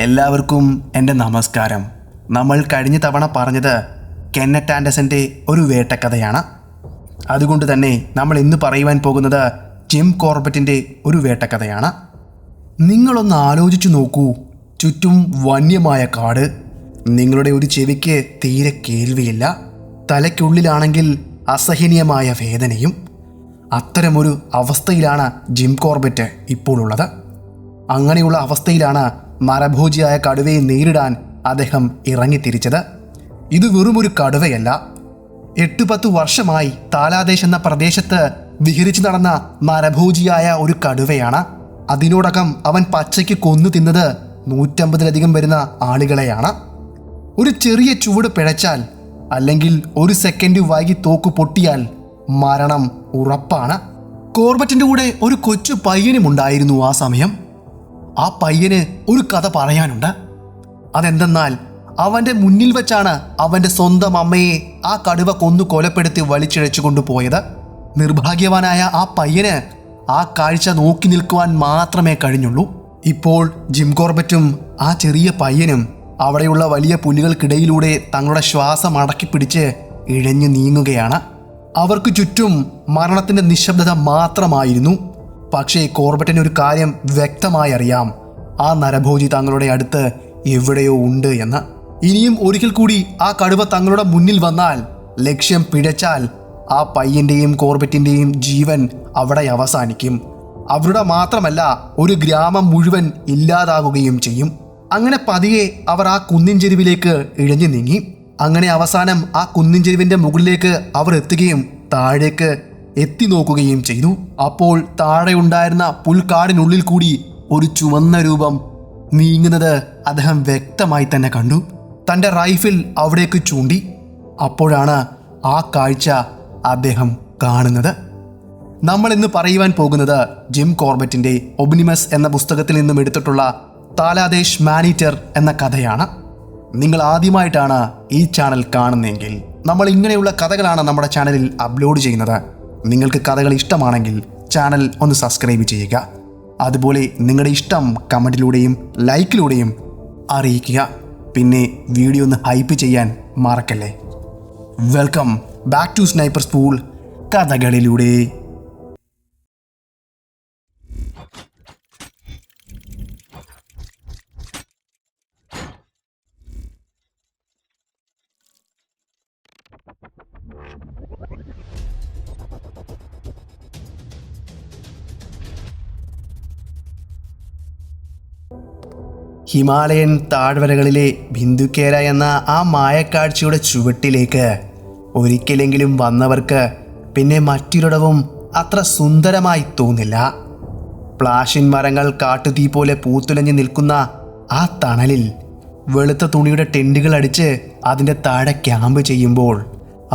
എല്ലാവർക്കും എൻ്റെ നമസ്കാരം. നമ്മൾ കഴിഞ്ഞ തവണ പറഞ്ഞത് കെന്നറ്റ് ആൻഡേഴ്സൻ്റെ ഒരു വേട്ടക്കഥയാണ്. അതുകൊണ്ട് തന്നെ നമ്മൾ ഇന്ന് പറയുവാൻ പോകുന്നത് ജിം കോർബറ്റിൻ്റെ ഒരു വേട്ടക്കഥയാണ്. നിങ്ങളൊന്ന് ആലോചിച്ചു നോക്കൂ. ചുറ്റും വന്യമായ കാട്, നിങ്ങളുടെ ഒരു ചെവിക്ക് തീരെ കേൾവിയില്ല, തലയ്ക്കുള്ളിലാണെങ്കിൽ അസഹനീയമായ വേദനയും. അത്തരമൊരു അവസ്ഥയിലാണ് ജിം കോർബറ്റ് ഇപ്പോൾ ഉള്ളത്. അങ്ങനെയുള്ള അവസ്ഥയിലാണ് നരഭോജിയായ കടുവയെ നേരിടാൻ അദ്ദേഹം ഇറങ്ങിത്തിരിച്ചത്. ഇത് വെറുമൊരു കടുവയല്ല, 8-10 വർഷമായി താലാദേശ് എന്ന പ്രദേശത്ത് വിഹരിച്ചു നടന്ന നരഭോജിയായ ഒരു കടുവയാണ്. അതിനോടകം അവൻ പച്ചയ്ക്ക് കൊന്നു തിന്നത് 150-ലധികം വരുന്ന ആളുകളെയാണ്. ഒരു ചെറിയ ചുവട് പിഴച്ചാൽ, അല്ലെങ്കിൽ ഒരു സെക്കൻഡ് വൈകി തോക്ക് പൊട്ടിയാൽ മരണം ഉറപ്പാണ്. കോർബറ്റിൻ്റെ കൂടെ ഒരു കൊച്ചു പയ്യനും ഉണ്ടായിരുന്നു ആ സമയം. ആ പയ്യന് ഒരു കഥ പറയാനുണ്ട്. അതെന്തെന്നാൽ, അവൻ്റെ മുന്നിൽ വെച്ചാണ് അവൻ്റെ സ്വന്തം അമ്മയെ ആ കടുവ കൊന്നു കൊലപ്പെടുത്തി വലിച്ചിഴച്ചു കൊണ്ടുപോയത്. നിർഭാഗ്യവാനായ ആ പയ്യന് ആ കാഴ്ച നോക്കി നിൽക്കുവാൻ മാത്രമേ കഴിഞ്ഞുള്ളൂ. ഇപ്പോൾ ജിം കോർബറ്റും ആ ചെറിയ പയ്യനും അവിടെയുള്ള വലിയ പുലികൾക്കിടയിലൂടെ തങ്ങളുടെ ശ്വാസം അടക്കിപ്പിടിച്ച് ഇഴഞ്ഞു നീങ്ങുകയാണ്. അവർക്ക് ചുറ്റും മരണത്തിൻ്റെ നിശബ്ദത മാത്രമായിരുന്നു. പക്ഷേ കോർബറ്റിന് ഒരു കാര്യം വ്യക്തമായി അറിയാം: ആ നരഭോജി തങ്ങളുടെ അടുത്ത് എവിടെയോ ഉണ്ട് എന്ന്. ഇനിയും ഒരിക്കൽ കൂടി ആ കടുവ തങ്ങളുടെ മുന്നിൽ വന്നാൽ, ലക്ഷ്യം പിഴച്ചാൽ, ആ പയ്യൻ്റെയും കോർബറ്റിൻ്റെയും ജീവൻ അവിടെ അവസാനിക്കും. അവരുടെ മാത്രമല്ല, ഒരു ഗ്രാമം മുഴുവൻ ഇല്ലാതാകുകയും ചെയ്യും. അങ്ങനെ പതിയെ അവർ ആ കുന്നിൻ ചെരുവിലേക്ക് ഇഴഞ്ഞു നീങ്ങി. അങ്ങനെ അവസാനം ആ കുന്നിൻ ചെരുവിൻ്റെ മുകളിലേക്ക് അവർ എത്തുകയും താഴേക്ക് എത്തി നോക്കുകയും ചെയ്തു. അപ്പോൾ താഴെ ഉണ്ടായിരുന്ന പുൽക്കാടിനുള്ളിൽ കൂടി ഒരു ചുവന്ന രൂപം നീങ്ങുന്നത് അദ്ദേഹം വ്യക്തമായി തന്നെ കണ്ടു. തൻ്റെ റൈഫിൾ അവിടേക്ക് ചൂണ്ടി. അപ്പോഴാണ് ആ കാഴ്ച അദ്ദേഹം കാണുന്നത്. നമ്മൾ ഇന്ന് പറയുവാൻ പോകുന്നത് ജിം കോർബറ്റിൻ്റെ ഒബ്നിമസ് എന്ന പുസ്തകത്തിൽ നിന്നും എടുത്തിട്ടുള്ള താലാദേശ് മാനീറ്റർ എന്ന കഥയാണ്. നിങ്ങൾ ആദ്യമായിട്ടാണ് ഈ ചാനൽ കാണുന്നതെങ്കിൽ, നമ്മൾ ഇങ്ങനെയുള്ള കഥകളാണ് നമ്മുടെ ചാനലിൽ അപ്ലോഡ് ചെയ്യുന്നത്. നിങ്ങൾക്ക് കഥകൾ ഇഷ്ടമാണെങ്കിൽ ചാനൽ ഒന്ന് സബ്സ്ക്രൈബ് ചെയ്യുക. അതുപോലെ നിങ്ങളുടെ ഇഷ്ടം കമൻറ്റിലൂടെയും ലൈക്കിലൂടെയും അറിയിക്കുക. പിന്നെ വീഡിയോ ഒന്ന് ഹൈപ്പ് ചെയ്യാൻ മറക്കല്ലേ. Welcome back to sniper school കഥകളിലൂടെ. ഹിമാലയൻ താഴ്വരകളിലെ ബിന്ദുക്കേര എന്ന ആ മായക്കാഴ്ചയുടെ ചുവട്ടിലേക്ക് ഒരിക്കലെങ്കിലും വന്നവർക്ക് പിന്നെ മറ്റൊരിടവും അത്ര സുന്ദരമായി തോന്നില്ല. പ്ലാഷിൻ മരങ്ങൾ കാട്ടുതീ പോലെ പൂത്തുലഞ്ഞു നിൽക്കുന്ന ആ തണലിൽ വെളുത്ത തുണിയുടെ ടെൻറ്റുകൾ അടിച്ച് അതിൻ്റെ താഴെ ക്യാമ്പ് ചെയ്യുമ്പോൾ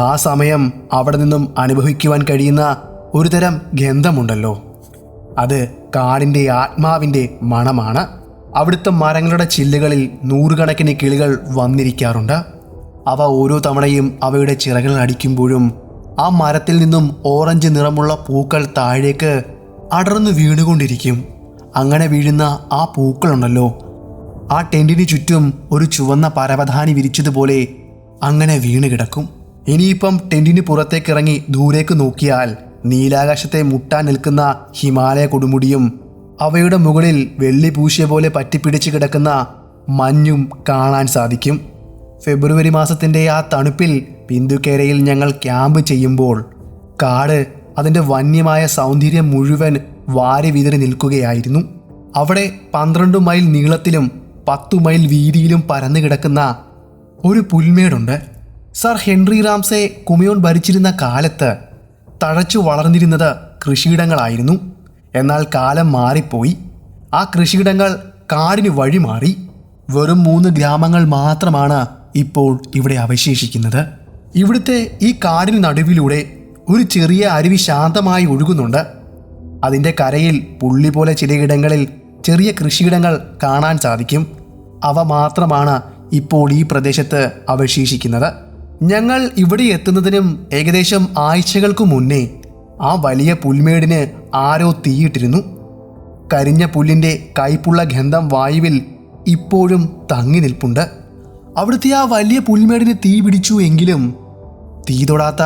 ആ സമയം അവിടെ നിന്നും അനുഭവിക്കുവാൻ കഴിയുന്ന ഒരുതരം ഗന്ധമുണ്ടല്ലോ, അത് കാടിൻ്റെ ആത്മാവിൻ്റെ മണമാണ്. അവിടുത്തെ മരങ്ങളുടെ ചില്ലുകളിൽ 100 കണക്കിന് കിളികൾ വന്നിരിക്കാറുണ്ട്. അവ ഓരോ തവണയും അവയുടെ ചിറകുകൾ അടിക്കുമ്പോഴും ആ മരത്തിൽ നിന്നും ഓറഞ്ച് നിറമുള്ള പൂക്കൾ താഴേക്ക് അടർന്നു വീണുകൊണ്ടിരിക്കും. അങ്ങനെ വീഴുന്ന ആ പൂക്കളുണ്ടല്ലോ, ആ ടെൻറ്റിന് ചുറ്റും ഒരു ചുവന്ന പരവതാനി വിരിച്ചതുപോലെ അങ്ങനെ വീണ് കിടക്കും. ഇനിയിപ്പം ടെൻറ്റിന് പുറത്തേക്കിറങ്ങി ദൂരേക്ക് നോക്കിയാൽ നീലാകാശത്തെ മുട്ടാൻ നിൽക്കുന്ന ഹിമാലയ കൊടുമുടിയും അവയുടെ മുകളിൽ വെള്ളി പൂശിയ പോലെ പറ്റിപ്പിടിച്ച് കിടക്കുന്ന മഞ്ഞും കാണാൻ സാധിക്കും. ഫെബ്രുവരി മാസത്തിൻ്റെ ആ തണുപ്പിൽ ബിന്ദുക്കേരയിൽ ഞങ്ങൾ ക്യാമ്പ് ചെയ്യുമ്പോൾ കാട് അതിൻ്റെ വന്യമായ സൗന്ദര്യം മുഴുവൻ വാരി വിതറി നിൽക്കുകയായിരുന്നു. അവിടെ 12 മൈൽ നീളത്തിലും 10 മൈൽ വീതിയിലും പരന്നു കിടക്കുന്ന ഒരു പുൽമേടുണ്ട്. സർ ഹെൻറി റാംസെ കുമിയോൺ ഭരിച്ചിരുന്ന കാലത്ത് തഴച്ചു വളർന്നിരുന്നത് കൃഷിയിടങ്ങളായിരുന്നു. എന്നാൽ കാലം മാറിപ്പോയി. ആ കൃഷിയിടങ്ങൾ കാടിന് വഴിമാറി. വെറും 3 ഗ്രാമങ്ങൾ മാത്രമാണ് ഇപ്പോൾ ഇവിടെ അവശേഷിക്കുന്നത്. ഇവിടുത്തെ ഈ കാടിന് നടുവിലൂടെ ഒരു ചെറിയ അരുവി ശാന്തമായി ഒഴുകുന്നുണ്ട്. അതിൻ്റെ കരയിൽ പുള്ളി പോലെ ചിലയിടങ്ങളിൽ ചെറിയ കൃഷിയിടങ്ങൾ കാണാൻ സാധിക്കും. അവ മാത്രമാണ് ഇപ്പോൾ ഈ പ്രദേശത്ത് അവശേഷിക്കുന്നത്. ഞങ്ങൾ ഇവിടെ എത്തുന്നതിനും ഏകദേശം ആഴ്ചകൾക്ക് മുന്നേ ആ വലിയ പുൽമേടിന് ആരോ തീയിട്ടിരുന്നു. കരിഞ്ഞ പുല്ലിൻ്റെ കയ്പുള്ള ഗന്ധം വായുവിൽ ഇപ്പോഴും തങ്ങി നിൽപ്പുണ്ട്. അവിടുത്തെ ആ വലിയ പുൽമേടിന് തീ പിടിച്ചു എങ്കിലും തീ തൊടാത്ത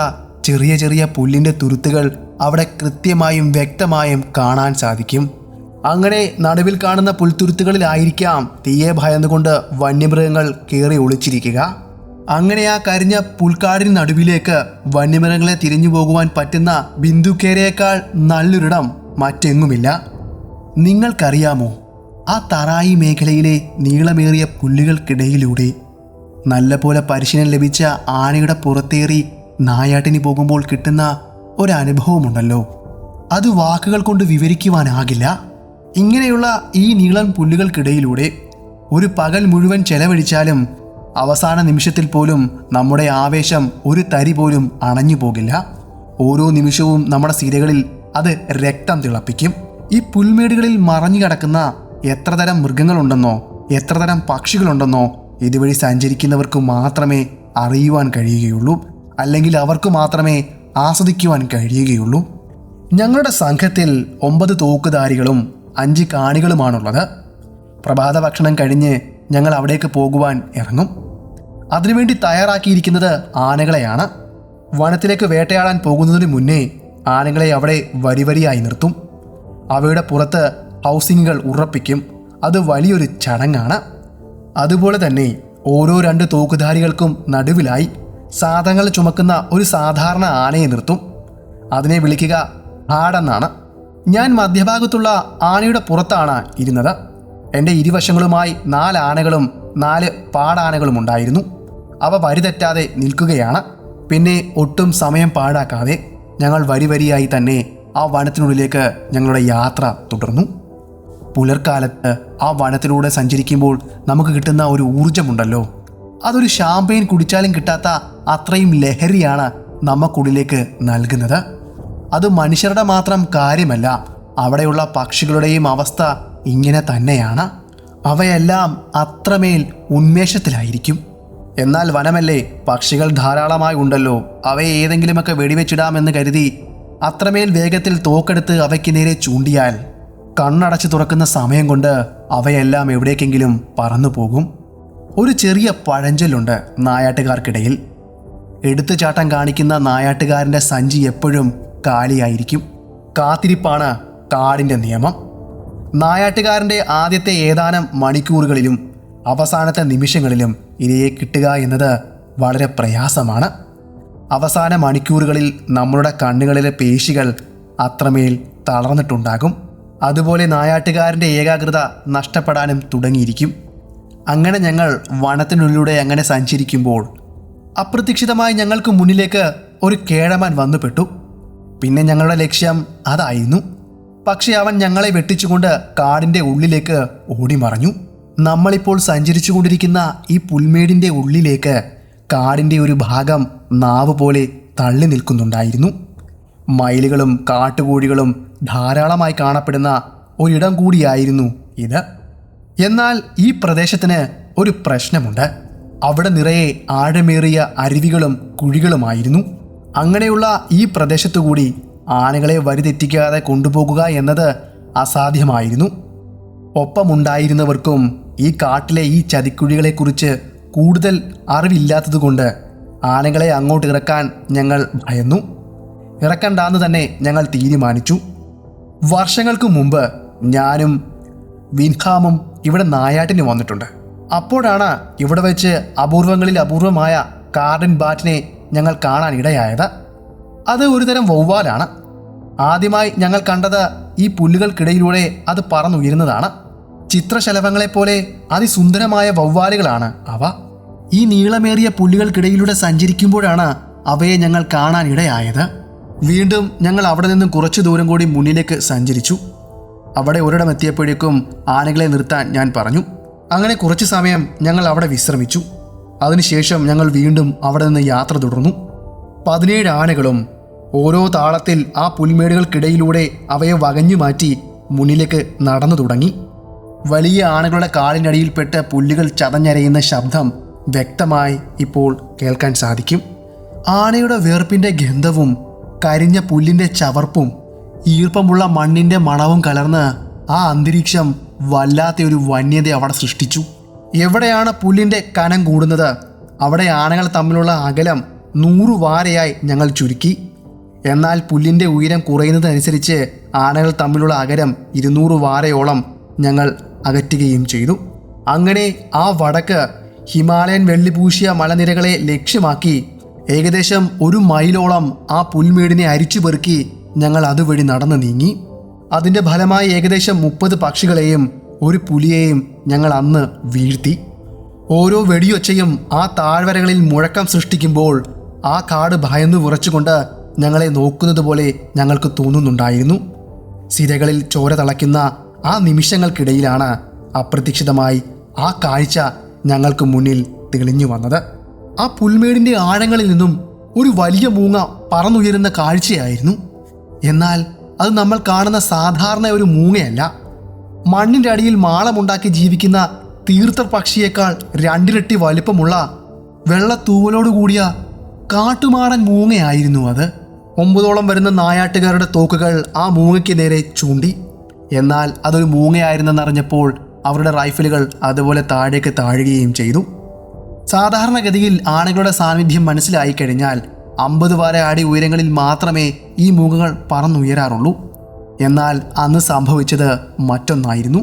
ചെറിയ ചെറിയ പുല്ലിൻ്റെ തുരുത്തുകൾ അവിടെ കൃത്യമായും വ്യക്തമായും കാണാൻ സാധിക്കും. അങ്ങനെ നടുവിൽ കാണുന്ന പുൽത്തുരുത്തുകളിലായിരിക്കാം തീയെ ഭയന്നുകൊണ്ട് വന്യമൃഗങ്ങൾ കയറി ഒളിച്ചിരിക്കുക. അങ്ങനെ ആ കരിഞ്ഞ പുൽക്കാടിന് നടുവിലേക്ക് വന്യമൃഗങ്ങളെ തിരിഞ്ഞു പോകുവാൻ പറ്റുന്ന ബിന്ദുക്കേരയേക്കാൾ നല്ലൊരിടം മറ്റെങ്ങുമില്ല. നിങ്ങൾക്കറിയാമോ, ആ തറായി മേഖലയിലെ നീളമേറിയ പുല്ലുകൾക്കിടയിലൂടെ നല്ലപോലെ പരിശീലനം ലഭിച്ച ആനയുടെ പുറത്തേറി നായാട്ടിന് പോകുമ്പോൾ കിട്ടുന്ന ഒരനുഭവമുണ്ടല്ലോ, അത് വാക്കുകൾ കൊണ്ട് വിവരിക്കുവാനാകില്ല. ഇങ്ങനെയുള്ള ഈ നീളൻ പുല്ലുകൾക്കിടയിലൂടെ ഒരു പകൽ മുഴുവൻ ചെലവഴിച്ചാലും അവസാന നിമിഷത്തിൽ പോലും നമ്മുടെ ആവേശം ഒരു തരി പോലും അണഞ്ഞു പോകില്ല. ഓരോ നിമിഷവും നമ്മുടെ സിരകളിൽ അത് രക്തം തിളപ്പിക്കും. ഈ പുൽമേടുകളിൽ മറഞ്ഞു കിടക്കുന്ന എത്ര തരം മൃഗങ്ങളുണ്ടെന്നോ എത്ര തരം പക്ഷികളുണ്ടെന്നോ ഇതുവഴി സഞ്ചരിക്കുന്നവർക്ക് മാത്രമേ അറിയുവാൻ കഴിയുകയുള്ളൂ, അല്ലെങ്കിൽ അവർക്ക് മാത്രമേ ആസ്വദിക്കുവാൻ കഴിയുകയുള്ളൂ. ഞങ്ങളുടെ സംഘത്തിൽ 9 തോക്കുധാരികളും 5 കാണികളുമാണുള്ളത്. പ്രഭാത ഭക്ഷണം കഴിഞ്ഞ് ഞങ്ങൾ അവിടേക്ക് പോകുവാൻ ഇറങ്ങും. അതിനുവേണ്ടി തയ്യാറാക്കിയിരിക്കുന്നത് ആനകളെയാണ്. വനത്തിലേക്ക് വേട്ടയാടാൻ പോകുന്നതിന് മുന്നേ ആനകളെ അവിടെ വരിവരിയായി നിർത്തും. അവയുടെ പുറത്ത് ഹൗസിങ്ങുകൾ ഉറപ്പിക്കും. അത് വലിയൊരു ചടങ്ങാണ്. അതുപോലെ തന്നെ ഓരോ 2 തോക്കുധാരികൾക്കും നടുവിലായി സാധനങ്ങൾ ചുമക്കുന്ന ഒരു സാധാരണ ആനയെ നിർത്തും. അതിനെ വിളിക്കുക ആടെന്നാണ്. ഞാൻ മധ്യഭാഗത്തുള്ള ആനയുടെ പുറത്താണ് ഇരുന്നത്. എൻ്റെ ഇരുവശങ്ങളുമായി 4 ആനകളും 4 പാടാനകളും ഉണ്ടായിരുന്നു. അവ വരിതെറ്റാതെ നിൽക്കുകയാണ്. പിന്നെ ഒട്ടും സമയം പാഴാക്കാതെ ഞങ്ങൾ വരിവരിയായി തന്നെ ആ വനത്തിനുള്ളിലേക്ക് ഞങ്ങളുടെ യാത്ര തുടർന്നു. പുലർക്കാലത്ത് ആ വനത്തിലൂടെ സഞ്ചരിക്കുമ്പോൾ നമുക്ക് കിട്ടുന്ന ഒരു ഊർജമുണ്ടല്ലോ, അതൊരു ഷാമ്പെയിൻ കുടിച്ചാലും കിട്ടാത്ത അത്രയും ലഹരിയാണ് നമുക്കുള്ളിലേക്ക് നൽകുന്നത്. അത് മനുഷ്യരുടെ മാത്രം കാര്യമല്ല, അവിടെയുള്ള പക്ഷികളുടെയും അവസ്ഥ ഇങ്ങനെ തന്നെയാണ്. അവയെല്ലാം അത്രമേൽ ഉന്മേഷത്തിലായിരിക്കും. എന്നാൽ വനമല്ലേ, പക്ഷികൾ ധാരാളമായി ഉണ്ടല്ലോ, അവയെ ഏതെങ്കിലുമൊക്കെ വെടിവെച്ചിടാമെന്ന് കരുതി അത്രമേൽ വേഗത്തിൽ തോക്കെടുത്ത് അവയ്ക്ക് നേരെ ചൂണ്ടിയാൽ കണ്ണടച്ച് തുറക്കുന്ന സമയം കൊണ്ട് അവയെല്ലാം എവിടേക്കെങ്കിലും പറന്നു പോകും. ഒരു ചെറിയ പഴഞ്ചൊല്ലുണ്ട് നായാട്ടുകാർക്കിടയിൽ. എടുത്തുചാട്ടം കാണിക്കുന്ന നായാട്ടുകാരൻ്റെ സഞ്ചി എപ്പോഴും കാലിയായിരിക്കും. കാത്തിരിപ്പാണ് കാടിൻ്റെ നിയമം. നായാട്ടുകാരൻ്റെ ആദ്യത്തെ ഏതാനും മണിക്കൂറുകളിലും അവസാനത്തെ നിമിഷങ്ങളിലും ഇരയെ കിട്ടുക എന്നത് വളരെ പ്രയാസമാണ്. അവസാന മണിക്കൂറുകളിൽ നമ്മളുടെ കണ്ണുകളിലെ പേശികൾ അത്രമേൽ തളർന്നിട്ടുണ്ടാകും. അതുപോലെ നായാട്ടുകാരൻ്റെ ഏകാഗ്രത നഷ്ടപ്പെടാനും തുടങ്ങിയിരിക്കും. അങ്ങനെ ഞങ്ങൾ വനത്തിനുള്ളിലൂടെ അങ്ങനെ സഞ്ചരിക്കുമ്പോൾ അപ്രതീക്ഷിതമായി ഞങ്ങൾക്ക് മുന്നിലേക്ക് ഒരു കേഴമാൻ വന്നുപെട്ടു. പിന്നെ ഞങ്ങളുടെ ലക്ഷ്യം അതായിരുന്നു. പക്ഷെ അവൻ ഞങ്ങളെ വെട്ടിച്ചുകൊണ്ട് കാടിൻ്റെ ഉള്ളിലേക്ക് ഓടിമറഞ്ഞു. നമ്മളിപ്പോൾ സഞ്ചരിച്ചു കൊണ്ടിരിക്കുന്ന ഈ പുൽമേടിൻ്റെ ഉള്ളിലേക്ക് കാടിൻ്റെ ഒരു ഭാഗം നാവ് പോലെ തള്ളി നിൽക്കുന്നുണ്ടായിരുന്നു. മയിലുകളും കാട്ടുകോഴികളും ധാരാളമായി കാണപ്പെടുന്ന ഒരിടം കൂടിയായിരുന്നു ഇത്. എന്നാൽ ഈ പ്രദേശത്തിന് ഒരു പ്രശ്നമുണ്ട്. അവിടെ നിറയെ ആഴമേറിയ അരുവികളും കുഴികളുമായിരുന്നു. അങ്ങനെയുള്ള ഈ പ്രദേശത്തുകൂടി ആനകളെ വഴിതെറ്റിക്കാതെ കൊണ്ടുപോകുക എന്നത് അസാധ്യമായിരുന്നു. ഒപ്പമുണ്ടായിരുന്നവർക്കും ഈ കാട്ടിലെ ഈ ചതിക്കുഴികളെക്കുറിച്ച് കൂടുതൽ അറിവില്ലാത്തതുകൊണ്ട് ആനകളെ അങ്ങോട്ട് ഇറക്കാൻ ഞങ്ങൾ ഭയന്നു. ഇറക്കണ്ടാന്ന് തന്നെ ഞങ്ങൾ തീരുമാനിച്ചു. വർഷങ്ങൾക്ക് മുമ്പ് ഞാനും വിൻഹാമും ഇവിടെ നായാട്ടിന് വന്നിട്ടുണ്ട്. അപ്പോഴാണ് ഇവിടെ വെച്ച് അപൂർവങ്ങളിൽ അപൂർവമായ കാർഡൻ ബാറ്റിനെ ഞങ്ങൾ കാണാൻ ഇടയായത്. അത് ഒരുതരം വവ്വാലാണ്. ആദ്യമായി ഞങ്ങൾ കണ്ടത് ഈ പുല്ലുകൾക്കിടയിലൂടെ അത് പറന്നുയരുന്നതാണ്. ചിത്രശലഭങ്ങളെപ്പോലെ അതിസുന്ദരമായ വവ്വാലുകളാണ് അവ. ഈ നീളമേറിയ പുല്ലുകൾക്കിടയിലൂടെ സഞ്ചരിക്കുമ്പോഴാണ് അവയെ ഞങ്ങൾ കാണാൻ ഇടയായത്. വീണ്ടും ഞങ്ങൾ അവിടെ നിന്നും കുറച്ചു ദൂരം കൂടി മുന്നിലേക്ക് സഞ്ചരിച്ചു. അവിടെ ഒരിടം എത്തിയപ്പോഴേക്കും ആനകളെ നിർത്താൻ ഞാൻ പറഞ്ഞു. അങ്ങനെ കുറച്ച് സമയം ഞങ്ങൾ അവിടെ വിശ്രമിച്ചു. അതിനുശേഷം ഞങ്ങൾ വീണ്ടും അവിടെ നിന്ന് യാത്ര തുടർന്നു. 17 ആനകളും ഓരോ താളത്തിൽ ആ പുൽമേടുകൾക്കിടയിലൂടെ അവയെ വകഞ്ഞു മാറ്റി മുന്നിലേക്ക് നടന്നു തുടങ്ങി. വലിയ ആനകളുടെ കാലിനടിയിൽപ്പെട്ട് പുല്ലുകൾ ചതഞ്ഞരയുന്ന ശബ്ദം വ്യക്തമായി ഇപ്പോൾ കേൾക്കാൻ സാധിക്കും. ആനയുടെ വേർപ്പിൻ്റെ ഗന്ധവും കരിഞ്ഞ പുല്ലിൻ്റെ ചവർപ്പും ഈർപ്പമുള്ള മണ്ണിൻ്റെ മണവും കലർന്ന് ആ അന്തരീക്ഷം വല്ലാത്ത ഒരു വന്യത അവിടെ സൃഷ്ടിച്ചു. എവിടെയാണ് പുല്ലിൻ്റെ കനം കൂടുന്നത് അവിടെ ആനകൾ തമ്മിലുള്ള അകലം 100 വാരയായി ഞങ്ങൾ ചുരുക്കി. എന്നാൽ പുല്ലിൻ്റെ ഉയരം കുറയുന്നതനുസരിച്ച് ആനകൾ തമ്മിലുള്ള അകലം 200 വാരയോളം ഞങ്ങൾ അകറ്റുകയും ചെയ്തു. അങ്ങനെ ആ വടക്ക് ഹിമാലയൻ വെള്ളിപൂശിയ മലനിരകളെ ലക്ഷ്യമാക്കി ഏകദേശം 1 മൈലോളം ആ പുൽമേടിനെ അരിച്ചു പെറുക്കി ഞങ്ങൾ അതുവഴി നടന്നു നീങ്ങി. അതിൻ്റെ ഫലമായി ഏകദേശം 30 പക്ഷികളെയും 1 പുലിയെയും ഞങ്ങൾ അന്ന് വീഴ്ത്തി. ഓരോ വെടിയൊച്ചയും ആ താഴ്വരകളിൽ മുഴക്കം സൃഷ്ടിക്കുമ്പോൾ ആ കാട് ഭയന്നു വിറച്ചുകൊണ്ട് ഞങ്ങളെ നോക്കുന്നത് പോലെ ഞങ്ങൾക്ക് തോന്നുന്നുണ്ടായിരുന്നു. സിരകളിൽ ചോര തിളയ്ക്കുന്ന ആ നിമിഷങ്ങൾക്കിടയിലാണ് അപ്രതീക്ഷിതമായി ആ കാഴ്ച ഞങ്ങൾക്ക് മുന്നിൽ തെളിഞ്ഞു വന്നത്. ആ പുൽമേടിൻ്റെ ആഴങ്ങളിൽ നിന്നും ഒരു വലിയ മൂങ്ങ പറന്നുയരുന്ന കാഴ്ചയായിരുന്നു. എന്നാൽ അത് നമ്മൾ കാണുന്ന സാധാരണ ഒരു മൂങ്ങയല്ല. മണ്ണിൻ്റെ അടിയിൽ മാളമുണ്ടാക്കി ജീവിക്കുന്ന തീർത്ഥ പക്ഷിയേക്കാൾ 2 ഇരട്ടി വലിപ്പമുള്ള വെള്ളത്തൂവലോട് കൂടിയ കാട്ടുമാടൻ മൂങ്ങയായിരുന്നു അത്. 9ഓളം വരുന്ന നായാട്ടുകാരുടെ തോക്കുകൾ ആ മൂങ്ങയ്ക്ക് നേരെ ചൂണ്ടി. എന്നാൽ അതൊരു മൂങ്ങയായിരുന്നെന്നറിഞ്ഞപ്പോൾ അവരുടെ റൈഫിലുകൾ അതുപോലെ താഴേക്ക് താഴുകയും ചെയ്തു. സാധാരണഗതിയിൽ ആനകളുടെ സാന്നിധ്യം മനസ്സിലായി കഴിഞ്ഞാൽ 50 വാര അടി ഉയരങ്ങളിൽ മാത്രമേ ഈ മൂങ്ങകൾ പറന്നുയരാറുള്ളൂ. എന്നാൽ അന്ന് സംഭവിച്ചത് മറ്റൊന്നായിരുന്നു.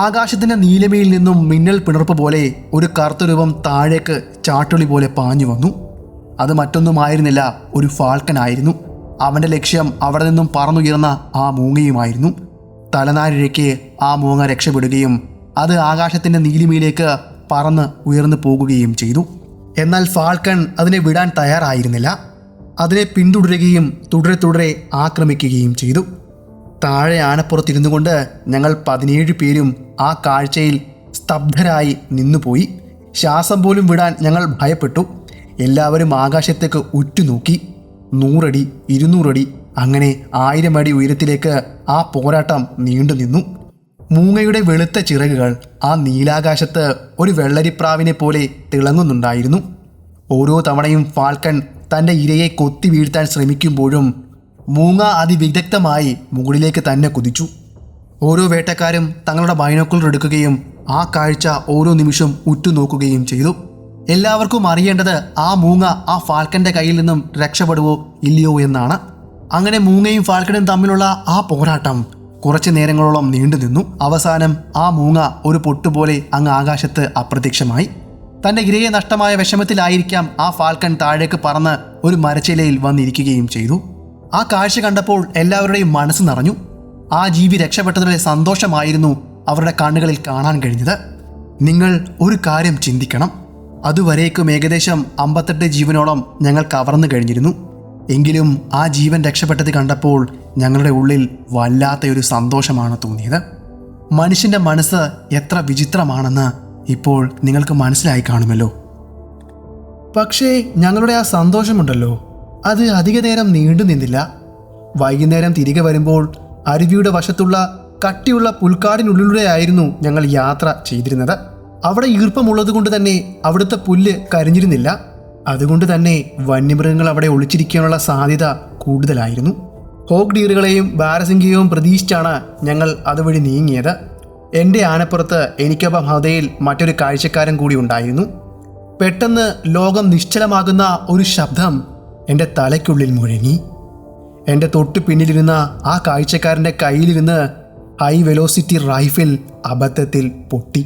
ആകാശത്തിൻ്റെ നീലമയിൽ നിന്നും മിന്നൽ പിണർപ്പ് പോലെ ഒരു കറുത്ത രൂപം താഴേക്ക് ചാട്ടുളി പോലെ പാഞ്ഞു വന്നു. അത് മറ്റൊന്നുമായിരുന്നില്ല, ഒരു ഫാൽക്കനായിരുന്നു. അവൻ്റെ ലക്ഷ്യം അവിടെ നിന്നും പറന്നുയർന്ന ആ മൂങ്ങയുമായിരുന്നു. തലനാരിഴയ്ക്ക് ആ മൂങ്ങ രക്ഷപ്പെടുകയും അത് ആകാശത്തിൻ്റെ നീലിമയിലേക്ക് പറന്ന് ഉയർന്നു പോകുകയും ചെയ്തു. എന്നാൽ ഫാൽക്കൺ അതിനെ വിടാൻ തയ്യാറായിരുന്നില്ല. അതിനെ പിന്തുടരുകയും തുടരെ ആക്രമിക്കുകയും ചെയ്തു. താഴെ ആനപ്പുറത്തിരുന്നു കൊണ്ട് ഞങ്ങൾ 17 പേരും ആ കാഴ്ചയിൽ സ്തബ്ധരായി നിന്നുപോയി. ശ്വാസം പോലും വിടാൻ ഞങ്ങൾ ഭയപ്പെട്ടു. എല്ലാവരും ആകാശത്തേക്ക് ഉറ്റുനോക്കി. 100 അടി, 200 അടി, അങ്ങനെ 1000 അടി ഉയരത്തിലേക്ക് ആ പോരാട്ടം നീണ്ടു നിന്നു. മൂങ്ങയുടെ വെളുത്ത ചിറകുകൾ ആ നീലാകാശത്ത് ഒരു വെള്ളരിപ്രാവിനെ പോലെ തിളങ്ങുന്നുണ്ടായിരുന്നു. ഓരോ തവണയും ഫാൽക്കൺ തൻ്റെ ഇരയെ കൊത്തി വീഴ്ത്താൻ ശ്രമിക്കുമ്പോഴും മൂങ്ങ അതിവിദഗ്ധമായി മുകളിലേക്ക് തന്നെ കുതിച്ചു. ഓരോ വേട്ടക്കാരും തങ്ങളുടെ ബൈനോക്കുലർ എടുക്കുകയും ആ കാഴ്ച ഓരോ നിമിഷം ഉറ്റുനോക്കുകയും ചെയ്തു. എല്ലാവർക്കും അറിയേണ്ടത് ആ മൂങ്ങ ആ ഫാൽക്കൻ്റെ കയ്യിൽ നിന്നും രക്ഷപ്പെടുവോ ഇല്ലയോ എന്നാണ്. അങ്ങനെ മൂങ്ങയും ഫാൽക്കണും തമ്മിലുള്ള ആ പോരാട്ടം കുറച്ചു നേരങ്ങളോളം നീണ്ടു നിന്നു. അവസാനം ആ മൂങ്ങ ഒരു പൊട്ടുപോലെ അങ്ങ് ആകാശത്ത് അപ്രത്യക്ഷമായി. തൻ്റെ ഇരയെ നഷ്ടമായ വിഷമത്തിലായിരിക്കാം ആ ഫാൽക്കൺ താഴേക്ക് പറന്ന് ഒരു മരച്ചിലയിൽ വന്നിരിക്കുകയും ചെയ്തു. ആ കാഴ്ച കണ്ടപ്പോൾ എല്ലാവരുടെയും മനസ്സ് നിറഞ്ഞു. ആ ജീവി രക്ഷപ്പെട്ടതിലെ സന്തോഷമായിരുന്നു അവരുടെ കണ്ണുകളിൽ കാണാൻ കഴിഞ്ഞത്. നിങ്ങൾ ഒരു കാര്യം ചിന്തിക്കണം. അതുവരേക്കും ഏകദേശം 58 ജീവനോളം ഞങ്ങൾ കവർന്നു കഴിഞ്ഞിരുന്നു. എങ്കിലും ആ ജീവൻ രക്ഷപ്പെട്ടത് കണ്ടപ്പോൾ ഞങ്ങളുടെ ഉള്ളിൽ വല്ലാത്തൊരു സന്തോഷമാണ് തോന്നിയത്. മനുഷ്യൻ്റെ മനസ്സ് എത്ര വിചിത്രമാണെന്ന് ഇപ്പോൾ നിങ്ങൾക്ക് മനസ്സിലായി കാണുമല്ലോ. പക്ഷേ ഞങ്ങളുടെ ആ സന്തോഷമുണ്ടല്ലോ, അത് അധിക നേരം നീണ്ടു നിന്നില്ല. വൈകുന്നേരം തിരികെ വരുമ്പോൾ അരുവിയുടെ വശത്തുള്ള കട്ടിയുള്ള പുൽക്കാടിനുള്ളിലൂടെയായിരുന്നു ഞങ്ങൾ യാത്ര ചെയ്തിരുന്നത്. അവിടെ ഈർപ്പമുള്ളത് കൊണ്ട് തന്നെ അവിടുത്തെ പുല്ല് കരിഞ്ഞിരുന്നില്ല. അതുകൊണ്ട് തന്നെ വന്യമൃഗങ്ങൾ അവിടെ ഒളിച്ചിരിക്കാനുള്ള സാധ്യത കൂടുതലായിരുന്നു. ഹോക്ക് ഡീറുകളെയും ബാരസിംഗിയെയും പ്രതീക്ഷിച്ചാണ് ഞങ്ങൾ അതുവഴി നീങ്ങിയത്. എൻ്റെ ആനപ്പുറത്ത് എനിക്കൊപ്പം ഹൃദയിൽ മറ്റൊരു കാഴ്ചക്കാരൻ കൂടി ഉണ്ടായിരുന്നു. പെട്ടെന്ന് ലോകം നിശ്ചലമാകുന്ന ഒരു ശബ്ദം എൻ്റെ തലയ്ക്കുള്ളിൽ മുഴങ്ങി. എൻ്റെ തൊട്ടു പിന്നിലിരുന്ന ആ കാഴ്ചക്കാരൻ്റെ കയ്യിലിരുന്ന് ഹൈ വെലോസിറ്റി റൈഫിൽ അബദ്ധത്തിൽ പൊട്ടി.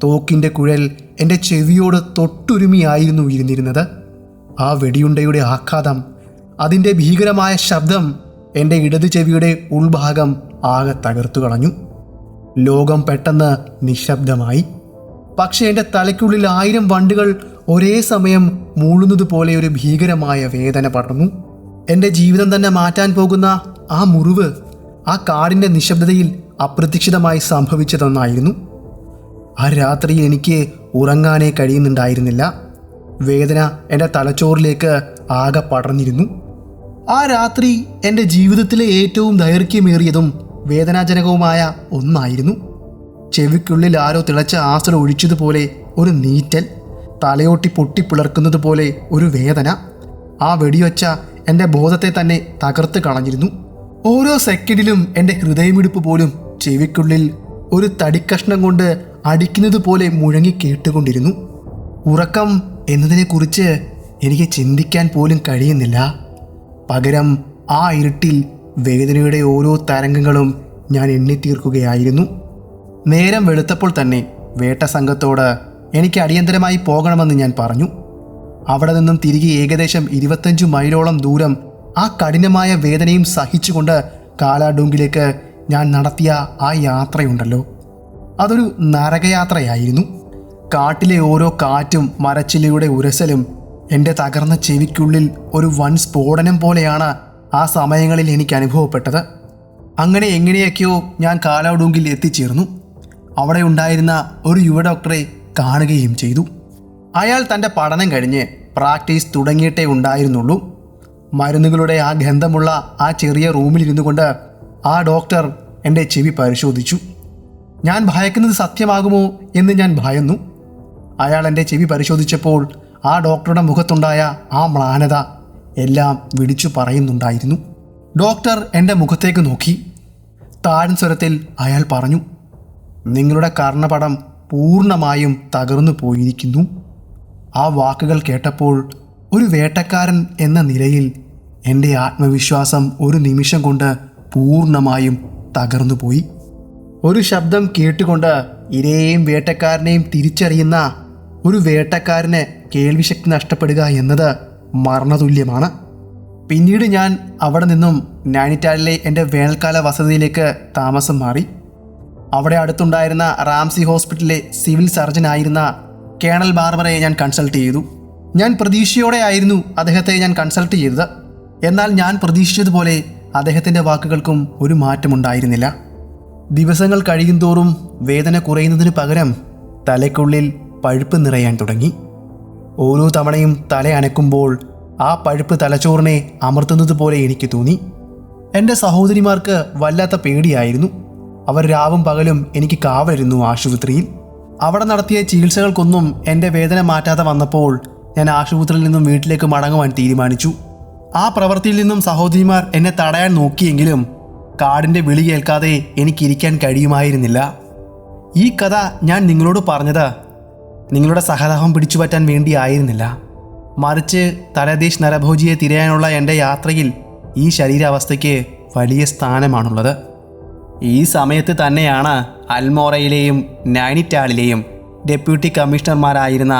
തോക്കിൻ്റെ കുഴൽ എൻ്റെ ചെവിയോട് തൊട്ടുരുമിയായിരുന്നു ഇരുന്നിരുന്നത്. ആ വെടിയുണ്ടയുടെ ആഘാതം, അതിൻ്റെ ഭീകരമായ ശബ്ദം എൻ്റെ ഇടത് ചെവിയുടെ ഉൾഭാഗം ആകെ തകർത്തു കളഞ്ഞു. ലോകം പെട്ടെന്ന് നിശബ്ദമായി. പക്ഷേ എൻ്റെ തലയ്ക്കുള്ളിൽ 1000 വണ്ടുകൾ ഒരേ സമയം മൂളുന്നത് പോലെ ഒരു ഭീകരമായ വേദന പടർന്നു. എൻ്റെ ജീവിതം തന്നെ മാറ്റാൻ പോകുന്ന ആ മുറിവ് ആ കാടിൻ്റെ നിശബ്ദതയിൽ അപ്രതീക്ഷിതമായി സംഭവിച്ചതെന്നായിരുന്നു. ആ രാത്രി എനിക്ക് ഉറങ്ങാനേ കഴിയുന്നുണ്ടായിരുന്നില്ല. വേദന എൻ്റെ തലച്ചോറിലേക്ക് ആകെ പടർന്നിരുന്നു. ആ രാത്രി എൻ്റെ ജീവിതത്തിലെ ഏറ്റവും ദൈർഘ്യമേറിയതും വേദനാജനകവുമായ ഒന്നായിരുന്നു. ചെവിക്കുള്ളിൽ ആരോ തിളച്ച ആസല ഒഴിച്ചതുപോലെ ഒരു നീറ്റൽ, തലയോട്ടി പൊട്ടിപ്പിളർക്കുന്നത് പോലെ ഒരു വേദന. ആ വെടിയൊച്ച എൻ്റെ ബോധത്തെ തന്നെ തകർത്ത് കളഞ്ഞിരുന്നു. ഓരോ സെക്കൻഡിലും എൻ്റെ ഹൃദയമിടിപ്പ് പോലും ചെവിക്കുള്ളിൽ ഒരു തടിക്കഷ്ണം കൊണ്ട് അടിക്കുന്നത് പോലെ മുഴങ്ങി കേട്ടുകൊണ്ടിരുന്നു. ഉറക്കം എന്നതിനെക്കുറിച്ച് എനിക്ക് ചിന്തിക്കാൻ പോലും കഴിയുന്നില്ല. പകരം ആ ഇരുട്ടിൽ വേദനയുടെ ഓരോ തരംഗങ്ങളും ഞാൻ എണ്ണിത്തീർക്കുകയായിരുന്നു. നേരം വെളുത്തപ്പോൾ തന്നെ വേട്ട സംഘത്തോട് എനിക്ക് അടിയന്തരമായി പോകണമെന്ന് ഞാൻ പറഞ്ഞു. അവിടെ നിന്നും തിരികെ ഏകദേശം 25 മൈലോളം ദൂരം ആ കഠിനമായ വേദനയും സഹിച്ചുകൊണ്ട് കാലാഡൂങ്കിലേക്ക് ഞാൻ നടത്തിയ ആ യാത്രയുണ്ടല്ലോ, അതൊരു നരകയാത്രയായിരുന്നു. കാട്ടിലെ ഓരോ കാറ്റും മരച്ചില്ലയുടെ ഉരസലും എൻ്റെ തകർന്ന ചെവിക്കുള്ളിൽ ഒരു വൻ സ്ഫോടനം പോലെയാണ് ആ സമയങ്ങളിൽ എനിക്ക് അനുഭവപ്പെട്ടത്. അങ്ങനെ എങ്ങനെയൊക്കെയോ ഞാൻ കാലാഡൂങ്കിൽ എത്തിച്ചേർന്നു. അവിടെ ഉണ്ടായിരുന്ന ഒരു യുവ ഡോക്ടറെ കാണുകയും ചെയ്തു. അയാൾ തൻ്റെ പഠനം കഴിഞ്ഞ് പ്രാക്ടീസ് തുടങ്ങിയിട്ടേ ഉണ്ടായിരുന്നുള്ളൂ. മരുന്നുകളുടെ ആ ഗന്ധമുള്ള ആ ചെറിയ റൂമിലിരുന്നു കൊണ്ട് ആ ഡോക്ടർ എൻ്റെ ചെവി പരിശോധിച്ചു. ഞാൻ ഭയക്കുന്നത് സത്യമാകുമോ എന്ന് ഞാൻ ഭയന്നു. അയാൾ എൻ്റെ ചെവി പരിശോധിച്ചപ്പോൾ ആ ഡോക്ടറുടെ മുഖത്തുണ്ടായ ആ മ്ലാനത എല്ലാം വിളിച്ചു പറയുന്നുണ്ടായിരുന്നു. ഡോക്ടർ എൻ്റെ മുഖത്തേക്ക് നോക്കി. താഴ്ന്ന സ്വരത്തിൽ അയാൾ പറഞ്ഞു, നിങ്ങളുടെ കർണപടം പൂർണ്ണമായും തകർന്നു പോയിരിക്കുന്നു. ആ വാക്കുകൾ കേട്ടപ്പോൾ ഒരു വേട്ടക്കാരൻ എന്ന നിലയിൽ എൻ്റെ ആത്മവിശ്വാസം ഒരു നിമിഷം കൊണ്ട് പൂർണ്ണമായും തകർന്നുപോയി. ഒരു ശബ്ദം കേട്ടുകൊണ്ട് ഇരയെയും വേട്ടക്കാരനെയും തിരിച്ചറിയുന്ന ഒരു വേട്ടക്കാരന് കേൾവിശക്തി നഷ്ടപ്പെടുക എന്നത് മരണതുല്യമാണ്. പിന്നീട് ഞാൻ അവിടെ നിന്നും നൈനിറ്റാലിലെ എൻ്റെ വേനൽക്കാല വസതിയിലേക്ക് താമസം മാറി. അവിടെ അടുത്തുണ്ടായിരുന്ന റാംസി ഹോസ്പിറ്റലിലെ സിവിൽ സർജനായിരുന്ന കേണൽ ബാർബറയെ ഞാൻ കൺസൾട്ട് ചെയ്തു. ഞാൻ പ്രതീക്ഷയോടെ ആയിരുന്നു അദ്ദേഹത്തെ ഞാൻ കൺസൾട്ട് ചെയ്തത്. എന്നാൽ ഞാൻ പ്രതീക്ഷിച്ചതുപോലെ അദ്ദേഹത്തിൻ്റെ വാക്കുകൾക്കും ഒരു മാറ്റമുണ്ടായിരുന്നില്ല. ദിവസങ്ങൾ കഴിയുന്തോറും വേദന കുറയുന്നതിന് പകരം തലയ്ക്കുള്ളിൽ പഴുപ്പ് നിറയാൻ തുടങ്ങി. ഓരോ തവണയും തല അനക്കുമ്പോൾ ആ പഴുപ്പ് തലച്ചോറിനെ അമർത്തുന്നത് പോലെ എനിക്ക് തോന്നി. എൻ്റെ സഹോദരിമാർക്ക് വല്ലാത്ത പേടിയായിരുന്നു. അവർ രാവും പകലും എനിക്ക് കാവലിരുന്നു ആശുപത്രിയിൽ. അവിടെ നടത്തിയ ചികിത്സകൾക്കൊന്നും എൻ്റെ വേദന മാറ്റാതെ വന്നപ്പോൾ ഞാൻ ആശുപത്രിയിൽ നിന്നും വീട്ടിലേക്ക് മടങ്ങുവാൻ തീരുമാനിച്ചു. ആ പ്രവൃത്തിയിൽ നിന്നും സഹോദരിമാർ എന്നെ തടയാൻ നോക്കിയെങ്കിലും കാടിൻ്റെ വിളി കേൾക്കാതെ എനിക്കിരിക്കാൻ കഴിയുമായിരുന്നില്ല. ഈ കഥ ഞാൻ നിങ്ങളോട് പറഞ്ഞത് നിങ്ങളുടെ സഹതാപം പിടിച്ചുപറ്റാൻ വേണ്ടിയായിരുന്നില്ല, മറിച്ച് തലദേശ് നരഭോജിയെ തിരയാനുള്ള എൻ്റെ യാത്രയിൽ ഈ ശരീരാവസ്ഥയ്ക്ക് വലിയ സ്ഥാനമാണുള്ളത്. ഈ സമയത്ത് തന്നെയാണ് അൽമോറയിലെയും നൈനിറ്റാളിലെയും ഡെപ്യൂട്ടി കമ്മീഷണർമാരായിരുന്ന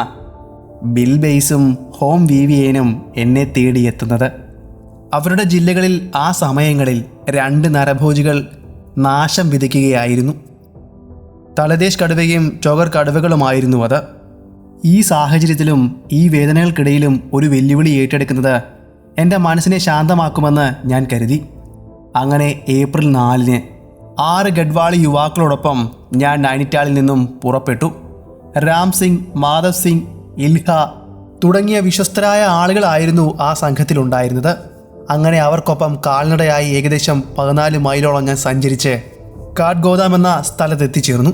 ബിൽ ബെയ്സും ഹോം വിവിയനും എന്നെ തേടിയെത്തുന്നത്. അവരുടെ ജില്ലകളിൽ ആ സമയങ്ങളിൽ 2 നരഭോജികൾ നാശം വിതയ്ക്കുകയായിരുന്നു. തലദേശ് കടുവയും ചൊഗർ കടുവകളുമായിരുന്നു അത്. ഈ സാഹചര്യത്തിലും ഈ വേദനകൾക്കിടയിലും ഒരു വെല്ലുവിളി ഏറ്റെടുക്കുന്നത് എൻ്റെ മനസ്സിനെ ശാന്തമാക്കുമെന്ന് ഞാൻ കരുതി. അങ്ങനെ ഏപ്രിൽ 4-ന് 6 ഗഡ്വാളി യുവാക്കളോടൊപ്പം ഞാൻ നൈനിറ്റാളിൽ നിന്നും പുറപ്പെട്ടു. രാം സിംഗ്, മാധവ് സിംഗ്, ഇൽഹ തുടങ്ങിയ വിശ്വസ്തരായ ആളുകളായിരുന്നു ആ സംഘത്തിലുണ്ടായിരുന്നത്. അങ്ങനെ അവർക്കൊപ്പം കാൽനടയായി ഏകദേശം 14 മൈലോളം ഞാൻ സഞ്ചരിച്ച് കാഠ്ഗോദാം എന്ന സ്ഥലത്തെത്തിച്ചേർന്നു.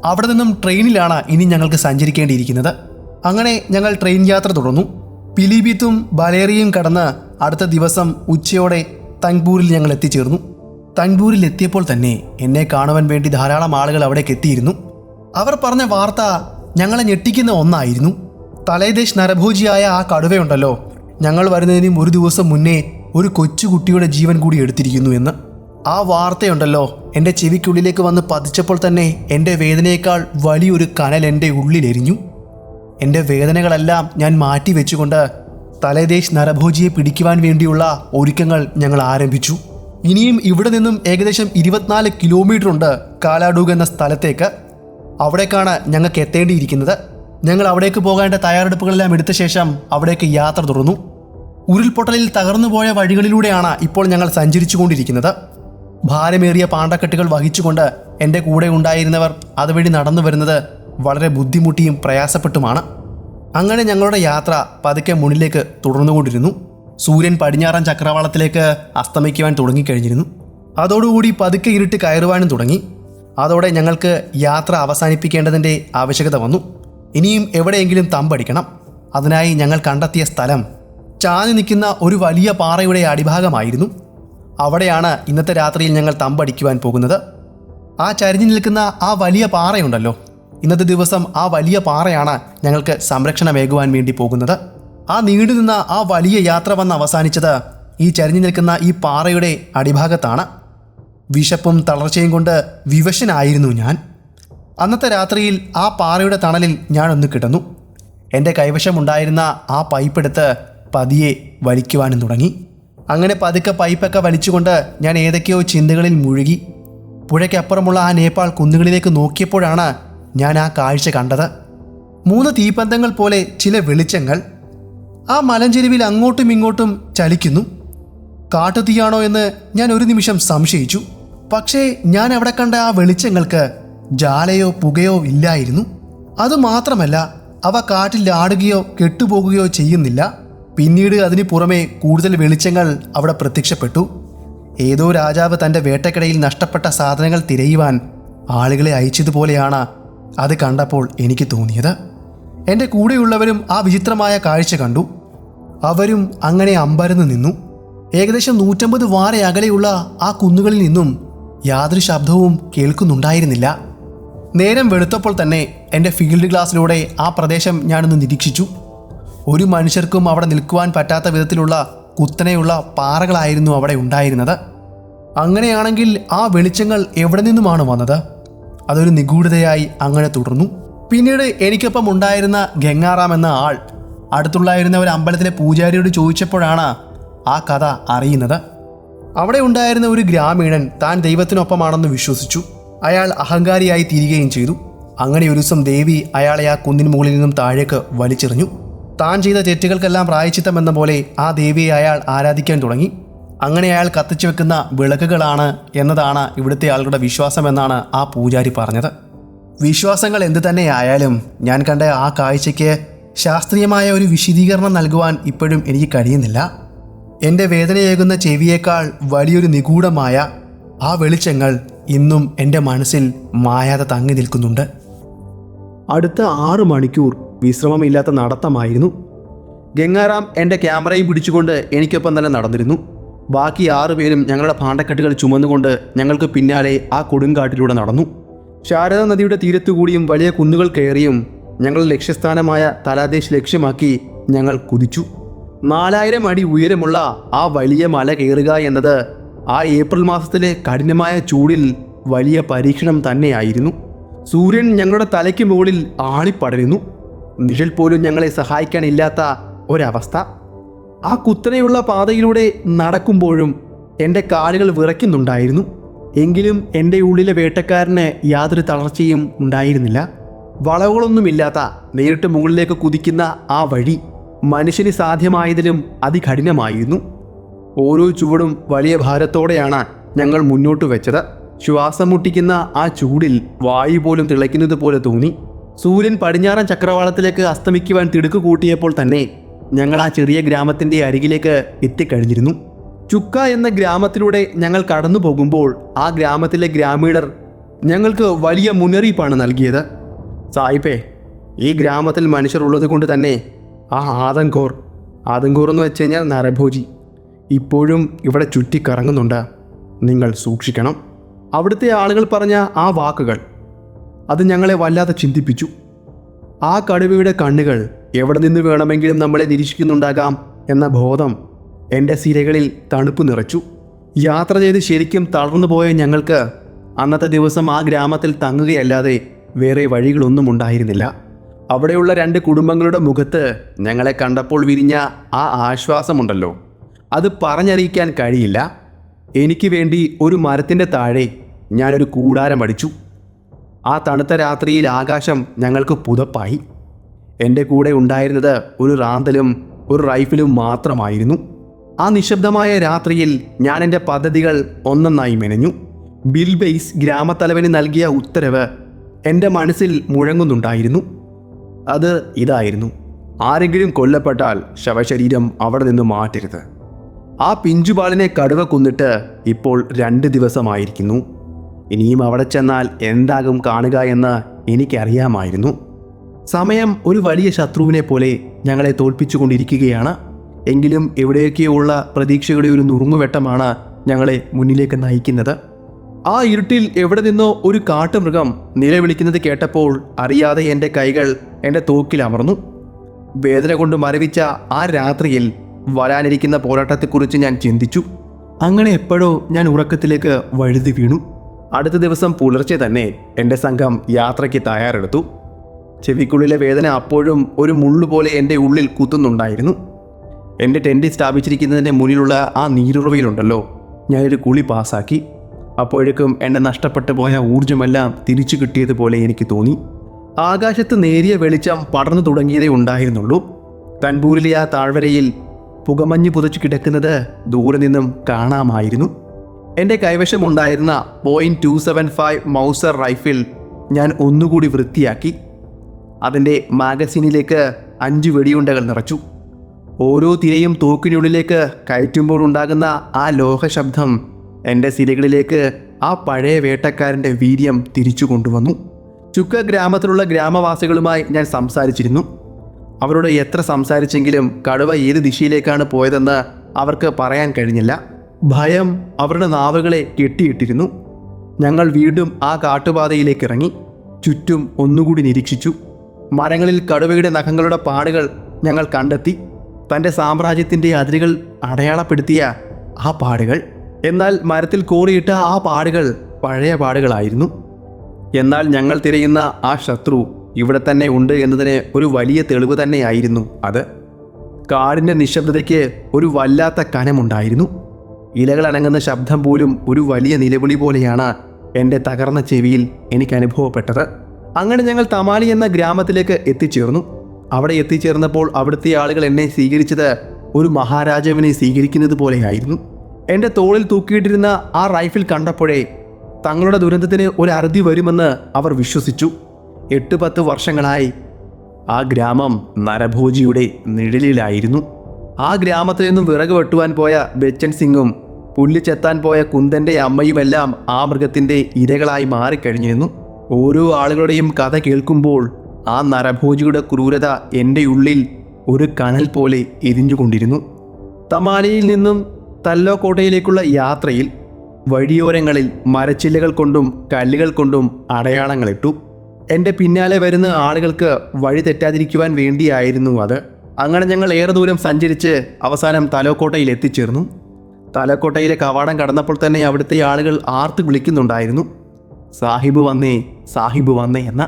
അവിടെ നിന്നും ട്രെയിനിലാണ് ഇനി ഞങ്ങൾക്ക് സഞ്ചരിക്കേണ്ടിയിരിക്കുന്നത്. അങ്ങനെ ഞങ്ങൾ ട്രെയിൻ യാത്ര തുടർന്നു. പിലിഭീത്തും ബലേറിയും കടന്ന് അടുത്ത ദിവസം ഉച്ചയോടെ തങ്പൂരിൽ ഞങ്ങൾ എത്തിച്ചേർന്നു. തങ്പൂരിൽ എത്തിയപ്പോൾ തന്നെ എന്നെ കാണുവാൻ വേണ്ടി ധാരാളം ആളുകൾ അവിടേക്ക് എത്തിയിരുന്നു. അവർ പറഞ്ഞ വാർത്ത ഞങ്ങളെ ഞെട്ടിക്കുന്ന ഒന്നായിരുന്നു. തലേദേശ് നരഭോജിയായ ആ കടുവയുണ്ടല്ലോ, ഞങ്ങൾ വരുന്നതിനും ഒരു ദിവസം മുന്നേ ഒരു കൊച്ചുകുട്ടിയുടെ ജീവൻ കൂടി എടുത്തിരിക്കുന്നു എന്ന്. ആ വാർത്തയുണ്ടല്ലോ എൻ്റെ ചെവിക്കുള്ളിലേക്ക് വന്ന് പതിച്ചപ്പോൾ തന്നെ എൻ്റെ വേദനയേക്കാൾ വലിയൊരു കനൽ എൻ്റെ ഉള്ളിലെരിഞ്ഞു. എൻ്റെ വേദനകളെല്ലാം ഞാൻ മാറ്റി വെച്ചുകൊണ്ട് തലേദേശ് നരഭോജിയെ പിടിക്കുവാൻ വേണ്ടിയുള്ള ഒരുക്കങ്ങൾ ഞങ്ങൾ ആരംഭിച്ചു. ഇനിയും ഇവിടെ നിന്നും ഏകദേശം 24 കിലോമീറ്റർ ഉണ്ട് കാലാഡൂഗ് എന്ന സ്ഥലത്തേക്ക്. അവിടേക്കാണ് ഞങ്ങൾക്ക് എത്തേണ്ടിയിരിക്കുന്നത്. ഞങ്ങൾ അവിടേക്ക് പോകേണ്ട തയ്യാറെടുപ്പുകളെല്ലാം എടുത്ത ശേഷം അവിടേക്ക് യാത്ര തുടർന്നു. ഉരുൾപൊട്ടലിൽ തകർന്നുപോയ വഴികളിലൂടെയാണ് ഇപ്പോൾ ഞങ്ങൾ സഞ്ചരിച്ചു കൊണ്ടിരിക്കുന്നത്. ഭാരമേറിയ പാണ്ടക്കെട്ടുകൾ വഹിച്ചുകൊണ്ട് എൻ്റെ കൂടെ ഉണ്ടായിരുന്നവർ അതുവഴി നടന്നു വരുന്നത് വളരെ ബുദ്ധിമുട്ടിയും പ്രയാസപ്പെട്ടുമാണ്. അങ്ങനെ ഞങ്ങളുടെ യാത്ര പതുക്കെ മുന്നിലേക്ക് തുടർന്നുകൊണ്ടിരുന്നു. സൂര്യൻ പടിഞ്ഞാറൻ ചക്രവാളത്തിലേക്ക് അസ്തമിക്കുവാൻ തുടങ്ങിക്കഴിഞ്ഞിരുന്നു. അതോടുകൂടി പതുക്കെ ഇരുട്ട് കയറുവാനും തുടങ്ങി. അതോടെ ഞങ്ങൾക്ക് യാത്ര അവസാനിപ്പിക്കേണ്ടതിൻ്റെ ആവശ്യകത വന്നു. ഇനിയും എവിടെയെങ്കിലും തമ്പടിക്കണം. അതിനായി ഞങ്ങൾ കണ്ടെത്തിയ സ്ഥലം ചാഞ്ഞു നിൽക്കുന്ന ഒരു വലിയ പാറയുടെ അടിഭാഗമായിരുന്നു. അവിടെയാണ് ഇന്നത്തെ രാത്രിയിൽ ഞങ്ങൾ തമ്പടിക്കുവാൻ പോകുന്നത്. ആ ചരിഞ്ഞു നിൽക്കുന്ന ആ വലിയ പാറയുണ്ടല്ലോ, ഇന്നത്തെ ദിവസം ആ വലിയ പാറയാണ് ഞങ്ങൾക്ക് സംരക്ഷണമേകുവാൻ വേണ്ടി പോകുന്നത്. ആ നീണ്ടു നിന്ന ആ വലിയ യാത്ര വന്ന് അവസാനിച്ചത് ഈ ചരിഞ്ഞു നിൽക്കുന്ന ഈ പാറയുടെ അടിഭാഗത്താണ്. വിശപ്പും തളർച്ചയും കൊണ്ട് വിവശനായിരുന്നു ഞാൻ. അന്നത്തെ രാത്രിയിൽ ആ പാറയുടെ തണലിൽ ഞാനൊന്ന് കിടന്നു. എൻ്റെ കൈവശമുണ്ടായിരുന്ന ആ പൈപ്പെടുത്ത് പതിയെ വലിക്കുവാനും തുടങ്ങി. അങ്ങനെ പതുക്കെ പൈപ്പൊക്കെ വലിച്ചുകൊണ്ട് ഞാൻ ഏതൊക്കെയോ ചിന്തകളിൽ മുഴുകി. പുഴയ്ക്കപ്പുറമുള്ള ആ നേപ്പാൾ കുന്നുകളിലേക്ക് നോക്കിയപ്പോഴാണ് ഞാൻ ആ കാഴ്ച കണ്ടത്. 3 തീപ്പന്തങ്ങൾ പോലെ ചില വെളിച്ചങ്ങൾ ആ മലഞ്ചെരുവിൽ അങ്ങോട്ടും ഇങ്ങോട്ടും ചലിക്കുന്നു. കാട്ടുതീയാണോ എന്ന് ഞാൻ ഒരു നിമിഷം സംശയിച്ചു. പക്ഷേ ഞാൻ അവിടെ കണ്ട ആ വെളിച്ചങ്ങൾക്ക് ജാലയോ പുകയോ ഇല്ലായിരുന്നു. അതുമാത്രമല്ല, അവ കാറ്റിൽ ആടുകയോ കെട്ടുപോകുകയോ ചെയ്യുന്നില്ല. പിന്നീട് അതിന് പുറമെ കൂടുതൽ വെളിച്ചങ്ങൾ അവിടെ പ്രത്യക്ഷപ്പെട്ടു. ഏതോ രാജാവ് തൻ്റെ വേട്ടക്കിടയിൽ നഷ്ടപ്പെട്ട സാധനങ്ങൾ തിരയുവാൻ ആളുകളെ അയച്ചതുപോലെയാണ് അത് കണ്ടപ്പോൾ എനിക്ക് തോന്നിയത്. എൻ്റെ കൂടെയുള്ളവരും ആ വിചിത്രമായ കാഴ്ച കണ്ടു. അവരും അങ്ങനെ അമ്പരന്ന് നിന്നു. ഏകദേശം 150 വാര അകലെയുള്ള ആ കുന്നുകളിൽ നിന്നും യാതൊരു ശബ്ദവും കേൾക്കുന്നുണ്ടായിരുന്നില്ല. നേരം വെളുത്തപ്പോൾ തന്നെ എൻ്റെ ഫീൽഡ് ഗ്ലാസ്സിലൂടെ ആ പ്രദേശം ഞാനൊന്ന് നിരീക്ഷിച്ചു. ഒരു മനുഷ്യർക്കും അവിടെ നിൽക്കുവാൻ പറ്റാത്ത വിധത്തിലുള്ള കുത്തനെയുള്ള പാറകളായിരുന്നു അവിടെ ഉണ്ടായിരുന്നത്. അങ്ങനെയാണെങ്കിൽ ആ വെളിച്ചങ്ങൾ എവിടെ നിന്നുമാണ് വന്നത്? അതൊരു നിഗൂഢതയായി അങ്ങനെ തുടർന്നു. പിന്നീട് എനിക്കൊപ്പം ഉണ്ടായിരുന്ന ഗംഗാറാം എന്ന ആൾ അടുത്തുള്ളായിരുന്ന ഒരു അമ്പലത്തിലെ പൂജാരിയോട് ചോദിച്ചപ്പോഴാണ് ആ കഥ അറിയുന്നത്. അവിടെ ഉണ്ടായിരുന്ന ഒരു ഗ്രാമീണൻ താൻ ദൈവത്തിനൊപ്പമാണെന്ന് വിശ്വസിച്ചു. അയാൾ അഹങ്കാരിയായി തീരുകയും ചെയ്തു. അങ്ങനെ ഒരു ദിവസം ദേവി അയാളെ ആ കുന്നിന് മുകളിൽ നിന്നും താഴേക്ക് വലിച്ചെറിഞ്ഞു. താൻ ചെയ്ത തെറ്റുകൾക്കെല്ലാം പ്രായശ്ചിത്തം എന്ന പോലെ ആ ദേവിയെ അയാൾ ആരാധിക്കാൻ തുടങ്ങി. അങ്ങനെ അയാൾ കത്തിച്ചു വെക്കുന്ന വിളക്കുകളാണ് എന്നതാണ് ഇവിടുത്തെ ആളുകളുടെ വിശ്വാസമെന്നാണ് ആ പൂജാരി പറഞ്ഞത്. വിശ്വാസങ്ങൾ എന്തു തന്നെയായാലും ഞാൻ കണ്ട ആ കാഴ്ചയ്ക്ക് ശാസ്ത്രീയമായ ഒരു വിശദീകരണം നൽകുവാൻ ഇപ്പോഴും എനിക്ക് കഴിയുന്നില്ല. എൻ്റെ വേദനയേകുന്ന ചെവിയേക്കാൾ വലിയൊരു നിഗൂഢമായ ആ വെളിച്ചങ്ങൾ ഇന്നും എൻ്റെ മനസ്സിൽ മായാതെ തങ്ങി നിൽക്കുന്നുണ്ട്. അടുത്ത 6 മണിക്കൂർ വിശ്രമമില്ലാത്ത നടത്തമായിരുന്നു. ഗംഗാറാം എൻ്റെ ക്യാമറയും പിടിച്ചുകൊണ്ട് എനിക്കൊപ്പം തന്നെ നടന്നിരുന്നു. ബാക്കി 6 പേരും ഞങ്ങളുടെ പാണ്ടക്കെട്ടുകൾ ചുമന്നുകൊണ്ട് ഞങ്ങൾക്ക് പിന്നാലെ ആ കൊടുങ്കാട്ടിലൂടെ നടന്നു. ശാരദാ നദിയുടെ തീരത്തുകൂടിയും വലിയ കുന്നുകൾ കയറിയും ഞങ്ങളുടെ ലക്ഷ്യസ്ഥാനമായ തലാദേശ് ലക്ഷ്യമാക്കി ഞങ്ങൾ കുതിച്ചു. 4000 അടി ഉയരമുള്ള ആ വലിയ മല കയറുക എന്നത് ആ ഏപ്രിൽ മാസത്തിലെ കഠിനമായ ചൂടിൽ വലിയ പരീക്ഷണം തന്നെയായിരുന്നു. സൂര്യൻ ഞങ്ങളുടെ തലയ്ക്ക് മുകളിൽ ആളിപ്പടരുന്നു. നിഴൽ പോലും ഞങ്ങളെ സഹായിക്കാനില്ലാത്ത ഒരവസ്ഥ. ആ കുത്തനെയുള്ള പാതയിലൂടെ നടക്കുമ്പോഴും എൻ്റെ കാലുകൾ വിറയ്ക്കുന്നുണ്ടായിരുന്നു. എങ്കിലും എൻ്റെ ഉള്ളിലെ വേട്ടക്കാരന് യാതൊരു തളർച്ചയും ഉണ്ടായിരുന്നില്ല. വളവുകളൊന്നുമില്ലാത്ത നേരിട്ട് മുകളിലേക്ക് കുതിക്കുന്ന ആ വഴി മനുഷ്യന് സാധ്യമായതിലും അതികഠിനമായിരുന്നു. ഓരോ ചുവടും വലിയ ഭാരത്തോടെയാണ് ഞങ്ങൾ മുന്നോട്ട് വെച്ചത്. ശ്വാസം മുട്ടിക്കുന്ന ആ ചൂടിൽ വായു പോലും തിളയ്ക്കുന്നത് പോലെ തോന്നി. സൂര്യൻ പടിഞ്ഞാറൻ ചക്രവാളത്തിലേക്ക് അസ്തമിക്കുവാൻ തിടുക്ക് കൂട്ടിയപ്പോൾ തന്നെ ഞങ്ങൾ ആ ചെറിയ ഗ്രാമത്തിൻ്റെ അരികിലേക്ക് എത്തിക്കഴിഞ്ഞിരുന്നു. ചുക്ക എന്ന ഗ്രാമത്തിലൂടെ ഞങ്ങൾ കടന്നു പോകുമ്പോൾ ആ ഗ്രാമത്തിലെ ഗ്രാമീണർ ഞങ്ങൾക്ക് വലിയ മുന്നറിയിപ്പാണ് നൽകിയത്. സായിപ്പേ, ഈ ഗ്രാമത്തിൽ മനുഷ്യർ ഉള്ളത് കൊണ്ട് തന്നെ ആ ആദങ്കോർ എന്ന് വെച്ച് കഴിഞ്ഞാൽ നരഭോജി ഇപ്പോഴും ഇവിടെ ചുറ്റിക്കറങ്ങുന്നുണ്ട്. നിങ്ങൾ സൂക്ഷിക്കണം. അവിടുത്തെ ആളുകൾ പറഞ്ഞ ആ വാക്കുകൾ അത് ഞങ്ങളെ വല്ലാതെ ചിന്തിപ്പിച്ചു. ആ കടുവയുടെ കണ്ണുകൾ എവിടെ നിന്ന് വേണമെങ്കിലും നമ്മളെ നിരീക്ഷിക്കുന്നുണ്ടാകാം എന്ന ബോധം എൻ്റെ സിരകളിൽ തണുപ്പ് നിറച്ചു. യാത്ര ചെയ്ത് ശരിക്കും തളർന്നു പോയ ഞങ്ങൾക്ക് അന്നത്തെ ദിവസം ആ ഗ്രാമത്തിൽ തങ്ങുകയല്ലാതെ വേറെ വഴികളൊന്നും ഉണ്ടായിരുന്നില്ല. അവിടെയുള്ള 2 കുടുംബങ്ങളുടെ മുഖത്ത് ഞങ്ങളെ കണ്ടപ്പോൾ വിരിഞ്ഞ ആ ആശ്വാസമുണ്ടല്ലോ, അത് പറഞ്ഞറിയിക്കാൻ കഴിയില്ല. എനിക്ക് വേണ്ടി ഒരു മരത്തിൻ്റെ താഴെ ഞാനൊരു കൂടാരം അടിച്ചു. ആ തണുത്ത രാത്രിയിൽ ആകാശം ഞങ്ങൾക്ക് പുതപ്പായി. എൻ്റെ കൂടെ ഉണ്ടായിരുന്നത് ഒരു റാന്തലും ഒരു റൈഫിലും മാത്രമായിരുന്നു. ആ നിശബ്ദമായ രാത്രിയിൽ ഞാൻ എൻ്റെ പദ്ധതികൾ ഒന്നൊന്നായി മെനഞ്ഞു. ബിൽ ബെയ്സ് ഗ്രാമത്തലവന് നൽകിയ ഉത്തരവ് എൻ്റെ മനസ്സിൽ മുഴങ്ങുന്നുണ്ടായിരുന്നു. അത് ഇതായിരുന്നു: ആരെങ്കിലും കൊല്ലപ്പെട്ടാൽ ശവശരീരം അവിടെ നിന്ന് മാറ്റരുത്. ആ പിഞ്ചുപാളിനെ കടുവ കൊന്നിട്ട് ഇപ്പോൾ 2 ദിവസമായിരിക്കുന്നു. ഇനിയും അവിടെ ചെന്നാൽ എന്താകും കാണുക എന്ന് എനിക്കറിയാമായിരുന്നു. സമയം ഒരു വലിയ ശത്രുവിനെ പോലെ ഞങ്ങളെ തോൽപ്പിച്ചുകൊണ്ടിരിക്കുകയാണ്. എങ്കിലും എവിടെയൊക്കെയോ ഉള്ള പ്രതീക്ഷയുടെ ഒരു നുറുങ്ങുവെട്ടമാണ് ഞങ്ങളെ മുന്നിലേക്ക് നയിക്കുന്നത്. ആ ഇരുട്ടിൽ എവിടെ നിന്നോ ഒരു കാട്ടുമൃഗം നിലവിളിക്കുന്നത് കേട്ടപ്പോൾ അറിയാതെ എൻ്റെ കൈകൾ എൻ്റെ തോക്കിൽ അമർന്നു. വേദന കൊണ്ട് മരവിച്ച ആ രാത്രിയിൽ വരാനിരിക്കുന്ന പോരാട്ടത്തെക്കുറിച്ച് ഞാൻ ചിന്തിച്ചു. അങ്ങനെ എപ്പോഴോ ഞാൻ ഉറക്കത്തിലേക്ക് വഴുതി വീണു. അടുത്ത ദിവസം പുലർച്ചെ തന്നെ എൻ്റെ സംഘം യാത്രയ്ക്ക് തയ്യാറെടുത്തു. ചെവിക്കുള്ളിലെ വേദന അപ്പോഴും ഒരു മുള്ളുപോലെ എൻ്റെ ഉള്ളിൽ കുത്തുന്നുണ്ടായിരുന്നു. എൻ്റെ ടെൻറ്റ് സ്ഥാപിച്ചിരിക്കുന്നതിൻ്റെ മുന്നിലുള്ള ആ നീരുറവയിലുണ്ടല്ലോ, ഞാനൊരു കുളി പാസ്സാക്കി. അപ്പോഴേക്കും എൻ്റെ നഷ്ടപ്പെട്ടു പോയ ഊർജ്ജമെല്ലാം തിരിച്ചു കിട്ടിയതുപോലെ എനിക്ക് തോന്നി. ആകാശത്ത് നേരിയ വെളിച്ചം പടർന്നു തുടങ്ങിയതേ ഉണ്ടായിരുന്നുള്ളൂ. തൻപൂരിലെ ആ താഴ്വരയിൽ പുകമഞ്ഞ് പുതച്ചു കിടക്കുന്നത് ദൂരെ നിന്നും കാണാമായിരുന്നു. എൻ്റെ കൈവശമുണ്ടായിരുന്ന .275 മൗസർ റൈഫിൾ ഞാൻ ഒന്നുകൂടി വൃത്തിയാക്കി. അതിൻ്റെ മാഗസീനിലേക്ക് 5 വെടിയുണ്ടകൾ നിറച്ചു. ഓരോ തിരയും തോക്കിനുള്ളിലേക്ക് കയറ്റുമ്പോഴുണ്ടാകുന്ന ആ ലോഹ ശബ്ദം എൻ്റെ സിരകളിലേക്ക് ആ പഴയ വേട്ടക്കാരൻ്റെ വീര്യം തിരിച്ചു കൊണ്ടുവന്നു. ചുക്ക ഗ്രാമത്തിലുള്ള ഗ്രാമവാസികളുമായി ഞാൻ സംസാരിച്ചിരുന്നു. അവരോട് എത്ര സംസാരിച്ചെങ്കിലും കടുവ ഏത് ദിശയിലേക്കാണ് പോയതെന്ന് അവർക്ക് പറയാൻ കഴിഞ്ഞില്ല. ഭയം അവരുടെ നാവുകളെ കെട്ടിയിട്ടിരുന്നു. ഞങ്ങൾ വീണ്ടും ആ കാട്ടുപാതയിലേക്ക് ഇറങ്ങി. ചുറ്റും ഒന്നുകൂടി നിരീക്ഷിച്ചു. മരങ്ങളിൽ കടുവയുടെ നഖങ്ങളുടെ പാടുകൾ ഞങ്ങൾ കണ്ടെത്തി. തൻ്റെ സാമ്രാജ്യത്തിൻ്റെ അതിരുകൾ അടയാളപ്പെടുത്തിയ ആ പാടുകൾ. എന്നാൽ മരത്തിൽ കോറിയിട്ട ആ പാടുകൾ പഴയ പാടുകളായിരുന്നു. എന്നാൽ ഞങ്ങൾ തിരയുന്ന ആ ശത്രു ഇവിടെ തന്നെ ഉണ്ട് എന്നതിന് ഒരു വലിയ തെളിവ് തന്നെയായിരുന്നു അത്. കാടിൻ്റെ നിശബ്ദതയ്ക്ക് ഒരു വല്ലാത്ത കനമുണ്ടായിരുന്നു. ഇലകൾ അനങ്ങുന്ന ശബ്ദം പോലും ഒരു വലിയ നിലവിളി പോലെയാണ് എൻ്റെ തകർന്ന ചെവിയിൽ എനിക്ക് അനുഭവപ്പെട്ടത്. അങ്ങനെ ഞങ്ങൾ തമാലി എന്ന ഗ്രാമത്തിലേക്ക് എത്തിച്ചേർന്നു. അവിടെ എത്തിച്ചേർന്നപ്പോൾ അവിടുത്തെ ആളുകൾ എന്നെ സ്വീകരിച്ചത് ഒരു മഹാരാജാവിനെ സ്വീകരിക്കുന്നത് പോലെയായിരുന്നു. എൻ്റെ തോളിൽ തൂക്കിയിട്ടിരുന്ന ആ റൈഫിൾ കണ്ടപ്പോഴേ തങ്ങളുടെ ദുരന്തത്തിന് ഒരു അറുതി വരുമെന്ന് അവർ വിശ്വസിച്ചു. 8-10 വർഷങ്ങളായി ആ ഗ്രാമം നരഭോജിയുടെ നിഴലിലായിരുന്നു. ആ ഗ്രാമത്തിൽ നിന്നും വിറക് വെട്ടുവാൻ പോയ ബച്ചൻ സിംഗും പുല്ല് ചെത്താൻ പോയ കുന്ദൻ്റെ അമ്മയുമെല്ലാം ആ മൃഗത്തിൻ്റെ ഇരകളായി മാറിക്കഴിഞ്ഞിരുന്നു. ഓരോ ആളുകളുടെയും കഥ കേൾക്കുമ്പോൾ ആ നരഭോജിയുടെ ക്രൂരത എൻ്റെ ഉള്ളിൽ ഒരു കനൽ പോലെ എരിഞ്ഞുകൊണ്ടിരുന്നു. തമാലിയിൽ നിന്നും തല്ലോക്കോട്ടയിലേക്കുള്ള യാത്രയിൽ വഴിയോരങ്ങളിൽ മരച്ചില്ലകൾ കൊണ്ടും കല്ലുകൾ കൊണ്ടും അടയാളങ്ങളിട്ടു. എൻ്റെ പിന്നാലെ വരുന്ന ആളുകൾക്ക് വഴി തെറ്റാതിരിക്കുവാൻ വേണ്ടിയായിരുന്നു അത്. അങ്ങനെ ഞങ്ങൾ ഏറെ ദൂരം സഞ്ചരിച്ച് അവസാനം തലോക്കോട്ടയിൽ എത്തിച്ചേർന്നു. തലോക്കോട്ടയിലെ കവാടം കടന്നപ്പോൾ തന്നെ അവിടുത്തെ ആളുകൾ ആർത്ത് വിളിക്കുന്നുണ്ടായിരുന്നു, സാഹിബ് വന്നേ, സാഹിബ് വന്നേ എന്ന്.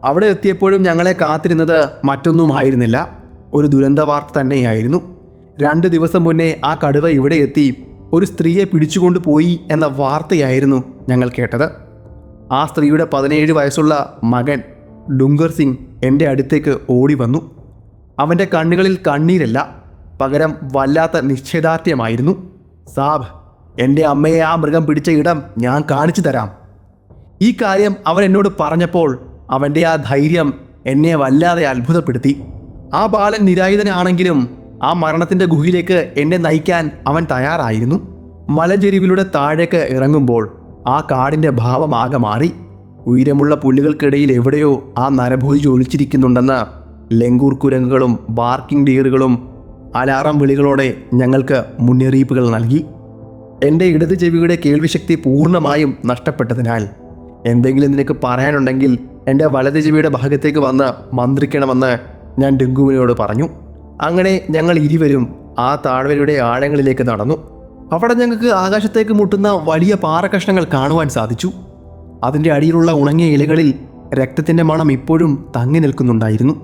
അവിടെ എത്തിയപ്പോഴും ഞങ്ങളെ കാത്തിരുന്നത് മറ്റൊന്നുമായിരുന്നില്ല, ഒരു ദുരന്ത വാർത്ത തന്നെയായിരുന്നു. 2 ദിവസം മുന്നേ ആ കടുവ ഇവിടെ എത്തി ഒരു സ്ത്രീയെ പിടിച്ചുകൊണ്ട് പോയി എന്ന വാർത്തയായിരുന്നു ഞങ്ങൾ കേട്ടത്. ആ സ്ത്രീയുടെ 17 വയസ്സുള്ള മകൻ ഡുംഗർ സിംഗ് എൻ്റെ അടുത്തേക്ക് ഓടി വന്നു. അവൻ്റെ കണ്ണുകളിൽ കണ്ണീരല്ല, പകരം വല്ലാത്ത നിശ്ചയദാർഢ്യമായിരുന്നു. സാബ്, എൻ്റെ അമ്മയെ ആ മൃഗം പിടിച്ച ഇടം ഞാൻ കാണിച്ചു തരാം. ഈ കാര്യം അവൻ എന്നോട് പറഞ്ഞപ്പോൾ അവൻ്റെ ആ ധൈര്യം എന്നെ വല്ലാതെ അത്ഭുതപ്പെടുത്തി. ആ ബാലൻ നിരായുധനാണെങ്കിലും ആ മരണത്തിൻ്റെ ഗുഹയിലേക്ക് എന്നെ നയിക്കാൻ അവൻ തയ്യാറായിരുന്നു. മലഞ്ചെരിവിലൂടെ താഴേക്ക് ഇറങ്ങുമ്പോൾ ആ കാടിൻ്റെ ഭാവമാകെ മാറി. ഉയരമുള്ള പുല്ലുകൾക്കിടയിൽ എവിടെയോ ആ നരഭോജി ഒളിച്ചിരിക്കുന്നുണ്ടെന്ന് ലെങ്കൂർ കുരങ്ങുകളും ബാർക്കിംഗ് ഡീറുകളും അലാറം വിളികളോടെ ഞങ്ങൾക്ക് മുന്നറിയിപ്പുകൾ നൽകി. എൻ്റെ ഇടത് ചെവിയുടെ കേൾവിശക്തി പൂർണ്ണമായും നഷ്ടപ്പെട്ടതിനാൽ എന്തെങ്കിലും നിനക്ക് പറയാനുണ്ടെങ്കിൽ എൻ്റെ വലത് ചെവിയുടെ ഭാഗത്തേക്ക് വന്ന് മന്ത്രിക്കണമെന്ന് ഞാൻ ഡെങ്കുവിനോട് പറഞ്ഞു. അങ്ങനെ ഞങ്ങൾ ഇരുവരും ആ താഴ്വരയുടെ ആഴങ്ങളിലേക്ക് നടന്നു. അവിടെ ഞങ്ങൾക്ക് ആകാശത്തേക്ക് മുട്ടുന്ന വലിയ പാറക്കഷ്ണങ്ങൾ കാണുവാൻ സാധിച്ചു. അതിൻ്റെ അടിയിലുള്ള ഉണങ്ങിയ ഇലകളിൽ രക്തത്തിൻ്റെ മണം ഇപ്പോഴും തങ്ങി നിൽക്കുന്നുണ്ടായിരുന്നു.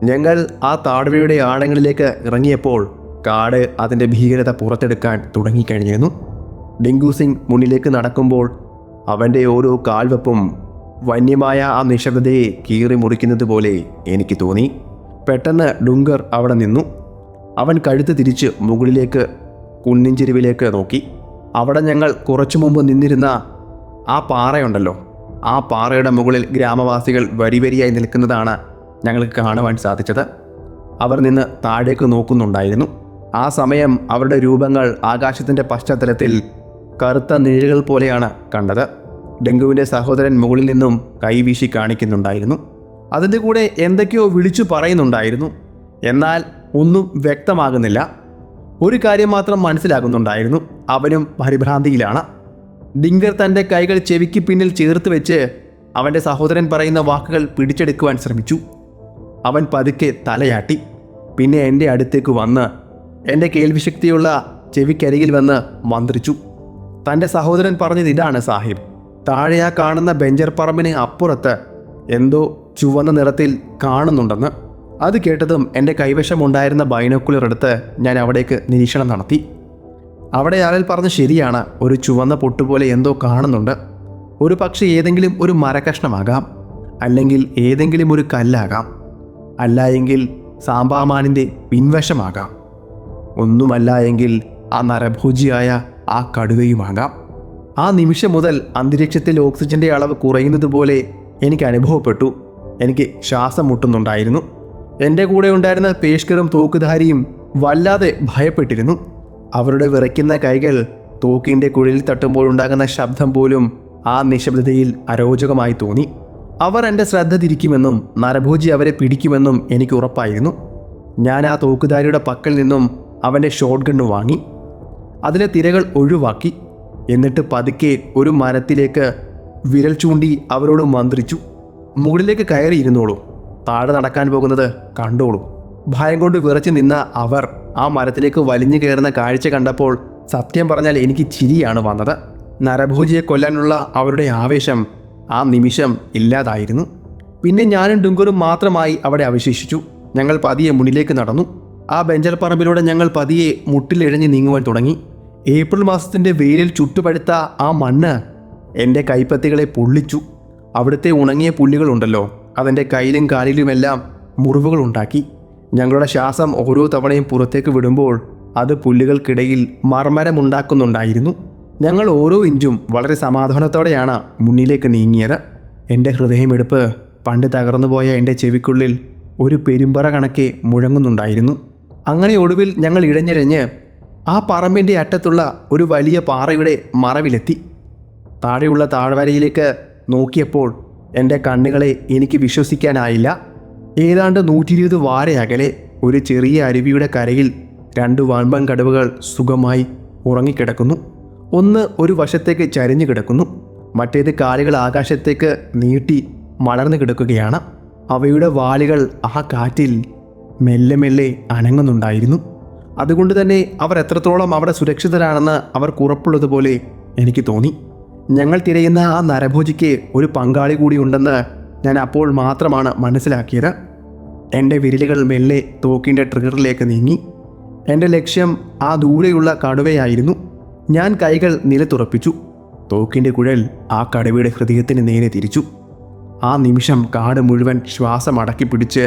ഞങ്ങൾ ആ താഴ്വരയുടെ ആഴങ്ങളിലേക്ക് ഇറങ്ങിയപ്പോൾ കാട് അതിൻ്റെ ഭീകരത പുറത്തെടുക്കാൻ തുടങ്ങിക്കഴിഞ്ഞിരുന്നു. ഡെങ്കു സിംഗ് മുന്നിലേക്ക് നടക്കുമ്പോൾ അവൻ്റെ ഓരോ കാൽവെപ്പും വന്യമായ ആ നിശബ്ദതയെ കീറി മുറിക്കുന്നത് പോലെ എനിക്ക് തോന്നി. പെട്ടെന്ന് ഡുങ്കർ അവിടെ നിന്നു. അവൻ കഴുത്ത് തിരിച്ച് മുകളിലേക്ക് കുന്നിൻ ചെരുവിലേക്ക് നോക്കി. അവിടെ ഞങ്ങൾ കുറച്ചു മുമ്പ് നിന്നിരുന്ന ആ പാറയുണ്ടല്ലോ, ആ പാറയുടെ മുകളിൽ ഗ്രാമവാസികൾ വരിവരിയായി നിൽക്കുന്നതാണ് ഞങ്ങൾക്ക് കാണുവാൻ സാധിച്ചത്. അവർ നിന്ന് താഴേക്ക് നോക്കുന്നുണ്ടായിരുന്നു. ആ സമയം അവരുടെ രൂപങ്ങൾ ആകാശത്തിൻ്റെ പശ്ചാത്തലത്തിൽ കറുത്ത നിഴലുകൾ പോലെയാണ് കണ്ടത്. ഡെങ്കുവിൻ്റെ സഹോദരൻ മുകളിൽ നിന്നും കൈവീശി കാണിക്കുന്നുണ്ടായിരുന്നു. അതിൻ്റെ കൂടെ എന്തൊക്കെയോ വിളിച്ചു പറയുന്നുണ്ടായിരുന്നു. എന്നാൽ ഒന്നും വ്യക്തമാകുന്നില്ല. ഒരു കാര്യം മാത്രം മനസ്സിലാകുന്നുണ്ടായിരുന്നു, അവനും പരിഭ്രാന്തിയിലാണ്. ഡിങ്കർ തൻ്റെ കൈകൾ ചെവിക്ക് പിന്നിൽ ചേർത്ത് വെച്ച് അവൻ്റെ സഹോദരൻ പറയുന്ന വാക്കുകൾ പിടിച്ചെടുക്കുവാൻ ശ്രമിച്ചു. അവൻ പതുക്കെ തലയാട്ടി. പിന്നെ എൻ്റെ അടുത്തേക്ക് വന്ന് എൻ്റെ കേൾവിശക്തിയുള്ള ചെവിക്കരികിൽ വന്ന് മന്ത്രിച്ചു. തൻ്റെ സഹോദരൻ പറഞ്ഞത് ഇതാണ് സാഹിബ്. താഴെ ആ കാണുന്ന ബെഞ്ചർ പറമ്പിന് അപ്പുറത്ത് എന്തോ ചുവന്ന നിറത്തിൽ കാണുന്നുണ്ടെന്ന്. അത് കേട്ടതും എൻ്റെ കൈവശമുണ്ടായിരുന്ന ബൈനോക്കുലർ എടുത്ത് ഞാൻ അവിടേക്ക് നിരീക്ഷണം നടത്തി. അവിടെ ആളിൽ പറഞ്ഞ് ശരിയാണ്, ഒരു ചുവന്ന പൊട്ടുപോലെ എന്തോ കാണുന്നുണ്ട്. ഒരു പക്ഷേ ഏതെങ്കിലും ഒരു മരകഷ്ണമാകാം, അല്ലെങ്കിൽ ഏതെങ്കിലും ഒരു കല്ലാകാം, അല്ല എങ്കിൽ സാമ്പാമാനിൻ്റെ പിൻവശമാകാം, ഒന്നുമല്ല എങ്കിൽ ആ നരഭോജിയായ ആ കടുവയുമാകാം. ആ നിമിഷം മുതൽ അന്തരീക്ഷത്തിൽ ഓക്സിജന്റെ അളവ് കുറയുന്നത് പോലെ എനിക്ക് അനുഭവപ്പെട്ടു. എനിക്ക് ശ്വാസം മുട്ടുന്നുണ്ടായിരുന്നു. എൻ്റെ കൂടെ ഉണ്ടായിരുന്ന പേഷ്കറും തോക്കുധാരിയും വല്ലാതെ ഭയപ്പെട്ടിരുന്നു. അവരുടെ വിറയ്ക്കുന്ന കൈകൾ തോക്കിൻ്റെ കുഴലിൽ തട്ടുമ്പോഴുണ്ടാകുന്ന ശബ്ദം പോലും ആ നിശബ്ദതയിൽ അരോചകമായി തോന്നി. അവർ എൻ്റെ ശ്രദ്ധ തിരിക്കുമെന്നും നരഭോജി അവരെ പിടിക്കുമെന്നും എനിക്ക് ഉറപ്പായിരുന്നു. ഞാൻ ആ തോക്കുധാരിയുടെ പക്കൽ നിന്നും അവൻ്റെ ഷോട്ട് ഗണ്ണ് വാങ്ങി. അതിലെ തിരകൾ ഒഴിവാക്കി. എന്നിട്ട് പതുക്കെ ഒരു മരത്തിലേക്ക് വിരൽ ചൂണ്ടി അവരോട് മന്ത്രിച്ചു. മുകളിലേക്ക് കയറിയിരുന്നോളൂ, താഴെ നടക്കാൻ പോകുന്നത് കണ്ടോളൂ. ഭയം കൊണ്ട് വിറച്ചു നിന്ന അവർ ആ മരത്തിലേക്ക് വലിഞ്ഞു കയറുന്ന കാഴ്ച കണ്ടപ്പോൾ സത്യം പറഞ്ഞാൽ എനിക്ക് ചിരിയാണ് വന്നത്. നരഭോജിയെ കൊല്ലാനുള്ള അവരുടെ ആവേശം ആ നിമിഷം ഇല്ലാതായിരുന്നു. പിന്നെ ഞാനും ഡുങ്കറും മാത്രമായി അവിടെ അവശേഷിച്ചു. ഞങ്ങൾ പതിയെ മുന്നിലേക്ക് നടന്നു. ആ ബെഞ്ചർ പറമ്പിലൂടെ ഞങ്ങൾ പതിയെ മുട്ടിലിഴഞ്ഞ് നീങ്ങുവാൻ തുടങ്ങി. ഏപ്രിൽ മാസത്തിൻ്റെ വെയിലിൽ ചുട്ടുപഴുത്ത ആ മണ്ണ് എൻ്റെ കൈപ്പത്തികളെ പൊള്ളിച്ചു. അവിടുത്തെ ഉണങ്ങിയ പുല്ലുകളുണ്ടല്ലോ, അതെൻ്റെ കയ്യിലും കാലിലുമെല്ലാം മുറിവുകളുണ്ടാക്കി. ഞങ്ങളുടെ ശ്വാസം ഓരോ തവണയും പുറത്തേക്ക് വിടുമ്പോൾ അത് പുല്ലുകൾക്കിടയിൽ മർമ്മരമുണ്ടാക്കുന്നുണ്ടായിരുന്നു. ഞങ്ങൾ ഓരോ ഇഞ്ചും വളരെ സമാധാനത്തോടെയാണ് മുന്നിലേക്ക് നീങ്ങിയത്. എൻ്റെ ഹൃദയമെടുപ്പ് പണ്ട് തകർന്നുപോയ എൻ്റെ ചെവിക്കുള്ളിൽ ഒരു പെരുമ്പറ കണക്കെ മുഴങ്ങുന്നുണ്ടായിരുന്നു. അങ്ങനെ ഒടുവിൽ ഞങ്ങൾ ഇഴഞ്ഞിഴഞ്ഞ് ആ പറമ്പിൻ്റെ അറ്റത്തുള്ള ഒരു വലിയ പാറയുടെ മറവിലെത്തി. താഴെയുള്ള താഴ്വരയിലേക്ക് നോക്കിയപ്പോൾ എൻ്റെ കണ്ണുകളെ എനിക്ക് വിശ്വസിക്കാനായില്ല. ഏതാണ്ട് 120 വാര അകലെ ഒരു ചെറിയ അരുവിയുടെ കരയിൽ 2 വമ്പൻ കടുവകൾ സുഖമായി ഉറങ്ങിക്കിടക്കുന്നു. ഒന്ന് ഒരു വശത്തേക്ക് ചരിഞ്ഞു കിടക്കുന്നു, മറ്റേത് കാലുകൾ ആകാശത്തേക്ക് നീട്ടി മലർന്നു കിടക്കുകയാണ്. അവയുടെ വാലുകൾ ആ കാറ്റിൽ മെല്ലെ മെല്ലെ അനങ്ങുന്നുണ്ടായിരുന്നു. അതുകൊണ്ട് തന്നെ അവർ എത്രത്തോളം അവിടെ സുരക്ഷിതരാണെന്ന് അവർക്ക് ഉറപ്പുള്ളതുപോലെ എനിക്ക് തോന്നി. ഞങ്ങൾ തിരയുന്ന ആ നരഭോജിക്ക് ഒരു പങ്കാളി കൂടി ഉണ്ടെന്ന് ഞാൻ അപ്പോൾ മാത്രമാണ് മനസ്സിലാക്കിയത്. എൻ്റെ വിരലുകൾ മെല്ലെ തോക്കിൻ്റെ ട്രിഗറിലേക്ക് നീങ്ങി. എൻ്റെ ലക്ഷ്യം ആ ദൂരെയുള്ള കടുവയായിരുന്നു. ഞാൻ കൈകൾ നിലത്തുറപ്പിച്ചു. തോക്കിൻ്റെ കുഴൽ ആ കടുവയുടെ ഹൃദയത്തിന് നേരെ തിരിച്ചു. ആ നിമിഷം കാട് മുഴുവൻ ശ്വാസം അടക്കി പിടിച്ച്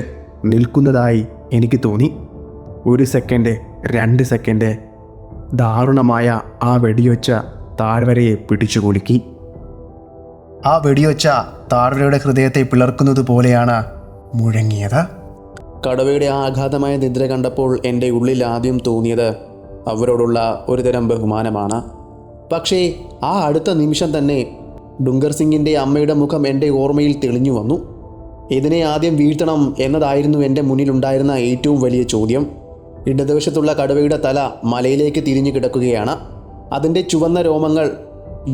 നിൽക്കുന്നതായി എനിക്ക് തോന്നി. 1 സെക്കൻഡ്, 2 സെക്കൻഡ്. ദാരുണമായ ആ വെടിയൊച്ച താഴ്വരയെ പിടിച്ചു കുലുക്കി. ആ വെടിയൊച്ച താഴ്വരയുടെ ഹൃദയത്തെ പിളർക്കുന്നത് പോലെയാണ് മുഴങ്ങിയത്. കടുവയുടെ ആഘാതമായ നിദ്ര കണ്ടപ്പോൾ എൻ്റെ ഉള്ളിൽ ആദ്യം തോന്നിയത് അവരോടുള്ള ഒരുതരം ബഹുമാനമാണ്. പക്ഷേ ആ അടുത്ത നിമിഷം തന്നെ ഡുങ്കർ സിംഗിൻ്റെ അമ്മയുടെ മുഖം എൻ്റെ ഓർമ്മയിൽ തെളിഞ്ഞു വന്നു. ഇതിനെ ആദ്യം വീഴ്ത്തണം എന്നതായിരുന്നു എൻ്റെ മുന്നിലുണ്ടായിരുന്ന ഏറ്റവും വലിയ ചോദ്യം. ഇടതുവശത്തുള്ള കടുവയുടെ തല മലയിലേക്ക് തിരിഞ്ഞു കിടക്കുകയാണ്. അതിൻ്റെ ചുവന്ന രോമങ്ങൾ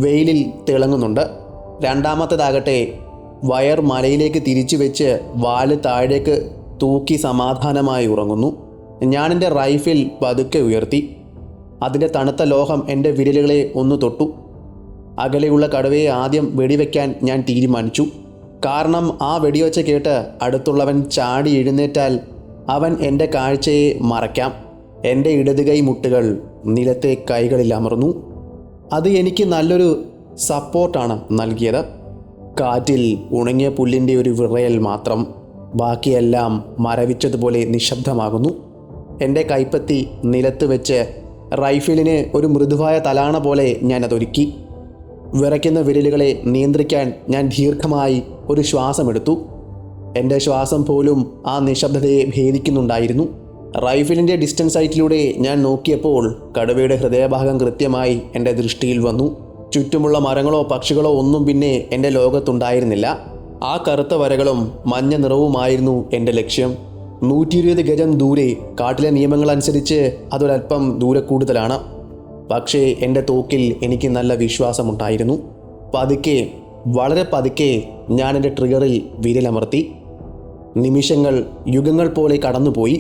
വെയിലിൽ തിളങ്ങുന്നുണ്ട്. രണ്ടാമത്തേതാകട്ടെ വയർ മലയിലേക്ക് തിരിച്ചു വെച്ച് വാല് താഴേക്ക് തൂക്കി സമാധാനമായി ഉറങ്ങുന്നു. ഞാനെൻ്റെ റൈഫിൽ പതുക്കെ ഉയർത്തി. അതിൻ്റെ തണുത്ത ലോഹം എൻ്റെ വിരലുകളെ ഒന്ന് തൊട്ടു. അകലെയുള്ള കടുവയെ ആദ്യം വെടിവെക്കാൻ ഞാൻ തീരുമാനിച്ചു. കാരണം ആ വെടിവെച്ച കേട്ട് അടുത്തുള്ളവൻ ചാടി എഴുന്നേറ്റാൽ അവൻ എൻ്റെ കാഴ്ചയെ മറയ്ക്കാം. എൻ്റെ ഇടതുകൈ മുട്ടുകൾ നിലത്തെ കൈകളിൽ അമർന്നു. അത് എനിക്ക് നല്ലൊരു സപ്പോർട്ടാണ് നൽകിയത്. കാറ്റിൽ ഉണങ്ങിയ പുല്ലിൻ്റെ ഒരു വിറയൽ മാത്രം, ബാക്കിയെല്ലാം മരവിച്ചതുപോലെ നിശബ്ദമാകുന്നു. എൻ്റെ കൈപ്പത്തി നിലത്ത് വെച്ച് റൈഫിലിന് ഒരു മൃദുവായ തലാണ പോലെ ഞാനതൊരുക്കി. വിറയ്ക്കുന്ന വിരലുകളെ നിയന്ത്രിക്കാൻ ഞാൻ ദീർഘമായി ഒരു ശ്വാസമെടുത്തു. എൻ്റെ ശ്വാസം പോലും ആ നിശബ്ദതയെ ഭേദിക്കുന്നുണ്ടായിരുന്നു. റൈഫിലിൻ്റെ ഡിസ്റ്റൻസ് സൈറ്റിലൂടെ ഞാൻ നോക്കിയപ്പോൾ കടുവയുടെ ഹൃദയഭാഗം കൃത്യമായി എൻ്റെ ദൃഷ്ടിയിൽ വന്നു. ചുറ്റുമുള്ള മരങ്ങളോ പക്ഷികളോ ഒന്നും പിന്നെ എൻ്റെ ലോകത്തുണ്ടായിരുന്നില്ല. ആ കറുത്ത വരകളും മഞ്ഞ നിറവുമായിരുന്നു എൻ്റെ ലക്ഷ്യം. 120 ഗജം ദൂരെ, കാട്ടിലെ നിയമങ്ങളനുസരിച്ച് അതൊരല്പം ദൂരെ കൂടുതലാണ്. പക്ഷേ എൻ്റെ തോക്കിൽ എനിക്ക് നല്ല വിശ്വാസമുണ്ടായിരുന്നു. പതുക്കെ, വളരെ പതുക്കെ ഞാൻ എൻ്റെ ട്രിഗറിൽ വിരലമർത്തി. നിമിഷങ്ങൾ യുഗങ്ങൾ പോലെ കടന്നുപോയി.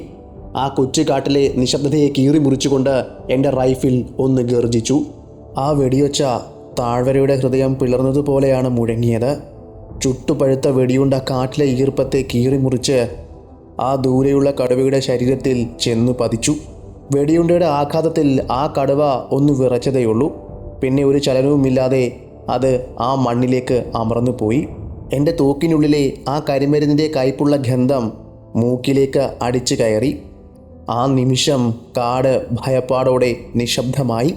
ആ കൊച്ചുകാട്ടിലെ നിശബ്ദതയെ കീറി മുറിച്ചുകൊണ്ട് എൻ്റെ റൈഫിൽ ഒന്ന് ഗർജിച്ചു. ആ വെടിയൊച്ച താഴ്വരയുടെ ഹൃദയം പിളർന്നതുപോലെയാണ് മുഴങ്ങിയത്. ചുട്ടുപഴുത്ത വെടിയുണ്ട കാട്ടിലെ ഈർപ്പത്തെ കീറി മുറിച്ച് ആ ദൂരെയുള്ള കടുവയുടെ ശരീരത്തിൽ ചെന്നു പതിച്ചു. വെടിയുണ്ടയുടെ ആഘാതത്തിൽ ആ കടുവ ഒന്ന് വിറച്ചതേയുള്ളൂ. പിന്നെ ഒരു ചലനവുമില്ലാതെ അത് ആ മണ്ണിലേക്ക് അമർന്നു പോയി. എൻ്റെ തോക്കിനുള്ളിലെ ആ കരിമരുന്നിൻ്റെ കയ്പുള്ള ഗന്ധം മൂക്കിലേക്ക് അടിച്ചു കയറി. ആ നിമിഷം കാട് ഭയപ്പാടോടെ നിശബ്ദമായി.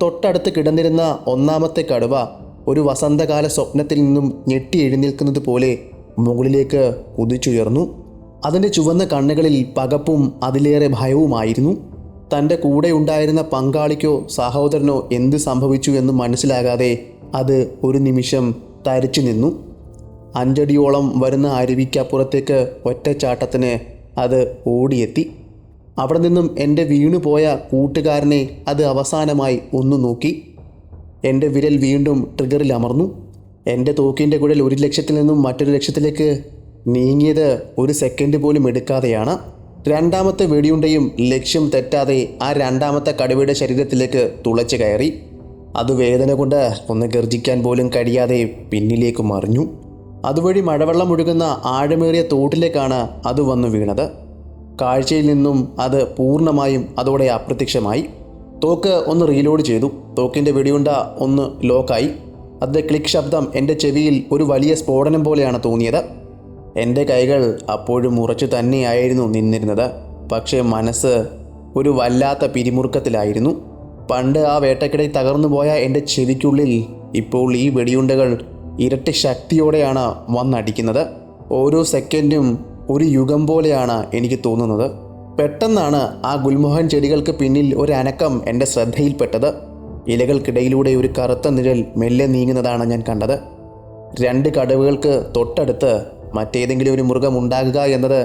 തൊട്ടടുത്ത് കിടന്നിരുന്ന ഒന്നാമത്തെ കടുവ ഒരു വസന്തകാല സ്വപ്നത്തിൽ നിന്നും ഞെട്ടി എഴുന്നേൽക്കുന്നത് പോലെ മുകളിലേക്ക് കുതിച്ചുയർന്നു. അതിൻ്റെ ചുവന്ന കണ്ണുകളിൽ പകപ്പും അതിലേറെ ഭയവുമായിരുന്നു. തൻ്റെ കൂടെ ഉണ്ടായിരുന്ന പങ്കാളിക്കോ സഹോദരനോ എന്ത് സംഭവിച്ചു എന്ന് മനസ്സിലാകാതെ അത് ഒരു നിമിഷം തരിച്ചു നിന്നു. 5 അടിയോളം വരുന്ന അരുവിക്കപ്പുറത്തേക്ക് ഒറ്റച്ചാട്ടത്തിന് അത് ഓടിയെത്തി. അവിടെ നിന്നും എൻ്റെ വീണുപോയ കൂട്ടുകാരനെ അത് അവസാനമായി ഒന്ന് നോക്കി. എൻ്റെ വിരൽ വീണ്ടും ട്രിഗറിൽ അമർന്നു. എൻ്റെ തോക്കിൻ്റെ കുഴൽ 1 ലക്ഷത്തിൽ നിന്നും മറ്റൊരു ലക്ഷത്തിലേക്ക് നീങ്ങിയത് 1 സെക്കൻഡ് പോലും എടുക്കാതെയാണ്. രണ്ടാമത്തെ വെടിയുണ്ടയും ലക്ഷ്യം തെറ്റാതെ ആ രണ്ടാമത്തെ കടുവയുടെ ശരീരത്തിലേക്ക് തുളച്ചു കയറി. അത് വേദന കൊണ്ട് ഒന്ന് ഗർജിക്കാൻ പോലും കഴിയാതെ പിന്നിലേക്ക് മറിഞ്ഞു. അതുവഴി മഴവെള്ളം ഒഴുകുന്ന ആഴമേറിയ തോട്ടിലേക്കാണ് അത് വന്നു വീണത്. കാഴ്ചയിൽ നിന്നും അത് പൂർണ്ണമായും അതോടെ അപ്രത്യക്ഷമായി. തോക്ക് ഒന്ന് റീലോഡ് ചെയ്തു. തോക്കിൻ്റെ വെടിയുണ്ട ഒന്ന് ലോക്കായി. അതിൻ്റെ ക്ലിക്ക് ശബ്ദം എൻ്റെ ചെവിയിൽ ഒരു വലിയ സ്ഫോടനം പോലെയാണ് തോന്നിയത്. എൻ്റെ കൈകൾ അപ്പോഴും ഉറച്ചു തന്നെയായിരുന്നു നിന്നിരുന്നത്. പക്ഷേ മനസ്സ് ഒരു വല്ലാത്ത പിരിമുറുക്കത്തിലായിരുന്നു. പണ്ട് ആ വേട്ടക്കിടയിൽ തകർന്നു പോയ എൻ്റെ ചെവിക്കുള്ളിൽ ഇപ്പോൾ ഈ വെടിയുണ്ടകൾ ഇരട്ടി ശക്തിയോടെയാണ് വന്നടിക്കുന്നത്. ഓരോ സെക്കൻഡും ഒരു യുഗം പോലെയാണ് എനിക്ക് തോന്നുന്നത്. പെട്ടെന്നാണ് ആ ഗുൽമോഹൻ ചെടികൾക്ക് പിന്നിൽ ഒരു അനക്കം എൻ്റെ ശ്രദ്ധയിൽപ്പെട്ടത്. ഇലകൾക്കിടയിലൂടെ ഒരു കറുത്ത നിഴൽ മെല്ലെ നീങ്ങുന്നതാണ് ഞാൻ കണ്ടത്. 2 കടുവകൾക്ക് തൊട്ടടുത്ത് മറ്റേതെങ്കിലും ഒരു മൃഗം ഉണ്ടാകുക എന്നത്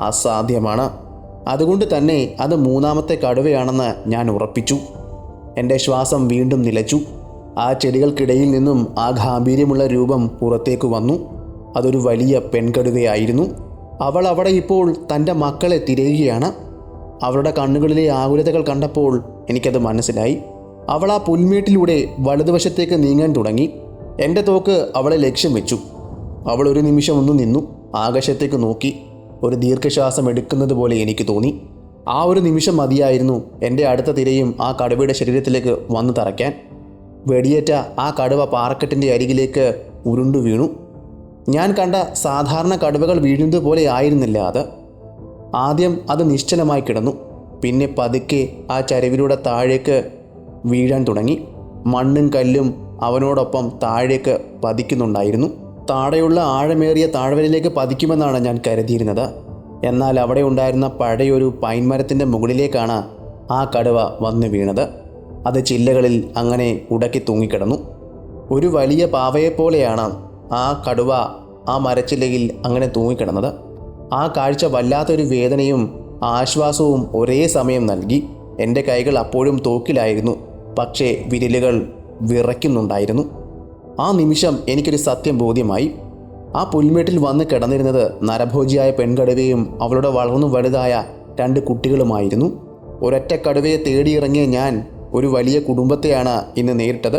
അസാധ്യമാണ്. അതുകൊണ്ട് തന്നെ അത് 3ാമത്തെ കടുവയാണെന്ന് ഞാൻ ഉറപ്പിച്ചു. എൻ്റെ ശ്വാസം വീണ്ടും നിലച്ചു. ആ ചെടികൾക്കിടയിൽ നിന്നും ആ ഗാംഭീര്യമുള്ള രൂപം പുറത്തേക്ക് വന്നു. അതൊരു വലിയ പെൺകടുവയായിരുന്നു. അവൾ അവിടെ ഇപ്പോൾ തൻ്റെ മക്കളെ തിരയുകയാണ്. അവളുടെ കണ്ണുകളിലെ ആകുലതകൾ കണ്ടപ്പോൾ എനിക്കത് മനസ്സിലായി. അവൾ ആ പുൽമേട്ടിലൂടെ വലതുവശത്തേക്ക് നീങ്ങാൻ തുടങ്ങി. എൻ്റെ തോക്ക് അവളെ ലക്ഷ്യം വെച്ചു. അവൾ ഒരു നിമിഷം ഒന്ന് നിന്നു, ആകാശത്തേക്ക് നോക്കി. ഒരു ദീർഘശ്വാസം എടുക്കുന്നത് പോലെ എനിക്ക് തോന്നി. ആ ഒരു നിമിഷം മതിയായിരുന്നു എൻ്റെ അടുത്ത തിരയും ആ കടുവയുടെ ശരീരത്തിലേക്ക് വന്നു തറയ്ക്കാൻ. വെടിയേറ്റ ആ കടുവ പാറക്കെട്ടിൻ്റെ അരികിലേക്ക് ഉരുണ്ടു വീണു. ഞാൻ കണ്ട സാധാരണ കടുവകൾ വീഴുന്നത് പോലെ ആയിരുന്നില്ല അത്. ആദ്യം അത് നിശ്ചലമായി കിടന്നു. പിന്നെ പതുക്കെ ആ ചരിവിലൂടെ താഴേക്ക് വീഴാൻ തുടങ്ങി. മണ്ണും കല്ലും അവനോടൊപ്പം താഴേക്ക് പതിക്കുന്നുണ്ടായിരുന്നു. താഴെയുള്ള ആഴമേറിയ താഴ്വരയിലേക്ക് പതിക്കുമെന്നാണ് ഞാൻ കരുതിയിരുന്നത്. എന്നാൽ അവിടെ ഉണ്ടായിരുന്ന പഴയൊരു പൈൻ മരത്തിൻ്റെ മുകളിലേക്കാണ് ആ കടുവ വന്നു വീണത്. അത് ചില്ലകളിൽ അങ്ങനെ ഉടക്കി തൂങ്ങിക്കിടന്നു. ഒരു വലിയ പാവയെപ്പോലെയാണ് ആ കടുവ ആ മരച്ചില്ലയിൽ അങ്ങനെ തൂങ്ങിക്കിടന്നത്. ആ കാഴ്ച വല്ലാത്തൊരു വേദനയും ആശ്വാസവും ഒരേ സമയം നൽകി. എൻ്റെ കൈകൾ അപ്പോഴും തോക്കിലായിരുന്നു, പക്ഷേ വിരലുകൾ വിറയ്ക്കുന്നുണ്ടായിരുന്നു. ആ നിമിഷം എനിക്കൊരു സത്യം ബോധ്യമായി. ആ പുൽമേട്ടിൽ വന്ന് കിടന്നിരുന്നത് നരഭോജിയായ പെൺകടുവയും അവളുടെ വളർന്നു വലുതായ 2 കുട്ടികളുമായിരുന്നു. ഒരൊറ്റ കടുവയെ തേടിയിറങ്ങിയ ഞാൻ ഒരു വലിയ കുടുംബത്തെയാണ് ഇന്ന് നേരിട്ടത്.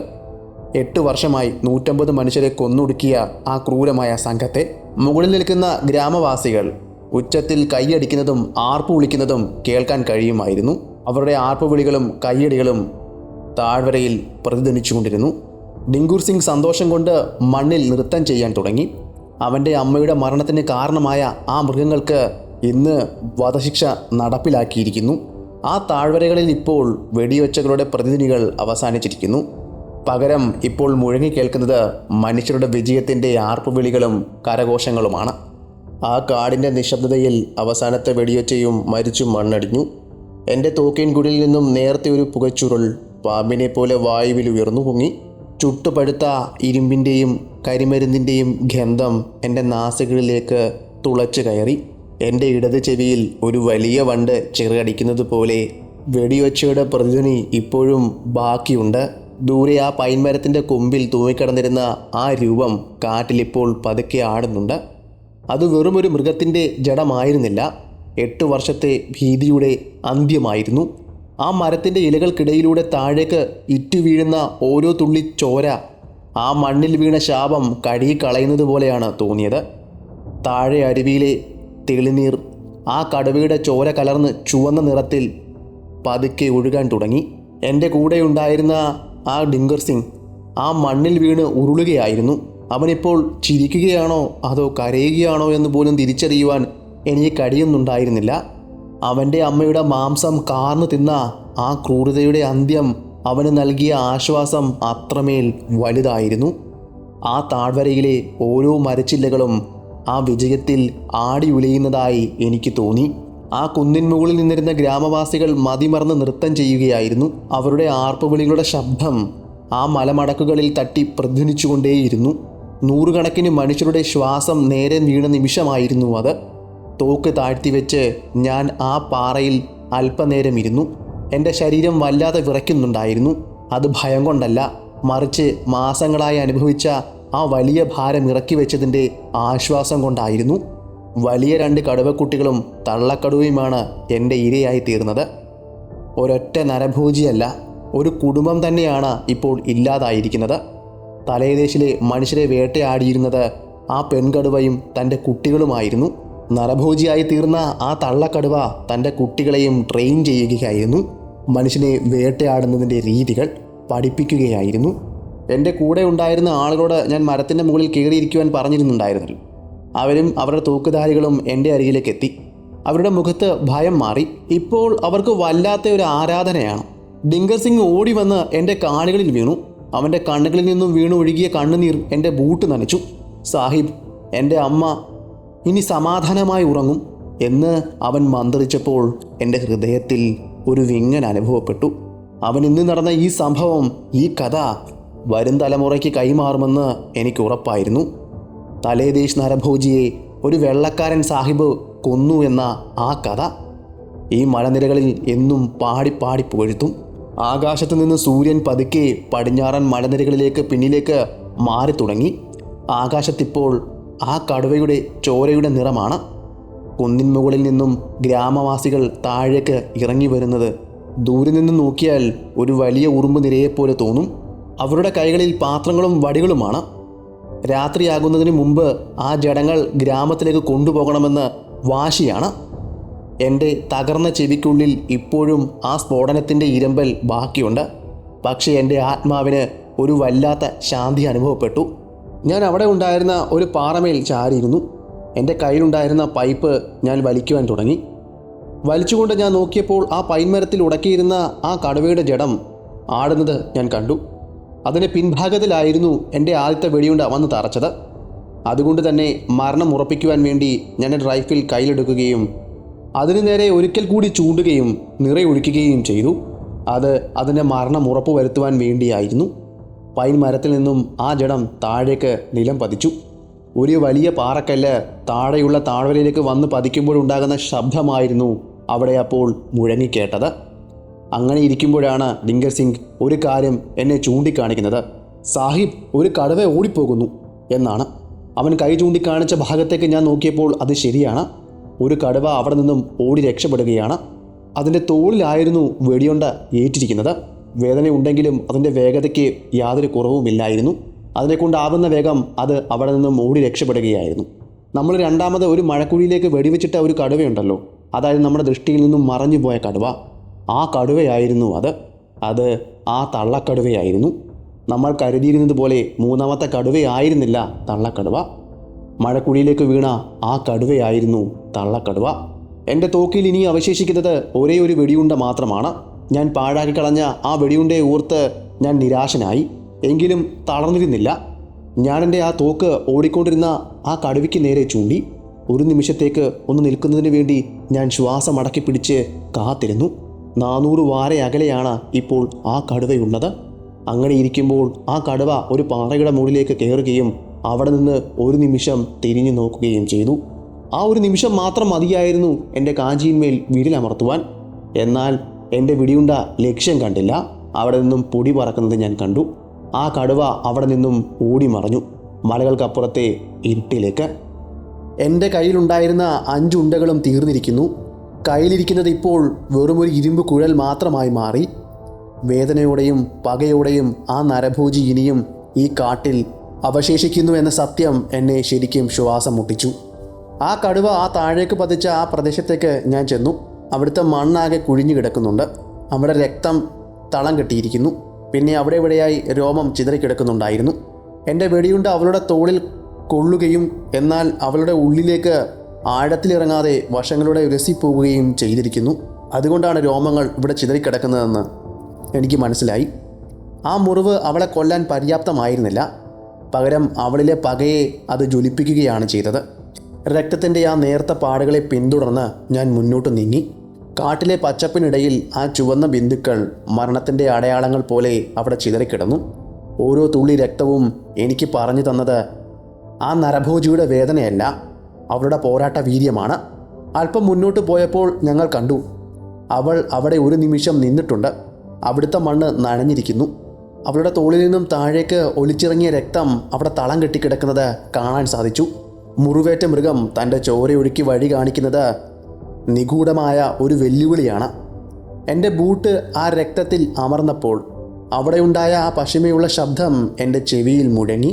8 വർഷമായി 150 മനുഷ്യരെ കൊന്നൊടുക്കിയ ആ ക്രൂരമായ സംഘത്തെ. മുകളിൽ നിൽക്കുന്ന ഗ്രാമവാസികൾ ഉച്ചത്തിൽ കൈയടിക്കുന്നതും ആർപ്പ് വിളിക്കുന്നതും കേൾക്കാൻ കഴിയുമായിരുന്നു. അവരുടെ ആർപ്പുവിളികളും കൈയടികളും താഴ്വരയിൽ പ്രതിധ്വനിച്ചുകൊണ്ടിരുന്നു. ഡിങ്കൂർ സിംഗ് സന്തോഷം കൊണ്ട് മണ്ണിൽ നൃത്തം ചെയ്യാൻ തുടങ്ങി. അവൻ്റെ അമ്മയുടെ മരണത്തിന് കാരണമായ ആ മൃഗങ്ങൾക്ക് ഇന്ന് വധശിക്ഷ നടപ്പിലാക്കിയിരിക്കുന്നു. ആ താഴ്വരകളിൽ ഇപ്പോൾ വെടിയൊച്ചകളുടെ പ്രതിധ്വനികൾ അവസാനിച്ചിരിക്കുന്നു. പകരം ഇപ്പോൾ മുഴങ്ങിക്കേൾക്കുന്നത് മനുഷ്യരുടെ വിജയത്തിൻ്റെ ആർപ്പുവിളികളും കരഘോഷങ്ങളുമാണ്. ആ കാടിൻ്റെ നിശബ്ദതയിൽ അവസാനത്തെ വെടിയൊച്ചയും മരിച്ചു മണ്ണടിഞ്ഞു. എൻ്റെ തോക്കിൻ കുടിയിൽ നിന്നും നേരത്തെ ഒരു പുകച്ചുരുൾ പാമ്പിനെ പോലെ വായുവിൽ ഉയർന്നു പൊങ്ങി. ചുട്ടുപഴുത്ത ഇരുമ്പിൻ്റെയും കരിമരുന്നിൻ്റെയും ഗന്ധം എൻ്റെ നാസികളിലേക്ക് തുളച്ചു കയറി. എൻ്റെ ഇടത് ചെവിയിൽ ഒരു വലിയ വണ്ട് ചിറകടിക്കുന്നത് പോലെ വെടിയൊച്ചയുടെ പ്രതിധ്വനി ഇപ്പോഴും ബാക്കിയുണ്ട്. ദൂരെ ആ പൈൻമരത്തിൻ്റെ കൊമ്പിൽ തൂങ്ങിക്കിടന്നിരുന്ന ആ രൂപം കാറ്റിലിപ്പോൾ പതുക്കെ ആടുന്നുണ്ട്. അത് വെറുമൊരു മൃഗത്തിൻ്റെ ജഡമായിരുന്നില്ല. 8 വർഷത്തെ ഭീതിയുടെ അന്ത്യമായിരുന്നു. ആ മരത്തിൻ്റെ ഇലകൾക്കിടയിലൂടെ താഴേക്ക് ഇറ്റുവീഴുന്ന ഓരോ തുള്ളി ചോര ആ മണ്ണിൽ വീണ ശാപം കഴുകിക്കളയുന്നത് പോലെയാണ് തോന്നിയത്. താഴെ അരുവിയിലെ തെളിനീർ ആ കടുവയുടെ ചോര കലർന്ന് ചുവന്ന നിറത്തിൽ പതുക്കെ ഒഴുകാൻ തുടങ്ങി. എൻ്റെ കൂടെയുണ്ടായിരുന്ന ആ ഡിങ്കർ സിംഗ് ആ മണ്ണിൽ വീണ് ഉരുളുകയായിരുന്നു. അവനിപ്പോൾ ചിരിക്കുകയാണോ അതോ കരയുകയാണോ എന്ന് പോലും തിരിച്ചറിയുവാൻ എനിക്ക് കഴിയുന്നുണ്ടായിരുന്നില്ല. അവൻ്റെ അമ്മയുടെ മാംസം കാർന്നു തിന്ന ആ ക്രൂരതയുടെ അന്ത്യം അവന് നൽകിയ ആശ്വാസം അത്രമേൽ വലുതായിരുന്നു. ആ താഴ്വരയിലെ ഓരോ മരച്ചില്ലകളും ആ വിജയത്തിൽ ആടി ഉലയുന്നതായി എനിക്ക് തോന്നി. ആ കുന്നിൻ മുകളിൽ നിന്നിരുന്ന ഗ്രാമവാസികൾ മതിമറന്ന് നൃത്തം ചെയ്യുകയായിരുന്നു. അവരുടെ ആർപ്പുവിളികളുടെ ശബ്ദം ആ മലമടക്കുകളിൽ തട്ടി പ്രതിധ്വനിച്ചുകൊണ്ടേയിരുന്നു. നൂറുകണക്കിന് മനുഷ്യരുടെ ശ്വാസം നേരെ വീണ നിമിഷമായിരുന്നു അത്. തോക്ക് താഴ്ത്തിവെച്ച് ഞാൻ ആ പാറയിൽ അല്പനേരം ഇരുന്നു. എൻ്റെ ശരീരം വല്ലാതെ വിറയ്ക്കുന്നുണ്ടായിരുന്നു. അത് ഭയം കൊണ്ടല്ല, മറിച്ച് മാസങ്ങളായി അനുഭവിച്ച ആ വലിയ ഭാരം ഇറക്കി വെച്ചതിൻ്റെ ആശ്വാസം കൊണ്ടായിരുന്നു. വലിയ 2 കടുവക്കുട്ടികളും തള്ളക്കടുവയുമാണ് എൻ്റെ ഇരയായി തീർന്നത്. ഒരൊറ്റ നരഭോജിയല്ല, ഒരു കുടുംബം തന്നെയാണ് ഇപ്പോൾ ഇല്ലാതായിരിക്കുന്നത്. തലയദേശിലെ മനുഷ്യരെ വേട്ടയാടിയിരുന്നത് ആ പെൺകടുവയും തൻ്റെ കുട്ടികളുമായിരുന്നു. നരഭോജിയായി തീർന്ന ആ തള്ളക്കടുവ തൻ്റെ കുട്ടികളെയും ട്രെയിൻ ചെയ്യുകയായിരുന്നു. മനുഷ്യനെ വേട്ടയാടുന്നതിൻ്റെ രീതികൾ പഠിപ്പിക്കുകയായിരുന്നു. എൻ്റെ കൂടെ ഉണ്ടായിരുന്ന ആളുകളോട് ഞാൻ മരത്തിൻ്റെ മുകളിൽ കയറിയിരിക്കുവാൻ പറഞ്ഞിരുന്നുണ്ടായിരുന്നല്ലോ. അവരും അവരുടെ തൂക്കുധാരികളും എൻ്റെ അരികിലേക്ക് എത്തി. അവരുടെ മുഖത്ത് ഭയം മാറി. ഇപ്പോൾ അവർക്ക് വല്ലാത്ത ഒരു ആരാധനയാണ്. ഡിങ്കർ സിംഗ് ഓടി വന്ന് എൻ്റെ കാലുകളിൽ വീണു. അവൻ്റെ കണ്ണുകളിൽ നിന്നും വീണു ഒഴുകിയ കണ്ണുനീർ എൻ്റെ ബൂട്ട് നനച്ചു. സാഹിബ്, എൻ്റെ അമ്മ ഇനി സമാധാനമായി ഉറങ്ങും എന്ന് അവൻ മന്ത്രിച്ചപ്പോൾ എൻ്റെ ഹൃദയത്തിൽ ഒരു വിങ്ങൽ അനുഭവപ്പെട്ടു. അവൻ ഇന്ന് നടന്ന ഈ സംഭവം, ഈ കഥ വരും തലമുറയ്ക്ക് കൈമാറുമെന്ന് എനിക്ക് ഉറപ്പായിരുന്നു. തലേദേശ് നരഭോജിയെ ഒരു വെള്ളക്കാരൻ സാഹിബ് കൊന്നു എന്ന ആ കഥ ഈ മലനിരകളിൽ എന്നും പാടി പാടി പുകഴ്ത്തും. ആകാശത്തു നിന്ന് സൂര്യൻ പതുക്കെ പടിഞ്ഞാറൻ മലനിരകളിലേക്ക് പിന്നിലേക്ക് മാറി തുടങ്ങി. ആകാശത്തിപ്പോൾ ആ കടുവയുടെ ചോരയുടെ നിറമാണ്. കുന്നിൻ മുകളിൽ നിന്നും ഗ്രാമവാസികൾ താഴേക്ക് ഇറങ്ങി വരുന്നത് ദൂരെ നിന്ന് നോക്കിയാൽ ഒരു വലിയ ഉറുമ്പ് നിരയെപ്പോലെ തോന്നും. അവരുടെ കൈകളിൽ പാത്രങ്ങളും വടികളുമാണ്. രാത്രിയാകുന്നതിന് മുമ്പ് ആ ജഡങ്ങൾ ഗ്രാമത്തിലേക്ക് കൊണ്ടുപോകണമെന്ന് വാശിയാണ്. എൻ്റെ തകർന്ന ചെവിക്കുള്ളിൽ ഇപ്പോഴും ആ സ്ഫോടനത്തിൻ്റെ ഇരമ്പൽ ബാക്കിയുണ്ട്. പക്ഷേ എൻ്റെ ആത്മാവിന് ഒരു വല്ലാത്ത ശാന്തി അനുഭവപ്പെട്ടു. ഞാൻ അവിടെ ഉണ്ടായിരുന്ന ഒരു പാറമേൽ ചാരിയിരുന്നു. എൻ്റെ കയ്യിലുണ്ടായിരുന്ന പൈപ്പ് ഞാൻ വലിക്കുവാൻ തുടങ്ങി. വലിച്ചുകൊണ്ട് ഞാൻ നോക്കിയപ്പോൾ ആ പൈൻമരത്തിൽ ഉടക്കിയിരുന്ന ആ കടുവയുടെ ജഡം ആടുന്നത് ഞാൻ കണ്ടു. അതിൻ്റെ പിൻഭാഗത്തിലായിരുന്നു എൻ്റെ ആദ്യത്തെ വെടിയുണ്ട വന്ന് തറച്ചത്. അതുകൊണ്ട് തന്നെ മരണം ഉറപ്പിക്കുവാൻ വേണ്ടി ഞാൻ റൈഫിൾ കയ്യിലെടുക്കുകയും അതിനു നേരെ ഒരിക്കൽ കൂടി ചൂണ്ടുകയും നിറയൊഴിക്കുകയും ചെയ്തു. അത് അതിൻ്റെ മരണം ഉറപ്പുവരുത്തുവാൻ വേണ്ടിയായിരുന്നു. പൈൻ മരത്തിൽ നിന്നും ആ ജഡം താഴേക്ക് നിലം പതിച്ചു. ഒരു വലിയ പാറക്കല്ല് താഴെയുള്ള താഴ്വരയിലേക്ക് വന്ന് പതിക്കുമ്പോഴുണ്ടാകുന്ന ശബ്ദമായിരുന്നു അവിടെ അപ്പോൾ മുഴങ്ങിക്കേട്ടത്. അങ്ങനെ ഇരിക്കുമ്പോഴാണ് ഡിങ്കർ സിംഗ് ഒരു കാര്യം എന്നെ ചൂണ്ടിക്കാണിക്കുന്നത്. സാഹിബ്, ഒരു കടുവ ഓടിപ്പോകുന്നു എന്നാണ്. അവൻ കൈ ചൂണ്ടിക്കാണിച്ച ഭാഗത്തേക്ക് ഞാൻ നോക്കിയപ്പോൾ അത് ശരിയാണ്. ഒരു കടുവ അവിടെ നിന്നും ഓടി രക്ഷപ്പെടുകയാണ്. അതിൻ്റെ തോളിലായിരുന്നു വെടിയുണ്ട ഏറ്റിരിക്കുന്നത്. വേദനയുണ്ടെങ്കിലും അതിൻ്റെ വേഗതയ്ക്ക് യാതൊരു കുറവുമില്ലായിരുന്നു. അതിനെക്കൊണ്ടാവുന്ന വേഗം അത് അവിടെ നിന്നും ഓടി രക്ഷപ്പെടുകയായിരുന്നു. നമ്മൾ രണ്ടാമത് ഒരു മഴക്കുഴിയിലേക്ക് വെടിവെച്ചിട്ട ഒരു കടുവയുണ്ടല്ലോ, അതായത് നമ്മുടെ ദൃഷ്ടിയിൽ നിന്നും മറഞ്ഞു പോയ കടുവ. ആ കടുവയായിരുന്നു അത് ആ തള്ളക്കടുവയായിരുന്നു. നമ്മൾ കരുതിയിരുന്നത് പോലെ മൂന്നാമത്തെ കടുവയായിരുന്നില്ല തള്ളക്കടുവ. മഴക്കുഴിയിലേക്ക് വീണ ആ കടുവയായിരുന്നു തള്ളക്കടുവ. എൻ്റെ തോക്കിൽ ഇനി അവശേഷിക്കുന്നത് ഒരേ ഒരു വെടിയുണ്ട മാത്രമാണ്. ഞാൻ പാഴാക്കി കളഞ്ഞ ആ വെടിയുണ്ടയെ ഓർത്ത് ഞാൻ നിരാശനായി. എങ്കിലും തളർന്നിരുന്നില്ല. ഞാനെൻ്റെ ആ തോക്ക് ഓടിക്കൊണ്ടിരുന്ന ആ കടുവയ്ക്ക് നേരെ ചൂണ്ടി. ഒരു നിമിഷത്തേക്ക് ഒന്ന് നിൽക്കുന്നതിന് വേണ്ടി ഞാൻ ശ്വാസം അടക്കി പിടിച്ച് കാത്തിരുന്നു. 400 വാര അകലെയാണ് ഇപ്പോൾ ആ കടുവയുള്ളത്. അങ്ങനെ ഇരിക്കുമ്പോൾ ആ കടുവ ഒരു പാറയുടെ മുകളിലേക്ക് കയറുകയും അവിടെ നിന്ന് ഒരു നിമിഷം തിരിഞ്ഞു നോക്കുകയും ചെയ്തു. ആ ഒരു നിമിഷം മാത്രം മതിയായിരുന്നു എൻ്റെ കാഞ്ചിയിന്മേൽ വിരലമർത്തുവാൻ. എന്നാൽ എൻ്റെ വെടിയുണ്ട ലക്ഷ്യം കണ്ടില്ല. അവിടെ നിന്നും പൊടി പറക്കുന്നത് ഞാൻ കണ്ടു. ആ കടുവ അവിടെ നിന്നും ഓടി മറഞ്ഞു മലകൾക്കപ്പുറത്തെ ഇരുട്ടിലേക്ക്. എൻ്റെ കയ്യിലുണ്ടായിരുന്ന 5 ഉണ്ടകളും തീർന്നിരിക്കുന്നു. കയ്യിലിരിക്കുന്നത് ഇപ്പോൾ വെറുമൊരു ഇരുമ്പ് കുഴൽ മാത്രമായി മാറി. വേദനയോടെയും പകയോടെയും ആ നരഭോജി ഇനിയും ഈ കാട്ടിൽ അവശേഷിക്കുന്നു എന്ന സത്യം എന്നെ ശരിക്കും ശ്വാസം മുട്ടിച്ചു. ആ കടുവ ആ താഴേക്ക് പതിച്ച ആ പ്രദേശത്തേക്ക് ഞാൻ ചെന്നു. അവിടുത്തെ മണ്ണാകെ കുഴിഞ്ഞു കിടക്കുന്നുണ്ട്. അവിടെ രക്തം തളം കെട്ടിയിരിക്കുന്നു. പിന്നെ അവിടെ ഇവിടെയായി രോമം ചിതറിക്കിടക്കുന്നുണ്ടായിരുന്നു. എൻ്റെ വെടിയുണ്ട അവളുടെ തോളിൽ കൊള്ളുകയും എന്നാൽ അവളുടെ ഉള്ളിലേക്ക് ആഴത്തിലിറങ്ങാതെ വശങ്ങളുടെ ഉരസിപ്പോവുകയും ചെയ്തിരിക്കുന്നു. അതുകൊണ്ടാണ് രോമങ്ങൾ ഇവിടെ ചിതറിക്കിടക്കുന്നതെന്ന് എനിക്ക് മനസ്സിലായി. ആ മുറിവ് അവളെ കൊല്ലാൻ പര്യാപ്തമായിരുന്നില്ല. പകരം അവളിലെ പകയെ അത് ജ്വലിപ്പിക്കുകയാണ് ചെയ്തത്. രക്തത്തിൻ്റെ ആ നേർത്ത പാടുകളെ പിന്തുടർന്ന് ഞാൻ മുന്നോട്ട് നീങ്ങി. കാട്ടിലെ പച്ചപ്പിനിടയിൽ ആ ചുവന്ന ബിന്ദുക്കൾ മരണത്തിൻ്റെ അടയാളങ്ങൾ പോലെ അവിടെ ചിതറിക്കിടന്നു. ഓരോ തുള്ളി രക്തവും എനിക്ക് പറഞ്ഞു തന്നത് ആ നരഭോജിയുടെ വേദനയല്ല, അവളുടെ പോരാട്ട വീര്യമാണ്. അല്പം മുന്നോട്ട് പോയപ്പോൾ ഞങ്ങൾ കണ്ടു, അവൾ അവിടെ ഒരു നിമിഷം നിന്നിട്ടുണ്ട്. അവിടുത്തെ മണ്ണ് നനഞ്ഞിരിക്കുന്നു. അവളുടെ തോളിൽ നിന്നും താഴേക്ക് ഒലിച്ചിറങ്ങിയ രക്തം അവിടെ തളം കെട്ടിക്കിടക്കുന്നത് കാണാൻ സാധിച്ചു. മുറിവേറ്റ മൃഗം തൻ്റെ ചോരയൊഴുക്കി വഴി കാണിക്കുന്നത് നിഗൂഢമായ ഒരു വെല്ലുവിളിയാണ്. എൻ്റെ ബൂട്ട് ആ രക്തത്തിൽ അമർന്നപ്പോൾ അവിടെയുണ്ടായ ആ പശിമയുള്ള ശബ്ദം എൻ്റെ ചെവിയിൽ മുഴങ്ങി.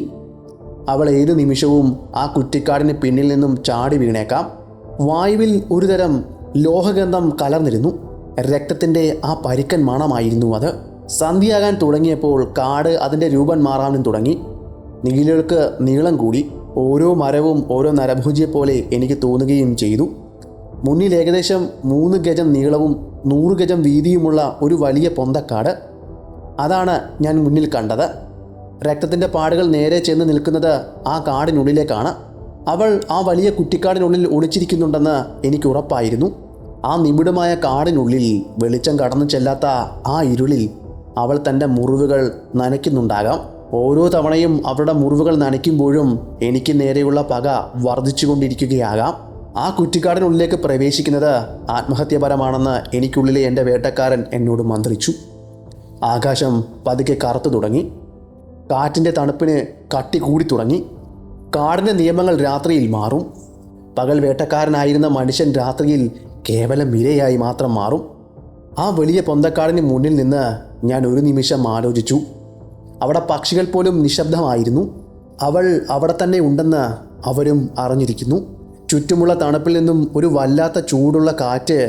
അവൾ ഏതു നിമിഷവും ആ കുറ്റിക്കാടിന് പിന്നിൽ നിന്നും ചാടി വീണേക്കാം. വായുവിൽ ഒരുതരം ലോഹഗന്ധം കലർന്നിരുന്നു. രക്തത്തിൻ്റെ ആ പരിക്കൻ മണമായിരുന്നു അത്. സന്ധ്യയാകാൻ തുടങ്ങിയപ്പോൾ കാട് അതിൻ്റെ രൂപം മാറാനും തുടങ്ങി. നീളുകൾക്ക് നീളം കൂടി. ഓരോ മരവും ഓരോ നരഭോജിയെപ്പോലെ എനിക്ക് തോന്നുകയും ചെയ്തു. മുന്നിൽ ഏകദേശം 3 ഗജം നീളവും 100 ഗജം വീതിയുമുള്ള ഒരു വലിയ പൊന്തക്കാട്. അതാണ് ഞാൻ മുന്നിൽ കണ്ടത്. രക്തത്തിൻ്റെ പാടുകൾ നേരെ ചെന്ന് നിൽക്കുന്നത് ആ കാടിനുള്ളിലേക്കാണ്. അവൾ ആ വലിയ കുറ്റിക്കാടിനുള്ളിൽ ഒളിച്ചിരിക്കുന്നുണ്ടെന്ന് എനിക്ക് ഉറപ്പായിരുന്നു. ആ നിബിഡമായ കാടിനുള്ളിൽ വെളിച്ചം കടന്നു ചെല്ലാത്ത ആ ഇരുളിൽ അവൾ തൻ്റെ മുറിവുകൾ നനയ്ക്കുന്നുണ്ടാകാം. ഓരോ തവണയും അവളുടെ മുറിവുകൾ നനയ്ക്കുമ്പോഴും എനിക്ക് നേരെയുള്ള പക വർദ്ധിച്ചുകൊണ്ടിരിക്കുകയാകാം. ആ കുറ്റിക്കാടിനുള്ളിലേക്ക് പ്രവേശിക്കുന്നത് ആത്മഹത്യപരമാണെന്ന് എനിക്കുള്ളിലെ എൻ്റെ വേട്ടക്കാരൻ എന്നോട് മന്ത്രിച്ചു. ആകാശം പതുക്കെ കറുത്തു തുടങ്ങി. കാറ്റിൻ്റെ തണുപ്പിന് കട്ടി കൂടി തുടങ്ങി. കാടിൻ്റെ നിയമങ്ങൾ രാത്രിയിൽ മാറും. പകൽ വേട്ടക്കാരനായിരുന്ന മനുഷ്യൻ രാത്രിയിൽ കേവലം ഇരയായി മാത്രം മാറും. ആ വലിയ പൊന്തക്കാടിന് മുന്നിൽ നിന്ന് ഞാൻ ഒരു നിമിഷം ആലോചിച്ചു. അവിടെ പക്ഷികൾ പോലും നിശബ്ദമായിരുന്നു. അവൾ അവിടെ തന്നെ ഉണ്ടെന്ന് അവരും അറിഞ്ഞിരിക്കുന്നു. ചുറ്റുമുള്ള തണുപ്പിൽ നിന്നും ഒരു വല്ലാത്ത ചൂടുള്ള കാറ്റ്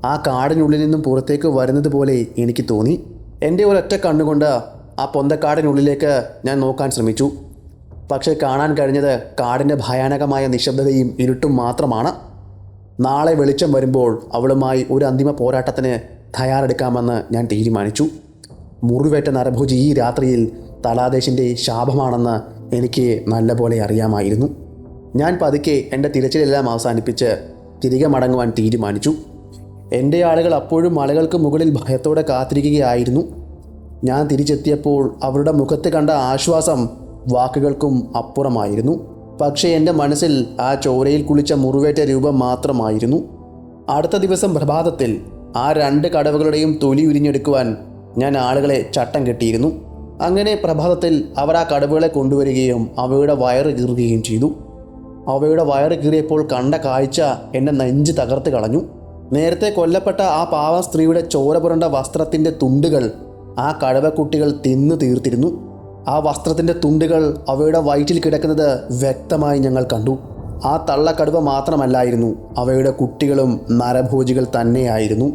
ആ കാടിനുള്ളിൽ നിന്നും പുറത്തേക്ക് വരുന്നത് പോലെ എനിക്ക് തോന്നി. എൻ്റെ ഒരൊറ്റ കണ്ണുകൊണ്ട് ആ പൊന്തക്കാടിനുള്ളിലേക്ക് ഞാൻ നോക്കാൻ ശ്രമിച്ചു. പക്ഷേ കാണാൻ കഴിഞ്ഞത് കാടിൻ്റെ ഭയാനകമായ നിശബ്ദതയും ഇരുട്ടും മാത്രമാണ്. നാളെ വെളിച്ചം വരുമ്പോൾ അവളുമായി ഒരു അന്തിമ പോരാട്ടത്തിന് തയ്യാറെടുക്കാമെന്ന് ഞാൻ തീരുമാനിച്ചു. മുറിവേറ്റ നരഭോജി ഈ രാത്രിയിൽ തലാദേശിൻ്റെ ശാപമാണെന്ന് എനിക്ക് നല്ലപോലെ അറിയാമായിരുന്നു. ഞാൻ പതുക്കെ എൻ്റെ തിരച്ചിലെല്ലാം അവസാനിപ്പിച്ച് തിരികെ മടങ്ങുവാൻ തീരുമാനിച്ചു. എൻ്റെ ആളുകൾ അപ്പോഴും മലകൾക്ക് മുകളിൽ ഭയത്തോടെ കാത്തിരിക്കുകയായിരുന്നു. ഞാൻ തിരിച്ചെത്തിയപ്പോൾ അവരുടെ മുഖത്ത് കണ്ട ആശ്വാസം വാക്കുകൾക്കും അപ്പുറമായിരുന്നു. പക്ഷേ എൻ്റെ മനസ്സിൽ ആ ചോരയിൽ കുളിച്ച മുറിവേറ്റ രൂപം മാത്രമായിരുന്നു. അടുത്ത ദിവസം പ്രഭാതത്തിൽ ആ 2 കടവകളുടെയും തൊലി ഉരിഞ്ഞെടുക്കുവാൻ ഞാൻ ആളുകളെ ചട്ടം കെട്ടിയിരുന്നു. അങ്ങനെ പ്രഭാതത്തിൽ അവർ ആ കടവുകളെ കൊണ്ടുവരികയും അവയുടെ വയറ് കീറുകയും ചെയ്തു. അവയുടെ വയറ് കീറിയപ്പോൾ കണ്ട കാഴ്ച എൻ്റെ നെഞ്ച് തകർത്ത് കളഞ്ഞു. നേരത്തെ കൊല്ലപ്പെട്ട ആ പാവ സ്ത്രീയുടെ ചോര പുരണ്ട വസ്ത്രത്തിൻ്റെ തുണ്ടുകൾ ആ കടവക്കുട്ടികൾ തിന്നു തീർത്തിരുന്നു. ആ വസ്ത്രത്തിൻ്റെ തുണ്ടുകൾ അവയുടെ വയറ്റിൽ കിടക്കുന്നത് വ്യക്തമായി ഞങ്ങൾ കണ്ടു. ആ തള്ളക്കടുവ മാത്രമല്ലായിരുന്നു, അവയുടെ കുട്ടികളും നരഭോജികൾ തന്നെയായിരുന്നു.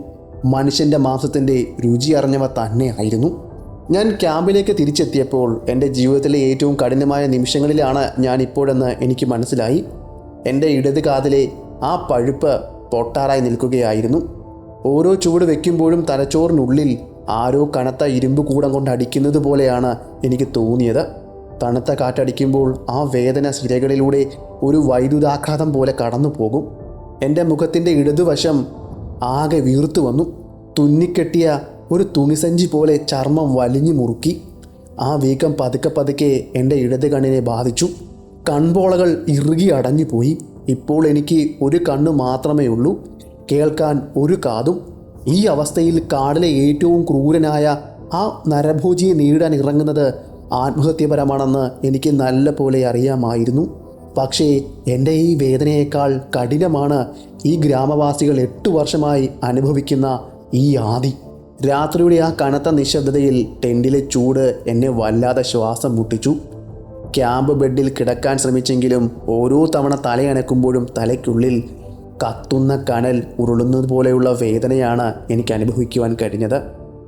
മനുഷ്യൻ്റെ മാംസത്തിൻ്റെ രുചി അറിഞ്ഞവ തന്നെയായിരുന്നു. ഞാൻ ക്യാമ്പിലേക്ക് തിരിച്ചെത്തിയപ്പോൾ എൻ്റെ ജീവിതത്തിലെ ഏറ്റവും കഠിനമായ നിമിഷങ്ങളിലാണ് ഞാൻ ഇപ്പോഴെന്ന് എനിക്ക് മനസ്സിലായി. എൻ്റെ ഇടത് കാതിലെ ആ പഴുപ്പ് പൊട്ടാറായി നിൽക്കുകയായിരുന്നു. ഓരോ ചുവട് വയ്ക്കുമ്പോഴും തലച്ചോറിനുള്ളിൽ ആരോ കനത്ത ഇരുമ്പ് കൂടം കൊണ്ട് അടിക്കുന്നത് പോലെയാണ് എനിക്ക് തോന്നിയത്. തണുത്ത കാറ്റടിക്കുമ്പോൾ ആ വേദന സിരകളിലൂടെ ഒരു വൈദ്യുതാഘാതം പോലെ കടന്നു പോകും. എൻ്റെ മുഖത്തിൻ്റെ ഇടതുവശം ആകെ വീർത്തു വന്നു. തുന്നിക്കെട്ടിയ ഒരു തുണിസഞ്ചി പോലെ ചർമ്മം വലിഞ്ഞു മുറുക്കി. ആ വീക്കം പതുക്കെ പതുക്കെ എൻ്റെ ഇടത് കണ്ണിനെ ബാധിച്ചു. കൺപോളകൾ ഇറുകി അടഞ്ഞുപോയി. ഇപ്പോൾ എനിക്ക് ഒരു കണ്ണ് മാത്രമേ ഉള്ളൂ, കേൾക്കാൻ ഒരു കാതും. ഈ അവസ്ഥയിൽ കാടിലെ ഏറ്റവും ക്രൂരനായ ആ നരഭോജിയെ നേരിടാൻ ഇറങ്ങുന്നത് ആത്മഹത്യപരമാണെന്ന് എനിക്ക് നല്ല പോലെ അറിയാമായിരുന്നു. പക്ഷേ എൻ്റെ ഈ വേദനയേക്കാൾ കഠിനമാണ് ഈ ഗ്രാമവാസികൾ 8 വർഷമായി അനുഭവിക്കുന്ന ഈ ആദി. രാത്രിയുടെ ആ കനത്ത നിശബ്ദതയിൽ ടെൻറ്റിലെ ചൂട് എന്നെ വല്ലാതെ ശ്വാസം മുട്ടിച്ചു. ക്യാമ്പ് ബെഡിൽ കിടക്കാൻ ശ്രമിച്ചെങ്കിലും ഓരോ തവണ തലയനക്കുമ്പോഴും തലയ്ക്കുള്ളിൽ കത്തുന്ന കനൽ ഉരുളുന്നത് പോലെയുള്ള വേദനയാണ് എനിക്ക് അനുഭവിക്കുവാൻ കഴിഞ്ഞത്.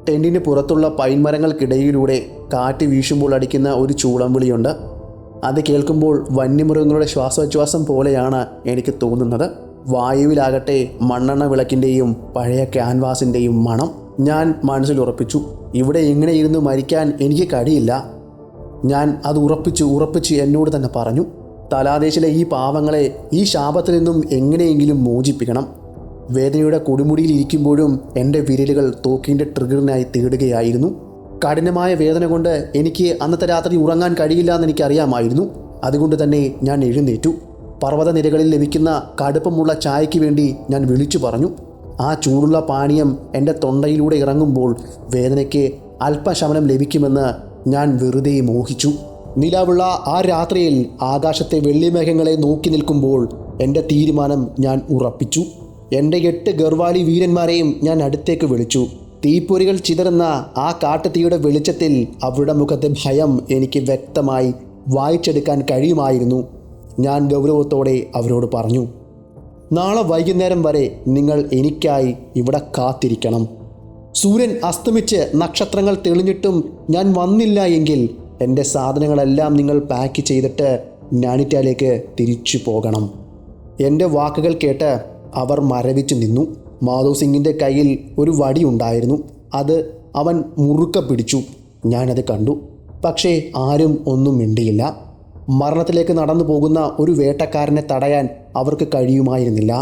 ടെൻറ്റിന് പുറത്തുള്ള പൈൻമരങ്ങൾക്കിടയിലൂടെ കാറ്റ് വീശുമ്പോൾ അടിക്കുന്ന ഒരു ചൂളംവിളിയുണ്ട്. അത് കേൾക്കുമ്പോൾ വന്യമൃഗങ്ങളുടെ ശ്വാസോച്ഛ്വാസം പോലെയാണ് എനിക്ക് തോന്നുന്നത്. വായുവിലാകട്ടെ മണ്ണെണ്ണ വിളക്കിൻ്റെയും പഴയ ക്യാൻവാസിൻ്റെയും മണം. ഞാൻ മനസ്സിൽ ഉറപ്പിച്ചു, ഇവിടെ ഇങ്ങനെ ഇരുന്ന് മരിക്കാൻ എനിക്ക് കഴിയില്ല. ഞാൻ അത് ഉറപ്പിച്ച് എന്നോട് തന്നെ പറഞ്ഞു. തലാദേശിലെ ഈ പാവങ്ങളെ ഈ ശാപത്തിൽ നിന്നും എങ്ങനെയെങ്കിലും മോചിപ്പിക്കണം. വേദനയുടെ കൊടുമുടിയിൽ ഇരിക്കുമ്പോഴും എൻ്റെ വിരലുകൾ തോക്കിൻ്റെ ട്രിഗറിനായി തേടുകയായിരുന്നു. കഠിനമായ വേദന കൊണ്ട് എനിക്ക് അന്നത്തെ രാത്രി ഉറങ്ങാൻ കഴിയില്ല എന്ന് എനിക്കറിയാമായിരുന്നു. അതുകൊണ്ട് തന്നെ ഞാൻ എഴുന്നേറ്റു. പർവ്വതനിരകളിൽ ലഭിക്കുന്ന കടുപ്പമുള്ള ചായയ്ക്ക് വേണ്ടി ഞാൻ വിളിച്ചു പറഞ്ഞു. ആ ചൂടുള്ള പാനീയം എൻ്റെ തൊണ്ടയിലൂടെ ഇറങ്ങുമ്പോൾ വേദനയ്ക്ക് അല്പശമനം ലഭിക്കുമെന്ന് ഞാൻ വെറുതെ മോഹിച്ചു. നിലാവുള്ള ആ രാത്രിയിൽ ആകാശത്തെ വെള്ളിമേഘങ്ങളെ നോക്കി നിൽക്കുമ്പോൾ എൻ്റെ തീരുമാനം ഞാൻ ഉറപ്പിച്ചു. എൻ്റെ 8 ഗർവാലി വീരന്മാരെയും ഞാൻ അടുത്തേക്ക് വിളിച്ചു. തീപ്പൊരികൾ ചിതറുന്ന ആ കാട്ടുതീയുടെ വെളിച്ചത്തിൽ അവരുടെ മുഖത്തെ ഭയം എനിക്ക് വ്യക്തമായി വായിച്ചെടുക്കാൻ കഴിയുമായിരുന്നു. ഞാൻ ഗൗരവത്തോടെ അവരോട് പറഞ്ഞു, നാളെ വൈകുന്നേരം വരെ നിങ്ങൾ എനിക്കായി ഇവിടെ കാത്തിരിക്കണം. സൂര്യൻ അസ്തമിച്ച് നക്ഷത്രങ്ങൾ തെളിഞ്ഞിട്ടും ഞാൻ വന്നില്ല എങ്കിൽ എൻ്റെ സാധനങ്ങളെല്ലാം നിങ്ങൾ പാക്ക് ചെയ്തിട്ട് നാനിറ്റാലേക്ക് തിരിച്ചു പോകണം. എൻ്റെ വാക്കുകൾ കേട്ട് അവർ മരവിച്ചു നിന്നു. മാധവ് സിംഗിൻ്റെ കയ്യിൽ ഒരു വടി ഉണ്ടായിരുന്നു. അത് അവൻ മുറുക്ക പിടിച്ചു. ഞാനത് കണ്ടു. പക്ഷേ ആരും ഒന്നും മിണ്ടിയില്ല. മരണത്തിലേക്ക് നടന്നു പോകുന്ന ഒരു വേട്ടക്കാരനെ തടയാൻ അവർക്ക് കഴിയുമായിരുന്നില്ല.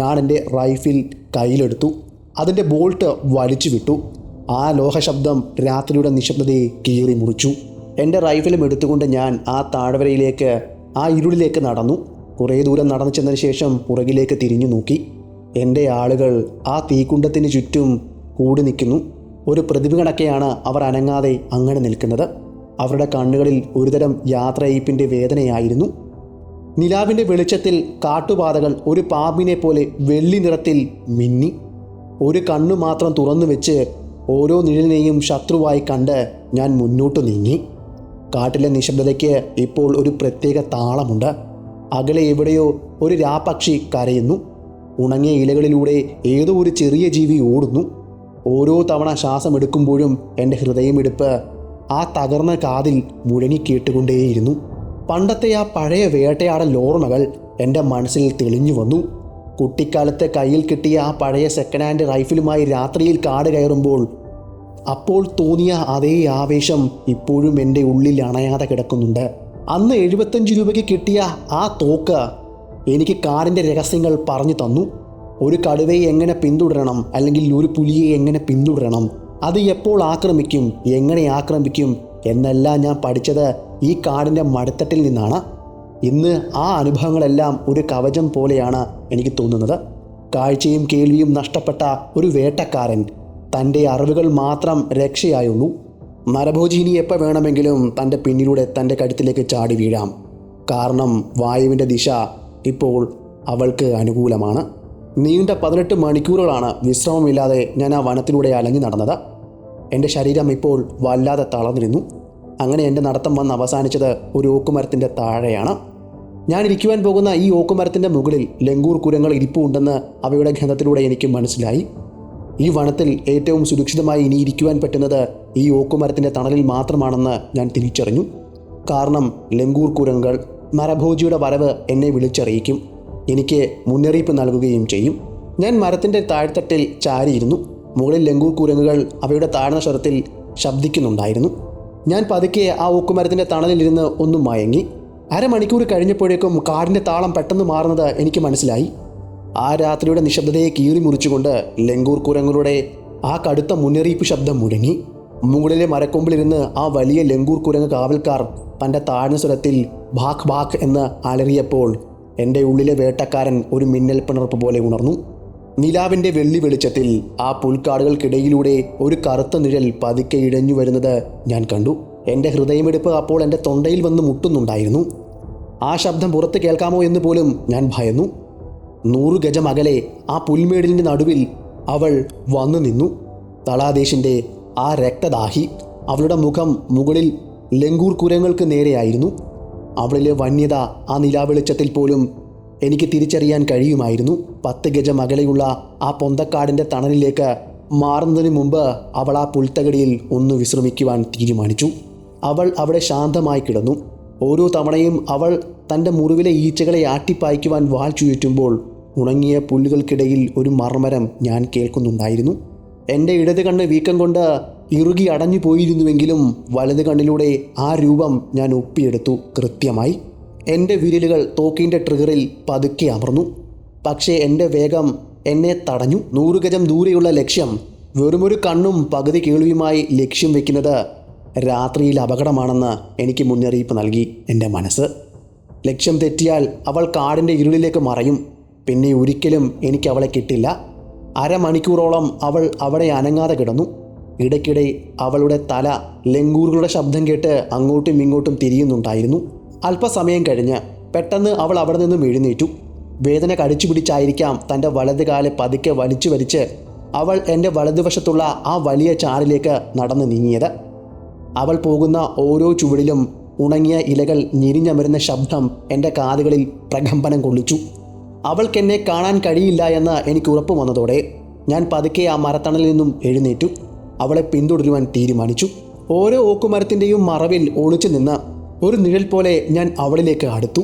ഞാൻ എൻ്റെ റൈഫിൽ കയ്യിലെടുത്തു. അതിൻ്റെ ബോൾട്ട് വലിച്ചു വിട്ടു. ആ ലോഹശബ്ദം രാത്രിയുടെ നിശബ്ദതയെ കീറി മുറിച്ചു. എൻ്റെ റൈഫിലും എടുത്തുകൊണ്ട് ഞാൻ ആ താഴ്വരയിലേക്ക്, ആ ഇരുളിലേക്ക് നടന്നു. കുറേ ദൂരം നടന്നു ചെന്നതിന് ശേഷം പുറകിലേക്ക് തിരിഞ്ഞു നോക്കി. എൻ്റെ ആളുകൾ ആ തീക്കുണ്ടത്തിന് ചുറ്റും കൂടി നിൽക്കുന്നു. ഒരു പ്രതിമ കണക്കെയാണ് അവർ അനങ്ങാതെ അങ്ങനെ നിൽക്കുന്നത്. അവരുടെ കണ്ണുകളിൽ ഒരുതരം യാത്രയയപ്പിൻ്റെ വേദനയായിരുന്നു. നിലാവിൻ്റെ വെളിച്ചത്തിൽ കാട്ടുപാതകൾ ഒരു പാമ്പിനെ പോലെ വെള്ളി നിറത്തിൽ മിന്നി. ഒരു കണ്ണു മാത്രം തുറന്നു വെച്ച് ഓരോ നിഴലിനെയും ശത്രുവായി കണ്ട് ഞാൻ മുന്നോട്ട് നീങ്ങി. കാട്ടിലെ നിശബ്ദതയ്ക്ക് ഇപ്പോൾ ഒരു പ്രത്യേക താളമുണ്ട്. അകലെ എവിടെയോ ഒരു രാപ്പക്ഷി കരയുന്നു. ഉണങ്ങിയ ഇലകളിലൂടെ ഏതോ ഒരു ചെറിയ ജീവി ഓടുന്നു. ഓരോ തവണ ശ്വാസമെടുക്കുമ്പോഴും എൻ്റെ ഹൃദയമിടിപ്പ് ആ തകർന്ന കാതിൽ മുഴങ്ങിക്കേട്ടുകൊണ്ടേയിരുന്നു. പണ്ടത്തെ ആ പഴയ വേട്ടയാടൽ ഓർമ്മകൾ എൻ്റെ മനസ്സിൽ തെളിഞ്ഞു വന്നു. കുട്ടിക്കാലത്തെ കയ്യിൽ കിട്ടിയ ആ പഴയ സെക്കൻഡ് ഹാൻഡ് റൈഫിലുമായി രാത്രിയിൽ കാട് കയറുമ്പോൾ അപ്പോൾ തോന്നിയ അതേ ആവേശം ഇപ്പോഴും എൻ്റെ ഉള്ളിൽ അണയാതെ കിടക്കുന്നുണ്ട്. അന്ന് 75 രൂപയ്ക്ക് കിട്ടിയ ആ തോക്ക് എനിക്ക് കാടിൻ്റെ രഹസ്യങ്ങൾ പറഞ്ഞു തന്നു. ഒരു കടുവയെ എങ്ങനെ പിന്തുടരണം, അല്ലെങ്കിൽ ഒരു പുലിയെ എങ്ങനെ പിന്തുടരണം, അത് എപ്പോൾ ആക്രമിക്കും, എങ്ങനെ ആക്രമിക്കും എന്നെല്ലാം ഞാൻ പഠിച്ചത് ഈ കാടിൻ്റെ മടിത്തട്ടിൽ നിന്നാണ്. ഇന്ന് ആ അനുഭവങ്ങളെല്ലാം ഒരു കവചം പോലെയാണ് എനിക്ക് തോന്നുന്നത്. കാഴ്ചയും കേൾവിയും നഷ്ടപ്പെട്ട ഒരു വേട്ടക്കാരൻ, തൻ്റെ അറിവുകൾ മാത്രം രക്ഷയായുള്ളൂ. നരഭോജി ഇനി എപ്പോൾ വേണമെങ്കിലും തൻ്റെ പിന്നിലൂടെ തൻ്റെ കഴുത്തിലേക്ക് ചാടി വീഴാം. കാരണം വായുവിൻ്റെ ദിശ ഇപ്പോൾ അവൾക്ക് അനുകൂലമാണ്. നീണ്ട 18 മണിക്കൂറുകളാണ് വിശ്രമമില്ലാതെ ഞാൻ ആ വനത്തിലൂടെ അലഞ്ഞു നടന്നത്. എൻ്റെ ശരീരം ഇപ്പോൾ വല്ലാതെ തളർന്നിരുന്നു. അങ്ങനെ എൻ്റെ നടത്തം വന്ന് അവസാനിച്ചത് ഒരു ഓക്കുമരത്തിൻ്റെ താഴെയാണ്. ഞാൻ ഇരിക്കുവാൻ പോകുന്ന ഈ ഓക്കുമരത്തിൻ്റെ മുകളിൽ ലങ്കൂർ കുരങ്ങൾ ഇരിപ്പുണ്ടെന്ന് അവയുടെ ഗന്ധത്തിലൂടെ എനിക്ക് മനസ്സിലായി. ഈ വനത്തിൽ ഏറ്റവും സുരക്ഷിതമായി ഇനി ഇരിക്കുവാൻ പറ്റുന്നത് ഈ ഓക്കുമരത്തിൻ്റെ തണലിൽ മാത്രമാണെന്ന് ഞാൻ തിരിച്ചറിഞ്ഞു. കാരണം ലങ്കൂർ കുരങ്ങൾ നരഭോജിയുടെ വരവ് എന്നെ വിളിച്ചറിയിക്കും, എനിക്ക് മുന്നറിയിപ്പ് നൽകുകയും ചെയ്യും. ഞാൻ മരത്തിൻ്റെ താഴ്ത്തട്ടിൽ ചാരിയിരുന്നു. മുകളിൽ ലങ്കൂർ കുരങ്ങുകൾ അവയുടെ താഴ്ന്ന സ്വരത്തിൽ ശബ്ദിക്കുന്നുണ്ടായിരുന്നു. ഞാൻ പതുക്കെ ആ ഓക്കുമരത്തിൻ്റെ തണലിലിരുന്ന് ഒന്ന് മയങ്ങി. അരമണിക്കൂർ കഴിഞ്ഞപ്പോഴേക്കും കാടിൻ്റെ താളം പെട്ടെന്ന് മാറുന്നത് എനിക്ക് മനസ്സിലായി. ആ രാത്രിയുടെ നിശബ്ദതയെ കീറി മുറിച്ചുകൊണ്ട് ലങ്കൂർ കുരങ്ങളുടെ ആ കടുത്ത മുന്നറിയിപ്പ് ശബ്ദം മുഴങ്ങി. മുകളിലെ മരക്കൊമ്പിലിരുന്ന് ആ വലിയ ലങ്കൂർ കുരങ്ങ് കാവൽക്കാർ തൻ്റെ താഴ്ന്ന സ്വരത്തിൽ ഭാക് ഭാക് എന്ന് അലറിയപ്പോൾ എൻ്റെ ഉള്ളിലെ വേട്ടക്കാരൻ ഒരു മിന്നൽ പിണർപ്പ് പോലെ ഉണർന്നു. നിലാവിൻ്റെ വെള്ളി വെളിച്ചത്തിൽ ആ പുൽക്കാടുകൾക്കിടയിലൂടെ ഒരു കറുത്ത നിഴൽ പതുക്കെ ഇഴഞ്ഞു വരുന്നത് ഞാൻ കണ്ടു. എൻ്റെ ഹൃദയമിടിപ്പ് അപ്പോൾ എൻ്റെ തൊണ്ടയിൽ വന്ന് മുട്ടുന്നുണ്ടായിരുന്നു. ആ ശബ്ദം പുറത്ത് കേൾക്കാമോ എന്ന് പോലും ഞാൻ ഭയന്നു. 100 ഗജം അകലെ ആ പുൽമേടിൻ്റെ നടുവിൽ അവൾ വന്നു നിന്നു. തളാദേശിൻ്റെ ആ രക്തദാഹി. അവളുടെ മുഖം മുകളിൽ ലങ്കൂർ കുരങ്ങൾക്ക് നേരെയായിരുന്നു. അവളിലെ വന്യത ആ നിലാവെളിച്ചത്തിൽ പോലും എനിക്ക് തിരിച്ചറിയാൻ കഴിയുമായിരുന്നു. 10 ഗജം അകലെയുള്ള ആ പൊന്തക്കാടിൻ്റെ തണലിലേക്ക് മാറുന്നതിന് മുമ്പ് അവൾ ആ പുൽത്തകടിയിൽ ഒന്ന് വിശ്രമിക്കുവാൻ തീരുമാനിച്ചു. അവൾ അവിടെ ശാന്തമായി കിടന്നു. ഓരോ തവണയും അവൾ തൻ്റെ മുറിവിലെ ഈച്ചകളെ ആട്ടിപ്പായ്ക്കുവാൻ വാൽ ചുഴറ്റുമ്പോൾ ഉണങ്ങിയ പുല്ലുകൾക്കിടയിൽ ഒരു മർമരം ഞാൻ കേൾക്കുന്നുണ്ടായിരുന്നു. എൻ്റെ ഇടത് കണ്ണ് വീക്കം കൊണ്ട് ഇറുകി അടഞ്ഞു പോയിരുന്നുവെങ്കിലും വലത് കണ്ണിലൂടെ ആ രൂപം ഞാൻ ഒപ്പിയെടുത്തു കൃത്യമായി. എൻ്റെ വിരലുകൾ തോക്കിൻ്റെ ട്രിഗറിൽ പതുക്കെ അമർന്നു. പക്ഷേ എൻ്റെ വേഗം എന്നെ തടഞ്ഞു. 100 ഗജം ദൂരെയുള്ള ലക്ഷ്യം വെറുമൊരു കണ്ണും പകുതി കേൾവിയുമായി ലക്ഷ്യം വെക്കുന്നത് രാത്രിയിൽ അപകടമാണെന്ന് എനിക്ക് മുന്നറിയിപ്പ് നൽകി എൻ്റെ മനസ്സ്. ലക്ഷ്യം തെറ്റിയാൽ അവൾ കാടിൻ്റെ ഇരുളിലേക്ക് മറയും. പിന്നെ ഒരിക്കലും എനിക്ക് അവളെ കിട്ടില്ല. അരമണിക്കൂറോളം അവൾ അവിടെ അനങ്ങാതെ കിടന്നു. ഇടയ്ക്കിടെ അവളുടെ തല ലങ്കൂറുകളുടെ ശബ്ദം കേട്ട് അങ്ങോട്ടും ഇങ്ങോട്ടും തിരിയുന്നുണ്ടായിരുന്നു. അല്പസമയം കഴിഞ്ഞ് പെട്ടെന്ന് അവൾ അവിടെ നിന്നും എഴുന്നേറ്റു. വേദന കടിച്ചു പിടിച്ചായിരിക്കാം തൻ്റെ വലത് കാല് പതുക്കെ വലിച്ച് അവൾ എൻ്റെ വലതുവശത്തുള്ള ആ വലിയ ചാറിലേക്ക് നടന്നു നീങ്ങിയത്. അവൾ പോകുന്ന ഓരോ ചുവടിലും ഉണങ്ങിയ ഇലകൾ ഞെരിഞ്ഞമരുന്ന ശബ്ദം എൻ്റെ കാതുകളിൽ പ്രകമ്പനം കൊള്ളിച്ചു. അവൾക്കെന്നെ കാണാൻ കഴിയില്ല എന്ന് എനിക്ക് ഉറപ്പ് വന്നതോടെ ഞാൻ പതുക്കെ ആ മരത്തണലിൽ നിന്നും എഴുന്നേറ്റു. അവളെ പിന്തുടരുവാൻ തീരുമാനിച്ചു. ഓരോ ഓക്കുമരത്തിൻ്റെയും മറവിൽ ഒളിച്ചു നിന്ന് ഒരു നിഴൽ പോലെ ഞാൻ അവളിലേക്ക് അടുത്തു.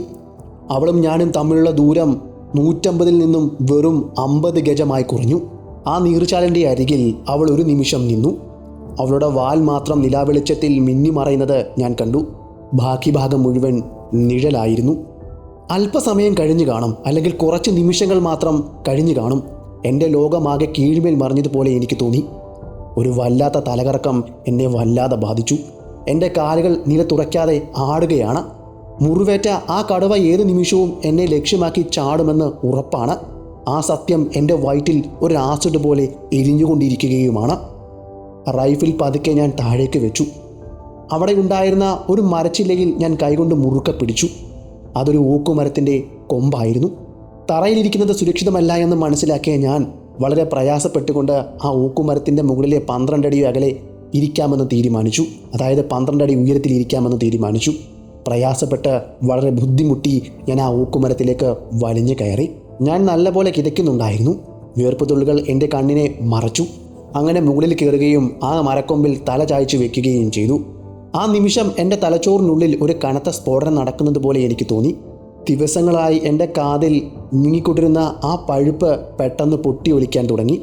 അവളും ഞാനും തമ്മിലുള്ള ദൂരം 150 നിന്നും വെറും 50 ഗജമായി കുറഞ്ഞു. ആ നീർച്ചാലിൻ്റെ അരികിൽ അവൾ ഒരു നിമിഷം നിന്നു. അവളുടെ വാൽ മാത്രം നിലാവെളിച്ചത്തിൽ മിന്നിമറയുന്നത് ഞാൻ കണ്ടു. ബാക്കി ഭാഗം മുഴുവൻ നിഴലായിരുന്നു. അല്പസമയം കഴിഞ്ഞു കാണും, അല്ലെങ്കിൽ കുറച്ച് നിമിഷങ്ങൾ മാത്രം കഴിഞ്ഞു കാണും. എൻ്റെ ലോകമാകെ കീഴ്മേൽ മറിഞ്ഞതുപോലെ എനിക്ക് തോന്നി. ഒരു വല്ലാത്ത തലകറക്കം എന്നെ വല്ലാതെ ബാധിച്ചു. എൻ്റെ കാലുകൾ നിലത്തുറയ്ക്കാതെ ആടുകയാണ്. മുറിവേറ്റ ആ കടുവ ഏത് നിമിഷവും എന്നെ ലക്ഷ്യമാക്കി ചാടുമെന്ന് ഉറപ്പാണ്. ആ സത്യം എൻ്റെ വയറ്റിൽ ഒരു ആസിഡ് പോലെ എരിഞ്ഞുകൊണ്ടിരിക്കുകയുമാണ്. റൈഫിൽ പതുക്കെ ഞാൻ താഴേക്ക് വെച്ചു. അവിടെ ഉണ്ടായിരുന്ന ഒരു മരച്ചില്ലയിൽ ഞാൻ കൈകൊണ്ട് മുറുക്കെ പിടിച്ചു. അതൊരു ഓക്കുമരത്തിൻ്റെ കൊമ്പായിരുന്നു. തറയിലിരിക്കുന്നത് സുരക്ഷിതമല്ല എന്ന് മനസ്സിലാക്കിയ ഞാൻ വളരെ പ്രയാസപ്പെട്ടുകൊണ്ട് ആ ഓക്കുമരത്തിൻ്റെ മുകളിലെ 12 അടി അകലെ ഇരിക്കാമെന്ന് തീരുമാനിച്ചു. അതായത് 12 അടി ഉയരത്തിൽ ഇരിക്കാമെന്ന് തീരുമാനിച്ചു. പ്രയാസപ്പെട്ട് വളരെ ബുദ്ധിമുട്ടി ഞാൻ ആ ഓക്കുമരത്തിലേക്ക് വലിഞ്ഞു കയറി. ഞാൻ നല്ലപോലെ കിതയ്ക്കുന്നുണ്ടായിരുന്നു. വിയർപ്പുതുള്ളികൾ എൻ്റെ കണ്ണിനെ മറച്ചു. അങ്ങനെ മുകളിൽ കയറുകയും ആ മരക്കൊമ്പിൽ തല ചായ്ച്ചു വെക്കുകയും ചെയ്തു. ആ നിമിഷം എൻ്റെ തലച്ചോറിനുള്ളിൽ ഒരു കനത്ത സ്ഫോടനം നടക്കുന്നത് പോലെ എനിക്ക് തോന്നി. ദിവസങ്ങളായി എൻ്റെ കാതിൽ നീങ്ങിക്കൊണ്ടിരുന്ന ആ പഴുപ്പ് പെട്ടെന്ന് പൊട്ടി ഒലിക്കാൻ തുടങ്ങി.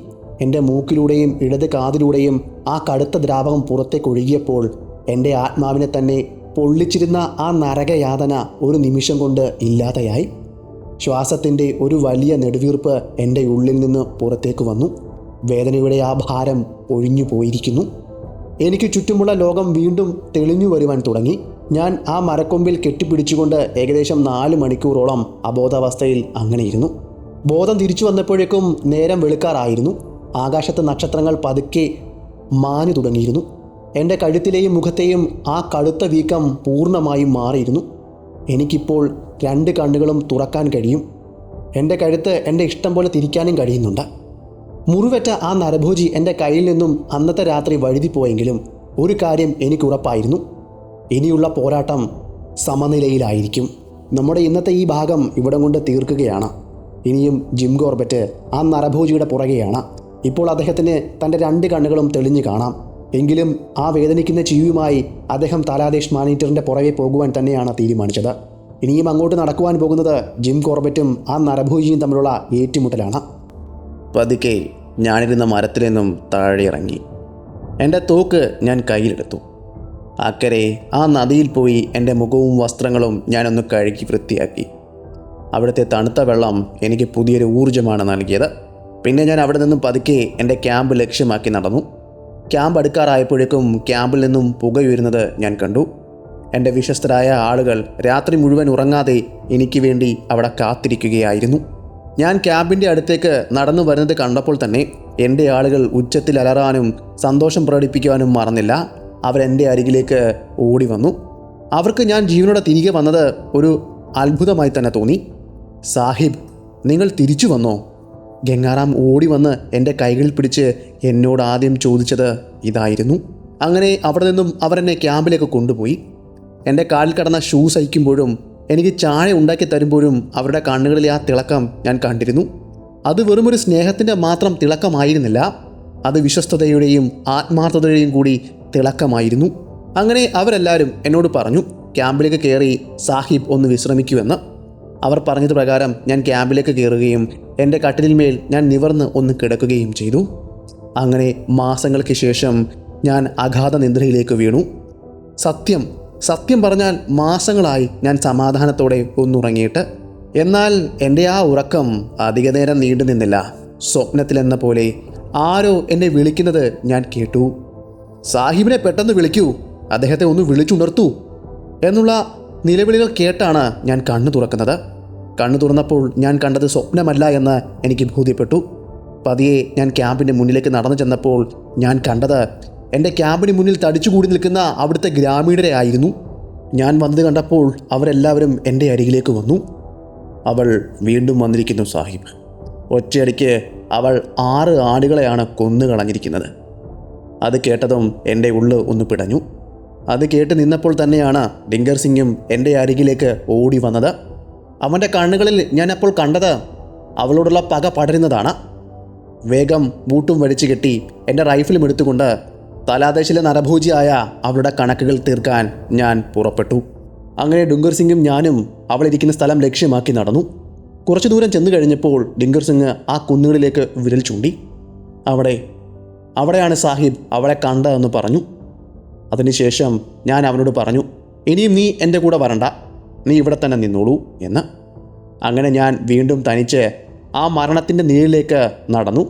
എൻ്റെ മൂക്കിലൂടെയും ഇടത് കാതിലൂടെയും ആ കടുത്ത ദ്രാവകം പുറത്തേക്ക് ഒഴുകിയപ്പോൾ എൻ്റെ ആത്മാവിനെ തന്നെ പൊള്ളിച്ചിരുന്ന ആ നരകയാതന ഒരു നിമിഷം കൊണ്ട് ഇല്ലാതെയായി. ശ്വാസത്തിൻ്റെ ഒരു വലിയ നെടുവീർപ്പ് എൻ്റെ ഉള്ളിൽ നിന്ന് പുറത്തേക്ക് വന്നു. വേദനയുടെ ആ ഭാരം ഒഴിഞ്ഞു പോയിരിക്കുന്നു. എനിക്ക് ചുറ്റുമുള്ള ലോകം വീണ്ടും തെളിഞ്ഞു വരുവാൻ തുടങ്ങി. ഞാൻ ആ മരക്കൊമ്പിൽ കെട്ടിപ്പിടിച്ചുകൊണ്ട് ഏകദേശം 4 മണിക്കൂറോളം അബോധാവസ്ഥയിൽ അങ്ങനെയിരുന്നു. ബോധം തിരിച്ചു വന്നപ്പോഴേക്കും നേരം വെളുക്കാറായിരുന്നു. ആകാശത്ത് നക്ഷത്രങ്ങൾ പതുക്കെ മാഞ്ഞു തുടങ്ങിയിരുന്നു. എൻ്റെ കഴുത്തിലെയും മുഖത്തെയും ആ കടുത്ത വീക്കം പൂർണ്ണമായും മാറിയിരുന്നു. എനിക്കിപ്പോൾ 2 കണ്ണുകളും തുറക്കാൻ കഴിയും. എൻ്റെ കഴുത്ത് എൻ്റെ ഇഷ്ടം പോലെ തിരിക്കാനും കഴിയുന്നുണ്ട്. മുറിവേറ്റ ആ നരഭോജി എൻ്റെ കയ്യിൽ നിന്നും അന്നത്തെ രാത്രി വഴുതിപ്പോയെങ്കിലും ഒരു കാര്യം എനിക്ക് ഉറപ്പായിരുന്നു: ഇനിയുള്ള പോരാട്ടം സമനിലയിലായിരിക്കും. നമ്മുടെ ഇന്നത്തെ ഈ ഭാഗം ഇവിടം കൊണ്ട് തീർക്കുകയാണ്. ഇനിയും ജിം കോർബറ്റ് ആ നരഭോജിയുടെ പുറകെയാണ്. ഇപ്പോൾ അദ്ദേഹത്തിന് തൻ്റെ 2 കണ്ണുകളും തെളിഞ്ഞു കാണാം. എങ്കിലും ആ വേദനിക്കുന്ന ചീവുമായി അദ്ദേഹം തലാദേശ് മാനീറ്ററിൻ്റെ പുറകെ പോകുവാൻ തന്നെയാണ് തീരുമാനിച്ചത്. ഇനിയും അങ്ങോട്ട് നടക്കുവാൻ പോകുന്നത് ജിം കോർബറ്റും ആ നരഭോജിയും തമ്മിലുള്ള ഏറ്റുമുട്ടലാണ്. പതുക്കെ ഞാനിരുന്ന മരത്തിൽ നിന്നും താഴെ ഇറങ്ങി. എൻ്റെ തോക്ക് ഞാൻ കയ്യിലെടുത്തു. അക്കരെ ആ നദിയിൽ പോയി എൻ്റെ മുഖവും വസ്ത്രങ്ങളും ഞാനൊന്ന് കഴുകി വൃത്തിയാക്കി. അവിടുത്തെ തണുത്ത വെള്ളം എനിക്ക് പുതിയൊരു ഊർജ്ജമാണ് നൽകിയത്. പിന്നെ ഞാൻ അവിടെ നിന്നും പതുക്കെ എൻ്റെ ക്യാമ്പ് ലക്ഷ്യമാക്കി നടന്നു. ക്യാമ്പ് അടുക്കാറായപ്പോഴേക്കും ക്യാമ്പിൽ നിന്നും പുകയുയരുന്നത് ഞാൻ കണ്ടു. എൻ്റെ വിശ്വസ്തരായ ആളുകൾ രാത്രി മുഴുവൻ ഉറങ്ങാതെ എനിക്ക് വേണ്ടി അവിടെ കാത്തിരിക്കുകയായിരുന്നു. ഞാൻ ക്യാമ്പിൻ്റെ അടുത്തേക്ക് നടന്നു വരുന്നത് കണ്ടപ്പോൾ തന്നെ എൻ്റെ ആളുകൾ ഉച്ചത്തിൽ അലറാനും സന്തോഷം പ്രകടിപ്പിക്കുവാനും മറന്നില്ല. അവരെൻ്റെ അരികിലേക്ക് ഓടി വന്നു. അവർക്ക് ഞാൻ ജീവനോടെ തിരികെ വന്നത് ഒരു അത്ഭുതമായി തന്നെ തോന്നി. സാഹിബ്, നിങ്ങൾ തിരിച്ചു വന്നോ? ഗംഗാറാം ഓടി വന്ന് എൻ്റെ കൈകളിൽ പിടിച്ച് എന്നോട് ആദ്യം ചോദിച്ചത് ഇതായിരുന്നു. അങ്ങനെ അവിടെ നിന്നും അവരെന്നെ ക്യാമ്പിലേക്ക് കൊണ്ടുപോയി. എൻ്റെ കാലിൽ കടന്ന ഷൂസ് അയക്കുമ്പോഴും എനിക്ക് ചായ ഉണ്ടാക്കി തരുമ്പോഴും അവരുടെ കണ്ണുകളിലെ ആ തിളക്കം ഞാൻ കണ്ടിരുന്നു. അത് വെറുമൊരു സ്നേഹത്തിൻ്റെ മാത്രം തിളക്കമായിരുന്നില്ല, അത് വിശ്വസ്തതയുടെയും ആത്മാർത്ഥതയുടെയും കൂടി തിളക്കമായിരുന്നു. അങ്ങനെ അവരെല്ലാവരും എന്നോട് പറഞ്ഞു ക്യാമ്പിലേക്ക് കയറി സാഹിബ് ഒന്ന് വിശ്രമിക്കുമെന്ന്. അവർ പറഞ്ഞത് പ്രകാരം ഞാൻ ക്യാമ്പിലേക്ക് കയറുകയും എൻ്റെ കട്ടിലിന്മേൽ ഞാൻ നിവർന്ന് ഒന്ന് കിടക്കുകയും ചെയ്തു. അങ്ങനെ മാസങ്ങൾക്ക് ശേഷം ഞാൻ അഗാധ നിദ്രയിലേക്ക് വീണു. സത്യം പറഞ്ഞാൽ മാസങ്ങളായി ഞാൻ സമാധാനത്തോടെ ഒന്നുറങ്ങിയിട്ട്. എന്നാൽ എൻ്റെ ആ ഉറക്കം അധിക നേരം നീണ്ടു നിന്നില്ല. സ്വപ്നത്തിലെന്ന പോലെ ആരോ എന്നെ വിളിക്കുന്നത് ഞാൻ കേട്ടു. സാഹിബിനെ പെട്ടെന്ന് വിളിക്കൂ, അദ്ദേഹത്തെ ഒന്ന് വിളിച്ചുണർത്തൂ എന്നുള്ള നിലവിളികൾ കേട്ടാണ് ഞാൻ കണ്ണു തുറക്കുന്നത്. കണ്ണു തുറന്നപ്പോൾ ഞാൻ കണ്ടത് സ്വപ്നമല്ല എന്ന് എനിക്ക് ബോധ്യപ്പെട്ടു. പതിയെ ഞാൻ ക്യാമ്പിൻ്റെ മുന്നിലേക്ക് നടന്നു ചെന്നപ്പോൾ ഞാൻ കണ്ടത് എൻ്റെ ക്യാമ്പിന് മുന്നിൽ തടിച്ചുകൂടി നിൽക്കുന്ന അവിടുത്തെ ഗ്രാമീണരെ ആയിരുന്നു. ഞാൻ വന്നത് കണ്ടപ്പോൾ അവരെല്ലാവരും എൻ്റെ അരികിലേക്ക് വന്നു. അവൾ വീണ്ടും വന്നിരിക്കുന്നു സാഹിബ്. ഒറ്റയടിക്ക് അവൾ 6 ആടുകളെയാണ് കൊന്നുകളഞ്ഞിരിക്കുന്നത്. അത് കേട്ടതും എൻ്റെ ഉള്ള് ഒന്ന് പിടഞ്ഞു. അത് കേട്ട് നിന്നപ്പോൾ തന്നെയാണ് ഡിങ്കർ സിംഗും എൻ്റെ അരികിലേക്ക് ഓടി വന്നത്. അവൻ്റെ കണ്ണുകളിൽ ഞാൻ അപ്പോൾ കണ്ടത് അവളോടുള്ള പക പടരുന്നതാണ്. വേഗം ബൂട്ടും വലിച്ചു കെട്ടി എൻ്റെ റൈഫിലും എടുത്തുകൊണ്ട് തലാദേശിലെ നരഭോജിയായ അവളുടെ കണക്കുകൾ തീർക്കാൻ ഞാൻ പുറപ്പെട്ടു. അങ്ങനെ ഡിങ്കർ സിംഗും ഞാനും അവളിരിക്കുന്ന സ്ഥലം ലക്ഷ്യമാക്കി നടന്നു. കുറച്ചു ദൂരം ചെന്ന് കഴിഞ്ഞപ്പോൾ ഡിങ്കർ സിംഗ് ആ കുന്നുകളിലേക്ക് വിരൽ ചൂണ്ടി. അവിടെയാണ് സാഹിബ് അവളെ കണ്ടതെന്ന് പറഞ്ഞു. അതിനുശേഷം ഞാൻ അവനോട് പറഞ്ഞു, ഇനിയും നീ എൻ്റെ കൂടെ വരണ്ട, നീ ഇവിടെ തന്നെ നിന്നോളൂ എന്ന്. അങ്ങനെ ഞാൻ വീണ്ടും തനിച്ച് ആ മരണത്തിൻ്റെ നീളിലേക്ക് നടന്നു.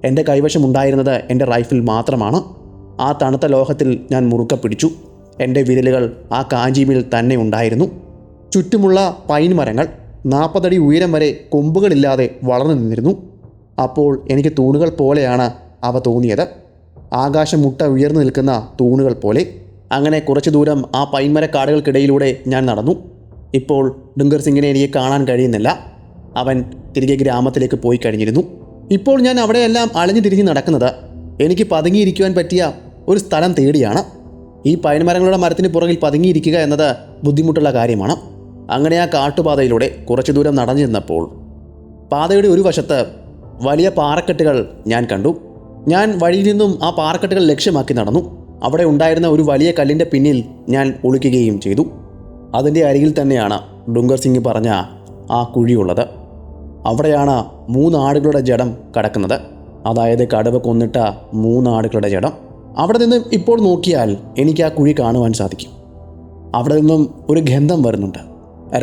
എൻ്റെ കൈവശമുണ്ടായിരുന്നത് എൻ്റെ റൈഫിൾ മാത്രമാണ്. ആ തണുത്ത ലോഹത്തിൽ ഞാൻ മുറുക്ക പിടിച്ചു. എൻ്റെ വിരലുകൾ ആ കാഞ്ചീമിൽ തന്നെ ഉണ്ടായിരുന്നു. ചുറ്റുമുള്ള പൈൻ മരങ്ങൾ 40 അടി ഉയരം വരെ കൊമ്പുകളില്ലാതെ വളർന്നു നിന്നിരുന്നു. അപ്പോൾ എനിക്ക് തൂണുകൾ പോലെയാണ് അവ തോന്നിയത്, ആകാശം മുട്ട ഉയർന്നു നിൽക്കുന്ന തൂണുകൾ പോലെ. അങ്ങനെ കുറച്ചു ദൂരം ആ പൈൻമരക്കാടുകൾക്കിടയിലൂടെ ഞാൻ നടന്നു. ഇപ്പോൾ ഡിങ്കർ സിംഗിനെ എനിക്ക് കാണാൻ കഴിയുന്നില്ല. അവൻ തിരികെ ഗ്രാമത്തിലേക്ക് പോയി കഴിഞ്ഞിരുന്നു. ഇപ്പോൾ ഞാൻ അവിടെയെല്ലാം അലഞ്ഞു തിരിഞ്ഞ് നടക്കുന്നത് എനിക്ക് പതുങ്ങിയിരിക്കുവാൻ പറ്റിയ ഒരു സ്ഥലം തേടിയാണ്. ഈ പൈൻമരങ്ങളുടെ മരത്തിന് പുറകിൽ പതുങ്ങിയിരിക്കുക എന്നത് ബുദ്ധിമുട്ടുള്ള കാര്യമാണ്. അങ്ങനെ ആ കാട്ടുപാതയിലൂടെ കുറച്ചു ദൂരം നടന്നു ചെന്നപ്പോൾ പാതയുടെ ഒരു വശത്ത് വലിയ പാറക്കെട്ടുകൾ ഞാൻ കണ്ടു. ഞാൻ വഴിയിൽ നിന്നും ആ പാറക്കെട്ടുകൾ ലക്ഷ്യമാക്കി നടന്നു. അവിടെ ഉണ്ടായിരുന്ന ഒരു വലിയ കല്ലിൻ്റെ പിന്നിൽ ഞാൻ ഒളിക്കുകയും ചെയ്തു. അതിൻ്റെ അരികിൽ തന്നെയാണ് ഡിങ്കർ സിംഗ് പറഞ്ഞ ആ കുഴിയുള്ളത്. അവിടെയാണ് 3 ആടുകളുടെ ജഡം കിടക്കുന്നത്. അതായത് കടുവ കൊന്നിട്ട 3 ആടുകളുടെ ജഡം. അവിടെ നിന്ന് ഇപ്പോൾ നോക്കിയാൽ എനിക്ക് ആ കുഴി കാണുവാൻ സാധിക്കും. അവിടെ നിന്നും ഒരു ഗന്ധം വരുന്നുണ്ട്,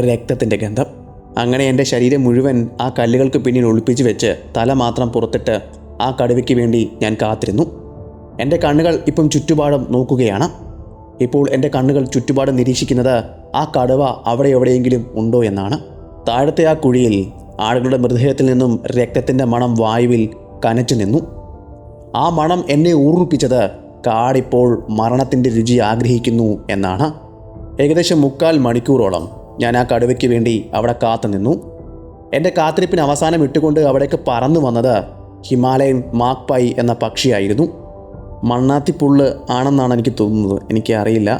രക്തത്തിൻ്റെ ഗന്ധം. അങ്ങനെ എൻ്റെ ശരീരം മുഴുവൻ ആ കല്ലുകൾക്ക് പിന്നിൽ ഒളിപ്പിച്ച് വെച്ച് തല മാത്രം പുറത്തിട്ട് ആ കടുവയ്ക്ക് വേണ്ടി ഞാൻ കാത്തിരുന്നു. എൻ്റെ കണ്ണുകൾ ഇപ്പം ചുറ്റുപാടും നോക്കുകയാണ്. ഇപ്പോൾ എൻ്റെ കണ്ണുകൾ ചുറ്റുപാടും നിരീക്ഷിക്കുന്നത് ആ കടുവ അവിടെ എവിടെയെങ്കിലും ഉണ്ടോ എന്നാണ്. താഴത്തെ ആ കുഴിയിൽ ആടുകളുടെ മൃതദേഹത്തിൽ നിന്നും രക്തത്തിൻ്റെ മണം വായുവിൽ കനച്ചു നിന്നു. ആ മണം എന്നെ ഓർമ്മിപ്പിച്ചത് കാടിപ്പോൾ മരണത്തിൻ്റെ രുചി ആഗ്രഹിക്കുന്നു എന്നാണ്. ഏകദേശം 3/4 മണിക്കൂറോളം ഞാൻ ആ കടുവയ്ക്ക് വേണ്ടി അവിടെ കാത്തു നിന്നു. എൻ്റെ കാത്തിരിപ്പിന് അവസാനം ഇട്ടുകൊണ്ട് അവിടേക്ക് പറന്നു വന്നത് ഹിമാലയൻ മാക്പൈ എന്ന പക്ഷിയായിരുന്നു. മണ്ണാത്തിപ്പുള്ള് ആണെന്നാണ് എനിക്ക് തോന്നുന്നത്, എനിക്ക് അറിയില്ല.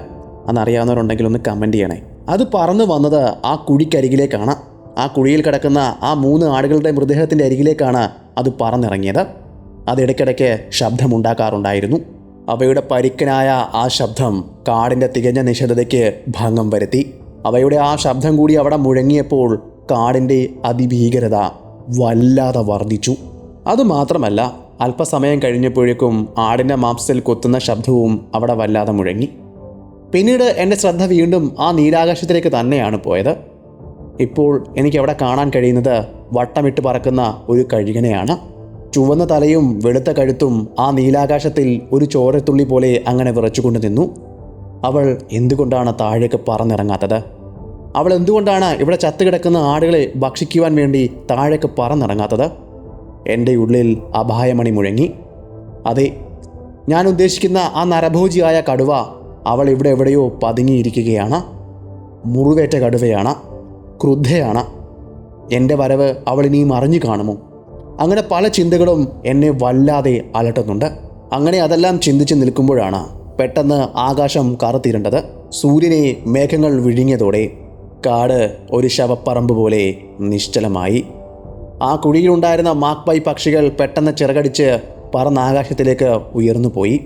അന്നറിയാവുന്നവരുണ്ടെങ്കിൽ ഒന്ന് കമൻറ്റ് ചെയ്യണേ. അത് പറന്നു വന്നത് ആ കുഴിക്കരികിലേക്കാണ്. ആ കുഴിയിൽ കിടക്കുന്ന ആ 3 ആടുകളുടെ മൃതദേഹത്തിൻ്റെ അരികിലേക്കാണ് അത് പറന്നിറങ്ങിയത്. അതിടയ്ക്കിടയ്ക്ക് ശബ്ദമുണ്ടാക്കാറുണ്ടായിരുന്നു. അവയുടെ പരിക്കനായ ആ ശബ്ദം കാടിൻ്റെ തികഞ്ഞ നിശബ്ദതയ്ക്ക് ഭംഗം വരുത്തി. അവയുടെ ആ ശബ്ദം കൂടി അവിടെ മുഴങ്ങിയപ്പോൾ കാടിൻ്റെ അതിഭീകരത വല്ലാതെ വർദ്ധിച്ചു. അതുമാത്രമല്ല, അല്പസമയം കഴിഞ്ഞപ്പോഴേക്കും ആടിൻ്റെ മാംസത്തിൽ കൊത്തുന്ന ശബ്ദവും അവിടെ വല്ലാതെ മുഴങ്ങി. പിന്നീട് എൻ്റെ ശ്രദ്ധ വീണ്ടും ആ നീലാകാശത്തിലേക്ക് തന്നെയാണ് പോയത്. ഇപ്പോൾ എനിക്കവിടെ കാണാൻ കഴിയുന്നത് വട്ടമിട്ട് പറക്കുന്ന ഒരു കഴുകനെയാണ്. ചുവന്ന തലയും വെളുത്ത കഴുത്തും ആ നീലാകാശത്തിൽ ഒരു ചോരത്തുള്ളി പോലെ അങ്ങനെ വിറച്ചുകൊണ്ട് നിന്നു. അവൾ എന്തുകൊണ്ടാണ് താഴേക്ക് പറന്നിറങ്ങാത്തത്? അവൾ എന്തുകൊണ്ടാണ് ഇവിടെ ചത്തുകിടക്കുന്ന ആടുകളെ ഭക്ഷിക്കുവാൻ വേണ്ടി താഴേക്ക് പറന്നിറങ്ങാത്തത്? എൻ്റെ ഉള്ളിൽ അപായമണി മുഴങ്ങി. അതെ, ഞാൻ ഉദ്ദേശിക്കുന്ന ആ നരഭോജിയായ കടുവ അവൾ ഇവിടെ എവിടെയോ പതുങ്ങിയിരിക്കുകയാണ്. മുറിവേറ്റ കടുവയാണ്, ക്രുദ്ധയാണ്. എൻ്റെ വരവ് അവൾ ഇനിയും അറിഞ്ഞു കാണുമോ? അങ്ങനെ പല ചിന്തകളും എന്നെ വല്ലാതെ അലട്ടുന്നുണ്ട്. അങ്ങനെ അതെല്ലാം ചിന്തിച്ച് നിൽക്കുമ്പോഴാണ് പെട്ടെന്ന് ആകാശം കറുത്തിരണ്ടത്. സൂര്യനെ മേഘങ്ങൾ വിഴുങ്ങിയതോടെ കാട് ഒരു ശവപ്പറമ്പ് പോലെ നിശ്ചലമായി. ആ കുഴിയിലുണ്ടായിരുന്ന മാക്പൈ പക്ഷികൾ പെട്ടെന്ന് ചിറകടിച്ച് പറന്നാകാശത്തിലേക്ക് ഉയർന്നുപോയി.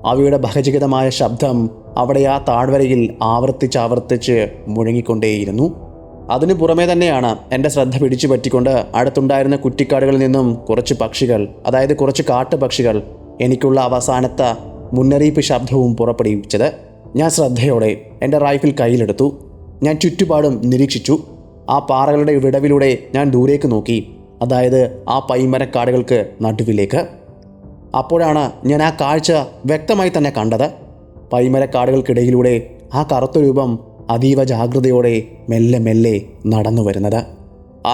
അവയുടെ ഭയചകിതമായ ശബ്ദം അവിടെ ആ താഴ്വരയിൽ ആവർത്തിച്ച് മുഴങ്ങിക്കൊണ്ടേയിരുന്നു. അതിനു പുറമേ തന്നെയാണ് എൻ്റെ ശ്രദ്ധ പിടിച്ചു പറ്റിക്കൊണ്ട് അടുത്തുണ്ടായിരുന്ന കുറ്റിക്കാടുകളിൽ നിന്നും കുറച്ച് പക്ഷികൾ, അതായത് കുറച്ച് കാട്ടുപക്ഷികൾ, എനിക്കുള്ള അവസാനത്തെ മുന്നറിയിപ്പ് ശബ്ദവും പുറപ്പെടുവിച്ചത്. ഞാൻ ശ്രദ്ധയോടെ എൻ്റെ റൈഫിൾ കയ്യിലെടുത്തു. ഞാൻ ചുറ്റുപാടും നിരീക്ഷിച്ചു. ആ പാറകളുടെ വിടവിലൂടെ ഞാൻ ദൂരേക്ക് നോക്കി, അതായത് ആ പൈമരക്കാടുകൾക്ക് നടുവിലേക്ക്. അപ്പോഴാണ് ഞാൻ ആ കാഴ്ച വ്യക്തമായി തന്നെ കണ്ടത്. പൈമരക്കാടുകൾക്കിടയിലൂടെ ആ കറുത്ത രൂപം അതീവ ജാഗ്രതയോടെ മെല്ലെ മെല്ലെ നടന്നു വരുന്നത്.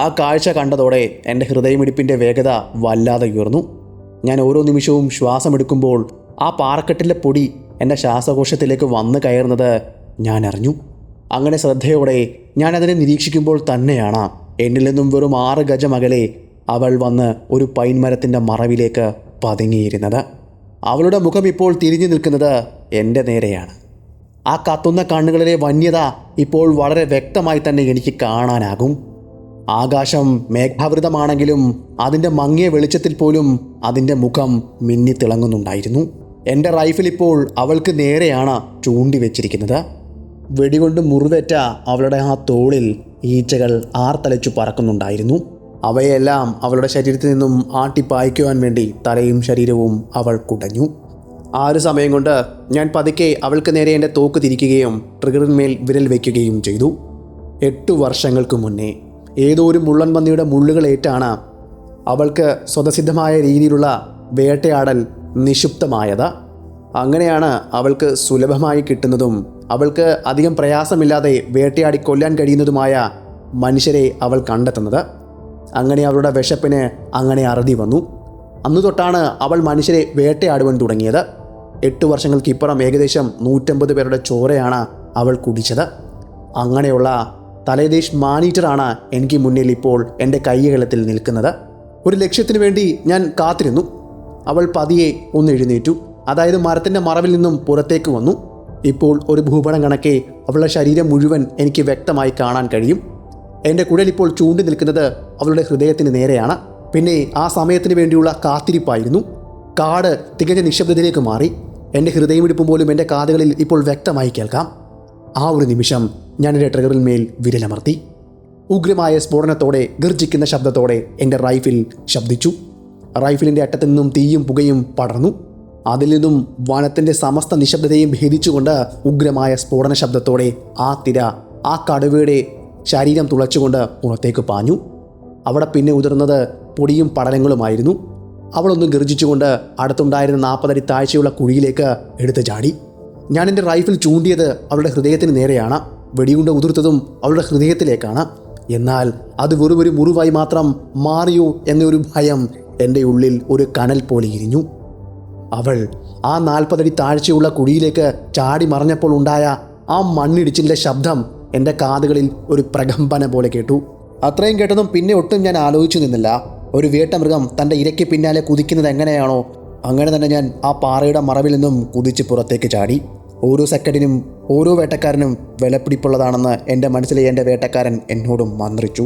ആ കാഴ്ച കണ്ടതോടെ എൻ്റെ ഹൃദയമിടിപ്പിൻ്റെ വേഗത വല്ലാതെ ഉയർന്നു. ഞാൻ ഓരോ നിമിഷവും ശ്വാസമെടുക്കുമ്പോൾ ആ പാറക്കെട്ടിലെ പൊടി എൻ്റെ ശ്വാസകോശത്തിലേക്ക് വന്നു കയറുന്നത് ഞാൻ അറിഞ്ഞു. അങ്ങനെ ശ്രദ്ധയോടെ ഞാൻ അതിനെ നിരീക്ഷിക്കുമ്പോൾ തന്നെയാണ് എന്നിൽ നിന്നും വെറും 6 ഗജം അകലെ അവൾ വന്ന് ഒരു പൈൻമരത്തിൻ്റെ മറവിലേക്ക് പതുങ്ങിയിരുന്നത്. അവളുടെ മുഖം ഇപ്പോൾ തിരിഞ്ഞു നിൽക്കുന്നത് എൻ്റെ നേരെയാണ്. ആ കത്തുന്ന കണ്ണുകളിലെ വന്യത ഇപ്പോൾ വളരെ വ്യക്തമായി തന്നെ എനിക്ക് കാണാനാകും. ആകാശം മേഘാവൃതമാണെങ്കിലും അതിൻ്റെ മങ്ങിയ വെളിച്ചത്തിൽ പോലും അതിൻ്റെ മുഖം മിന്നിത്തിളങ്ങുന്നുണ്ടായിരുന്നു. എൻ്റെ റൈഫിൾ ഇപ്പോൾ അവൾക്ക് നേരെയാണ് ചൂണ്ടി വെച്ചിരിക്കുന്നത്. വെടികൊണ്ട് മുറിവേറ്റ അവളുടെ ആ തോളിൽ ഈച്ചകൾ ആർത്തലച്ചു പറക്കുന്നുണ്ടായിരുന്നു. അവയെല്ലാം അവളുടെ ശരീരത്തിൽ നിന്നും ആട്ടിപ്പായിക്കുവാൻ വേണ്ടി തലയും ശരീരവും അവൾ കുടഞ്ഞു. ആ ഒരു സമയം കൊണ്ട് ഞാൻ പതുക്കെ അവൾക്ക് നേരെ എൻ്റെ തോക്ക് തിരിക്കുകയും ട്രിഗറിന്മേൽ വിരൽ വയ്ക്കുകയും ചെയ്തു. 8 വർഷങ്ങൾക്ക് മുന്നേ ഏതോ ഒരു മുള്ളൻ പന്നിയുടെ മുള്ളുകളേറ്റാണ് അവൾക്ക് സ്വതസിദ്ധമായ രീതിയിലുള്ള വേട്ടയാടൽ നിക്ഷിപ്തമായത്. അങ്ങനെയാണ് അവൾക്ക് സുലഭമായി കിട്ടുന്നതും അവൾക്ക് അധികം പ്രയാസമില്ലാതെ വേട്ടയാടി കൊല്ലാൻ കഴിയുന്നതുമായ മനുഷ്യരെ അവൾ കണ്ടെത്തുന്നത്. അങ്ങനെ അവളുടെ വിശപ്പിന് അങ്ങനെ അറുതി വന്നു. അന്നു തൊട്ടാണ് അവൾ മനുഷ്യരെ വേട്ടയാടുവാൻ തുടങ്ങിയത്. 8 വർഷങ്ങൾക്കിപ്പുറം ഏകദേശം 150 പേരുടെ ചോരയാണ് അവൾ കുടിച്ചത്. അങ്ങനെയുള്ള തലേദേശ് മാനീറ്ററാണ് എനിക്ക് മുന്നിൽ ഇപ്പോൾ എൻ്റെ കൈകലത്തിൽ നിൽക്കുന്നത്. ഒരു ലക്ഷ്യത്തിനു വേണ്ടി ഞാൻ കാത്തിരുന്നു. അവൾ പതിയെ ഒന്ന് എഴുന്നേറ്റു, അതായത് മരത്തിൻ്റെ മറവിൽ നിന്നും പുറത്തേക്ക് വന്നു. ഇപ്പോൾ ഒരു ഭൂപടം കണക്കെ അവളുടെ ശരീരം മുഴുവൻ എനിക്ക് വ്യക്തമായി കാണാൻ കഴിയും. എൻ്റെ കുഴലിപ്പോൾ ചൂണ്ടി നിൽക്കുന്നത് അവളുടെ ഹൃദയത്തിന് നേരെയാണ്. പിന്നെ ആ സമയത്തിന് വേണ്ടിയുള്ള കാത്തിരിപ്പായിരുന്നു. കാട് തികഞ്ഞ നിശബ്ദതയിലേക്ക് മാറി. എൻ്റെ ഹൃദയമിടിപ്പ് പോലും എൻ്റെ കാതുകളിൽ ഇപ്പോൾ വ്യക്തമായി കേൾക്കാം. ആ ഒരു നിമിഷം ഞാൻ എൻ്റെ ട്രിഗറിന്മേൽ വിരലമർത്തി. ഉഗ്രമായ സ്ഫോടനത്തോടെ ഗർജിക്കുന്ന ശബ്ദത്തോടെ എൻ്റെ റൈഫിൽ ശബ്ദിച്ചു. റൈഫിലിൻ്റെ അറ്റത്തു നിന്നും തീയും പുകയും പടർന്നു. അതിൽ നിന്നും വനത്തിൻ്റെ സമസ്ത നിശബ്ദതയും ഭേദിച്ചുകൊണ്ട് ഉഗ്രമായ സ്ഫോടന ശബ്ദത്തോടെ ആ തിര ആ കടുവയുടെ ശരീരം തുളച്ചുകൊണ്ട് പുറത്തേക്ക് പാഞ്ഞു. അവിടെ പിന്നെ ഉതിർന്നത് പൊടിയും പടലങ്ങളുമായിരുന്നു. അവളൊന്ന് ഗർജിച്ചുകൊണ്ട് അടുത്തുണ്ടായിരുന്ന 40 അടി താഴ്ചയുള്ള കുഴിയിലേക്ക് എടുത്തു ചാടി. ഞാൻ എൻ്റെ റൈഫിൾ ചൂണ്ടിയത് അവളുടെ ഹൃദയത്തിന് നേരെയാണ്. വെടിയുണ്ട ഉതിർത്തതും അവളുടെ ഹൃദയത്തിലേക്കാണ്. എന്നാൽ അത് വെറുമൊരു മുറിവായി മാത്രം മാറിയോ എന്നൊരു ഭയം എൻ്റെ ഉള്ളിൽ ഒരു കനൽ പോലെ ഇരിഞ്ഞു. അവൾ ആ 40 അടി താഴ്ചയുള്ള കുഴിയിലേക്ക് ചാടി മറഞ്ഞപ്പോൾ ഉണ്ടായ ആ മണ്ണിടിച്ചിലിൻ്റെ ശബ്ദം എൻ്റെ കാതുകളിൽ ഒരു പ്രകമ്പന പോലെ കേട്ടു. അത്രയും കേട്ടതും പിന്നെ ഒട്ടും ഞാൻ ആലോചിച്ചു നിന്നില്ല. ഒരു വേട്ടമൃഗം തൻ്റെ ഇരയ്ക്ക് പിന്നാലെ കുതിക്കുന്നത് എങ്ങനെയാണോ അങ്ങനെ തന്നെ ഞാൻ ആ പാറയുടെ മറവിൽ നിന്നും കുതിച്ച് പുറത്തേക്ക് ചാടി. ഓരോ സെക്കൻഡിനും ഓരോ വേട്ടക്കാരനും വിലപിടിപ്പുള്ളതാണെന്ന് എൻ്റെ മനസ്സിലെ എൻ്റെ വേട്ടക്കാരൻ എന്നോടും മന്ത്രിച്ചു.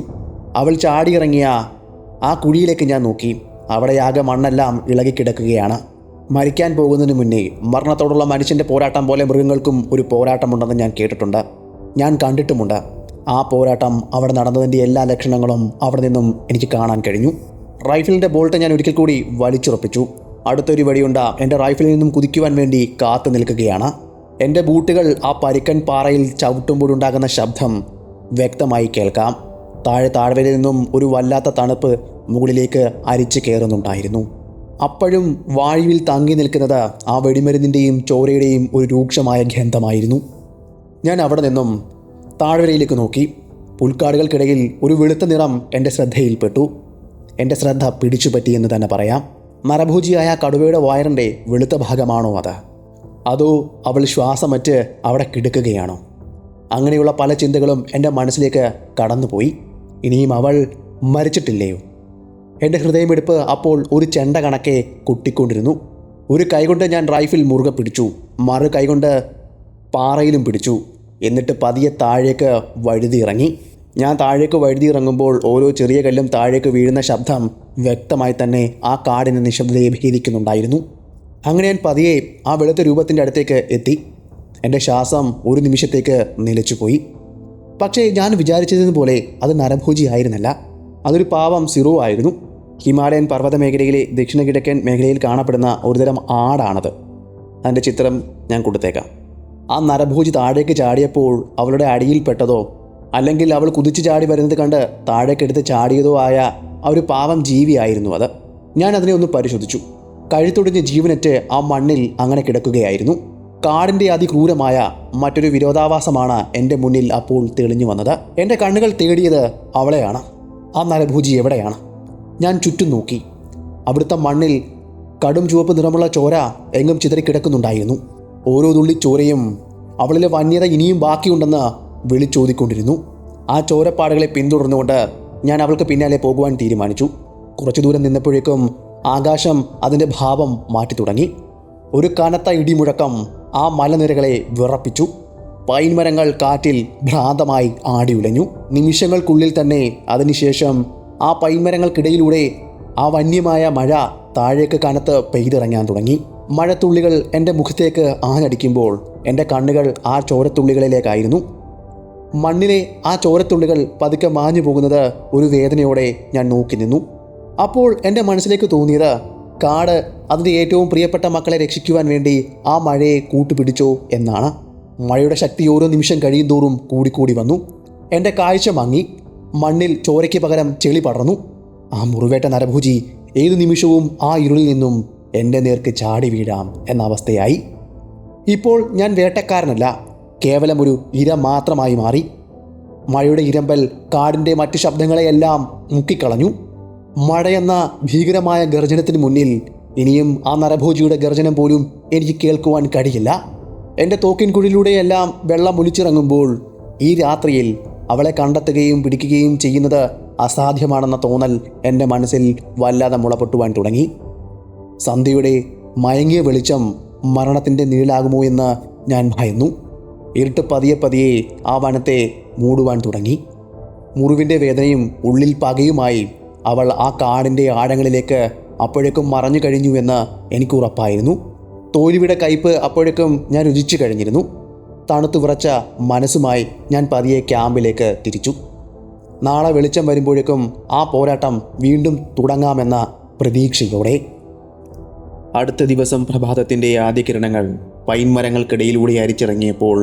അവൾ ചാടിയിറങ്ങിയ ആ കുഴിയിലേക്ക് ഞാൻ നോക്കി. അവിടെയാകെ മണ്ണെല്ലാം ഇളകിക്കിടക്കുകയാണ്. മരിക്കാൻ പോകുന്നതിന് മുന്നേ മരണത്തോടുള്ള മനുഷ്യൻ്റെ പോരാട്ടം പോലെ മൃഗങ്ങൾക്കും ഒരു പോരാട്ടമുണ്ടെന്ന് ഞാൻ കേട്ടിട്ടുണ്ട്, ഞാൻ കണ്ടിട്ടുമുണ്ട്. ആ പോരാട്ടം അവിടെ നടന്നതിൻ്റെ എല്ലാ ലക്ഷണങ്ങളും അവിടെ നിന്നും എനിക്ക് കാണാൻ കഴിഞ്ഞു. റൈഫിളിൻ്റെ ബോൾട്ട് ഞാൻ ഒരിക്കൽ കൂടി വലിച്ചുറപ്പിച്ചു. അടുത്തൊരു വെടിയുണ്ട എൻ്റെ റൈഫിളിൽ നിന്നും കുതിക്കുവാൻ വേണ്ടി കാത്തു നിൽക്കുകയാണ്. എൻ്റെ ബൂട്ടുകൾ ആ പരിക്കൻ പാറയിൽ ചവിട്ടുമ്പോഴുണ്ടാകുന്ന ശബ്ദം വ്യക്തമായി കേൾക്കാം. താഴ്വരയിൽ നിന്നും ഒരു വല്ലാത്ത തണുപ്പ് മുകളിലേക്ക് അരിച്ചു കയറുന്നുണ്ടായിരുന്നു. അപ്പോഴും വായുവിൽ തങ്ങി നിൽക്കുന്നത് ആ വെടിമരുന്നിൻ്റെയും ചോരയുടെയും ഒരു രൂക്ഷമായ ഗന്ധമായിരുന്നു. ഞാൻ അവിടെ നിന്നും താഴ്വരയിലേക്ക് നോക്കി. പുൽക്കാടുകൾക്കിടയിൽ ഒരു വെളുത്ത നിറം എൻ്റെ ശ്രദ്ധയിൽപ്പെട്ടു. എൻ്റെ ശ്രദ്ധ പിടിച്ചുപറ്റിയെന്ന് തന്നെ പറയാം. നരഭോജിയായ കടുവയുടെ വയറിൻ്റെ വെളുത്ത ഭാഗമാണോ അത്? അതോ അവൾ ശ്വാസമറ്റ് അവിടെ കിടക്കുകയാണോ? അങ്ങനെയുള്ള പല ചിന്തകളും എൻ്റെ മനസ്സിലേക്ക് കടന്നുപോയി. ഇനിയും അവൾ മരിച്ചിട്ടില്ലയോ? എൻ്റെ ഹൃദയമിടിപ്പ് അപ്പോൾ ഒരു ചെണ്ട കണക്കെ കൊട്ടിക്കൊണ്ടിരുന്നു. ഒരു കൈകൊണ്ട് ഞാൻ റൈഫിൾ മുറുകെ പിടിച്ചു, മറു കൈകൊണ്ട് പാറയിലും പിടിച്ചു. എന്നിട്ട് പതിയെ താഴേക്ക് വഴുതിയിറങ്ങി. ഞാൻ താഴേക്ക് വഴുതിയിറങ്ങുമ്പോൾ ഓരോ ചെറിയ കല്ലും താഴേക്ക് വീഴുന്ന ശബ്ദം വ്യക്തമായി തന്നെ ആ കാടിൻ്റെ നിശബ്ദതയെ ഭേദിക്കുന്നുണ്ടായിരുന്നു. അങ്ങനെ ഞാൻ പതിയെ ആ വെളുത്ത രൂപത്തിൻ്റെ അടുത്തേക്ക് എത്തി. എൻ്റെ ശ്വാസം ഒരു നിമിഷത്തേക്ക് നിലച്ചുപോയി. പക്ഷേ ഞാൻ വിചാരിച്ചതുപോലെ അത് നരഭോജി ആയിരുന്നില്ല. അതൊരു പാവം സിറോ ആയിരുന്നു. ഹിമാലയൻ പർവ്വത മേഖലയിലെ ദക്ഷിണ കിഴക്കൻ മേഖലയിൽ കാണപ്പെടുന്ന ഒരുതരം ആടാണത്. അതിൻ്റെ ചിത്രം ഞാൻ കൊടുത്തേക്കാം. ആ നരഭോജി താഴേക്ക് ചാടിയപ്പോൾ അവളുടെ അടിയിൽപ്പെട്ടതോ അല്ലെങ്കിൽ അവൾ കുതിച്ചു ചാടി വരുന്നത് കണ്ട് താഴേക്കെടുത്ത് ചാടിയതോ ആയ ആ ഒരു പാവം ജീവിയായിരുന്നു അത്. ഞാൻ അതിനെ ഒന്ന് പരിശോധിച്ചു. കഴുത്തൊടിഞ്ഞ് ജീവനറ്റ് ആ മണ്ണിൽ അങ്ങനെ കിടക്കുകയായിരുന്നു. കാടിൻ്റെ അതിക്രൂരമായ മറ്റൊരു വിരോധാഭാസമാണ് എൻ്റെ മുന്നിൽ അപ്പോൾ തെളിഞ്ഞു വന്നത്. എൻ്റെ കണ്ണുകൾ തേടിയത് അവളെയാണ്. ആ നരഭോജി എവിടെയാണ്? ഞാൻ ചുറ്റും നോക്കി. അവിടുത്തെ മണ്ണിൽ കടും ചുവപ്പ് നിറമുള്ള ചോര എങ്ങും ചിതറിക്കിടക്കുന്നുണ്ടായിരുന്നു. ഓരോ തുള്ളി ചോരയും അവളിലെ വന്യത ഇനിയും ബാക്കിയുണ്ടെന്ന് വിളിച്ചോതിക്കൊണ്ടിരുന്നു. ആ ചോരപ്പാടുകളെ പിന്തുടർന്നുകൊണ്ട് ഞാൻ അവൾക്ക് പിന്നാലെ പോകുവാൻ തീരുമാനിച്ചു. കുറച്ചു ദൂരം നിന്നപ്പോഴേക്കും ആകാശം അതിൻ്റെ ഭാവം മാറ്റി തുടങ്ങി. ഒരു കനത്ത ഇടിമുഴക്കം ആ മലനിരകളെ വിറപ്പിച്ചു. പൈൻമരങ്ങൾ കാറ്റിൽ ഭ്രാന്തമായി ആടിയുലഞ്ഞു. നിമിഷങ്ങൾക്കുള്ളിൽ തന്നെ അതിനുശേഷം ആ പൈൻമരങ്ങൾക്കിടയിലൂടെ ആ വന്യമായ മഴ താഴേക്ക് കനത്ത് പെയ്തിറങ്ങാൻ തുടങ്ങി. മഴത്തുള്ളികൾ എൻ്റെ മുഖത്തേക്ക് ആഞ്ഞടിക്കുമ്പോൾ എൻ്റെ കണ്ണുകൾ ആ ചോരത്തുള്ളികളിലേക്കായിരുന്നു. മണ്ണിലെ ആ ചോരത്തുള്ളികൾ പതുക്കെ മാഞ്ഞു പോകുന്നത് ഒരു വേദനയോടെ ഞാൻ നോക്കി നിന്നു. അപ്പോൾ എൻ്റെ മനസ്സിലേക്ക് തോന്നിയത് കാട് അതിൻ്റെ ഏറ്റവും പ്രിയപ്പെട്ട മക്കളെ രക്ഷിക്കുവാൻ വേണ്ടി ആ മഴയെ കൂട്ടുപിടിച്ചോ എന്നാണ്. മഴയുടെ ശക്തി ഓരോ നിമിഷം കഴിയും തോറും കൂടിക്കൂടി വന്നു. എൻ്റെ കാഴ്ച മങ്ങി. മണ്ണിൽ ചോരയ്ക്ക് പകരം ചെളി പടർന്നു. ആ മുറിവേറ്റ നരഭോജി ഏതു നിമിഷവും ആ ഇരുളിൽ നിന്നും എൻ്റെ നേർക്ക് ചാടി വീഴാം എന്ന അവസ്ഥയായി. ഇപ്പോൾ ഞാൻ വേട്ടക്കാരനല്ല, കേവലം ഒരു ഇര മാത്രമായി മാറി. മഴയുടെ ഇരമ്പൽ കാടിൻ്റെ മറ്റ് ശബ്ദങ്ങളെയെല്ലാം മുക്കിക്കളഞ്ഞു. മഴയെന്ന ഭീകരമായ ഗർജനത്തിന് മുന്നിൽ ഇനിയും ആ നരഭോജിയുടെ ഗർജനം പോലും എനിക്ക് കേൾക്കുവാൻ കഴിയില്ല. എൻ്റെ തോക്കിൻകുഴിയിലൂടെയെല്ലാം വെള്ളം ഒലിച്ചിറങ്ങുമ്പോൾ ഈ രാത്രിയിൽ അവളെ കണ്ടെത്തുകയും പിടിക്കുകയും ചെയ്യുന്നത് അസാധ്യമാണെന്ന തോന്നൽ എൻ്റെ മനസ്സിൽ വല്ലാതെ മുളപൊട്ടുവാൻ തുടങ്ങി. സന്ധ്യയുടെ മയങ്ങിയ വെളിച്ചം മരണത്തിൻ്റെ നിഴലാകുമോ എന്ന് ഞാൻ ഭയന്നു. ഇരുട്ട് പതിയെ പതിയെ ആ വനത്തെ മൂടുവാൻ തുടങ്ങി. മുറിവിൻ്റെ വേദനയും ഉള്ളിൽ പകയുമായി അവൾ ആ കാടിൻ്റെ ആഴങ്ങളിലേക്ക് അപ്പോഴേക്കും മറഞ്ഞു കഴിഞ്ഞുവെന്ന് എനിക്ക് ഉറപ്പായിരുന്നു. തോൽവിയുടെ കയ്പ് അപ്പോഴേക്കും ഞാൻ രുചിച്ചു കഴിഞ്ഞിരുന്നു. തണുത്തു വിറച്ച മനസ്സുമായി ഞാൻ പതിയെ ക്യാമ്പിലേക്ക് തിരിച്ചു. നാളെ വെളിച്ചം വരുമ്പോഴേക്കും ആ പോരാട്ടം വീണ്ടും തുടങ്ങാമെന്ന പ്രതീക്ഷയോടെ. അടുത്ത ദിവസം പ്രഭാതത്തിൻ്റെ ആദ്യ കിരണങ്ങൾ പൈൻമരങ്ങൾക്കിടയിലൂടെ അരിച്ചിറങ്ങിയപ്പോൾ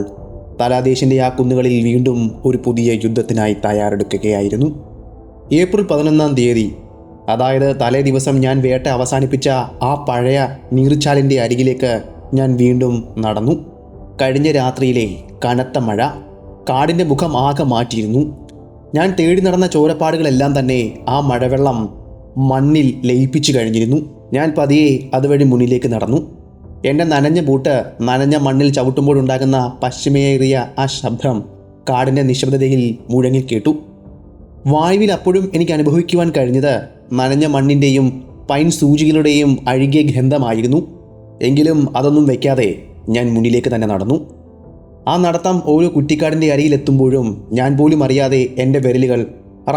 തലാദേശിൻ്റെ ആ കുന്നുകളിൽ വീണ്ടും ഒരു പുതിയ യുദ്ധത്തിനായി തയ്യാറെടുക്കുകയായിരുന്നു. ഏപ്രിൽ 11-ാം തീയതി, അതായത് തലേ ദിവസം ഞാൻ വേട്ട അവസാനിപ്പിച്ച ആ പഴയ നീർച്ചാലിൻ്റെ അരികിലേക്ക് ഞാൻ വീണ്ടും നടന്നു. കഴിഞ്ഞ രാത്രിയിലെ കനത്ത മഴ കാടിൻ്റെ മുഖം ആകെ മാറ്റിയിരുന്നു. ഞാൻ തേടി നടന്ന ചോരപ്പാടുകളെല്ലാം തന്നെ ആ മഴവെള്ളം മണ്ണിൽ ലയിപ്പിച്ചു കഴിഞ്ഞിരുന്നു. ഞാൻ പതിയെ അതുവഴി മുന്നിലേക്ക് നടന്നു. എൻ്റെ നനഞ്ഞ ബൂട്ട് നനഞ്ഞ മണ്ണിൽ ചവിട്ടുമ്പോഴുണ്ടാകുന്ന പശ്ചിമയേറിയ ആ ശബ്ദം കാടിൻ്റെ നിശബ്ദതയിൽ മുഴങ്ങിക്കേട്ടു. വായുവിൽ അപ്പോഴും എനിക്ക് അനുഭവിക്കുവാൻ കഴിഞ്ഞത് നനഞ്ഞ മണ്ണിൻ്റെയും പൈൻ സൂചികളുടെയും അഴുകിയ ഗന്ധമായിരുന്നു. എങ്കിലും അതൊന്നും വയ്ക്കാതെ ഞാൻ മുന്നിലേക്ക് തന്നെ നടന്നു. ആ നടത്തം ഓരോ കുറ്റിക്കാടിൻ്റെ അരിയിലെത്തുമ്പോഴും ഞാൻ പോലും അറിയാതെ എൻ്റെ വിരലുകൾ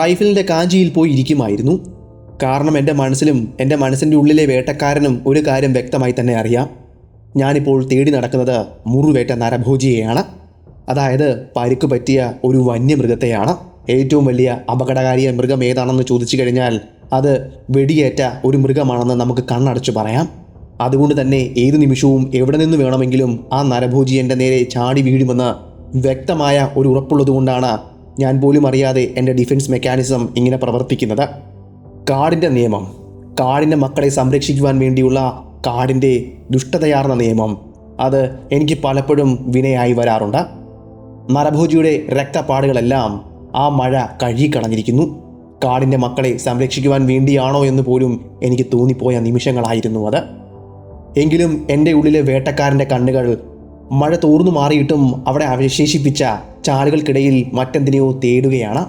റൈഫിലിൻ്റെ കാഞ്ചിയിൽ പോയി ഇരിക്കുമായിരുന്നു. കാരണം എൻ്റെ മനസ്സിലും എൻ്റെ മനസ്സിൻ്റെ ഉള്ളിലെ വേട്ടക്കാരനും ഒരു കാര്യം വ്യക്തമായി തന്നെ അറിയാം. ഞാനിപ്പോൾ തേടി നടക്കുന്നത് മുറിവേറ്റ നരഭോജിയെയാണ്. അതായത് പരിക്ക് പറ്റിയ ഒരു വന്യമൃഗത്തെയാണ്. ഏറ്റവും വലിയ അപകടകാരിയ മൃഗം ഏതാണെന്ന് ചോദിച്ചു കഴിഞ്ഞാൽ അത് വെടിയേറ്റ ഒരു മൃഗമാണെന്ന് നമുക്ക് കണ്ണടച്ചു പറയാം. അതുകൊണ്ട് തന്നെ ഏതു നിമിഷവും എവിടെ നിന്ന് വേണമെങ്കിലും ആ നരഭോജി എൻ്റെ നേരെ ചാടി വീഴുമെന്ന് വ്യക്തമായ ഒരു ഉറപ്പുള്ളതുകൊണ്ടാണ് ഞാൻ പോലും അറിയാതെ എൻ്റെ ഡിഫൻസ് മെക്കാനിസം ഇങ്ങനെ പ്രവർത്തിക്കുന്നത്. കാടിൻ്റെ നിയമം, കാടിൻ്റെ മക്കളെ സംരക്ഷിക്കുവാൻ വേണ്ടിയുള്ള കാടിൻ്റെ ദുഷ്ടതയാർന്ന നിയമം, അത് എനിക്ക് പലപ്പോഴും വിനയായി വരാറുണ്ട്. നരഭോജിയുടെ രക്തപ്പാടുകളെല്ലാം ആ മഴ കഴുകിക്കളഞ്ഞിരിക്കുന്നു. കാടിൻ്റെ മക്കളെ സംരക്ഷിക്കുവാൻ വേണ്ടിയാണോ എന്ന് പോലും എനിക്ക് തോന്നിപ്പോയ നിമിഷങ്ങളായിരുന്നു അത്. എങ്കിലും എൻ്റെ ഉള്ളിലെ വേട്ടക്കാരൻ്റെ കണ്ണുകൾ മഴ തോർന്നു മാറിയിട്ടും അവിടെ അവശേഷിപ്പിച്ച ചാലുകൾക്കിടയിൽ മറ്റെന്തിനെയോ തേടുകയാണ്.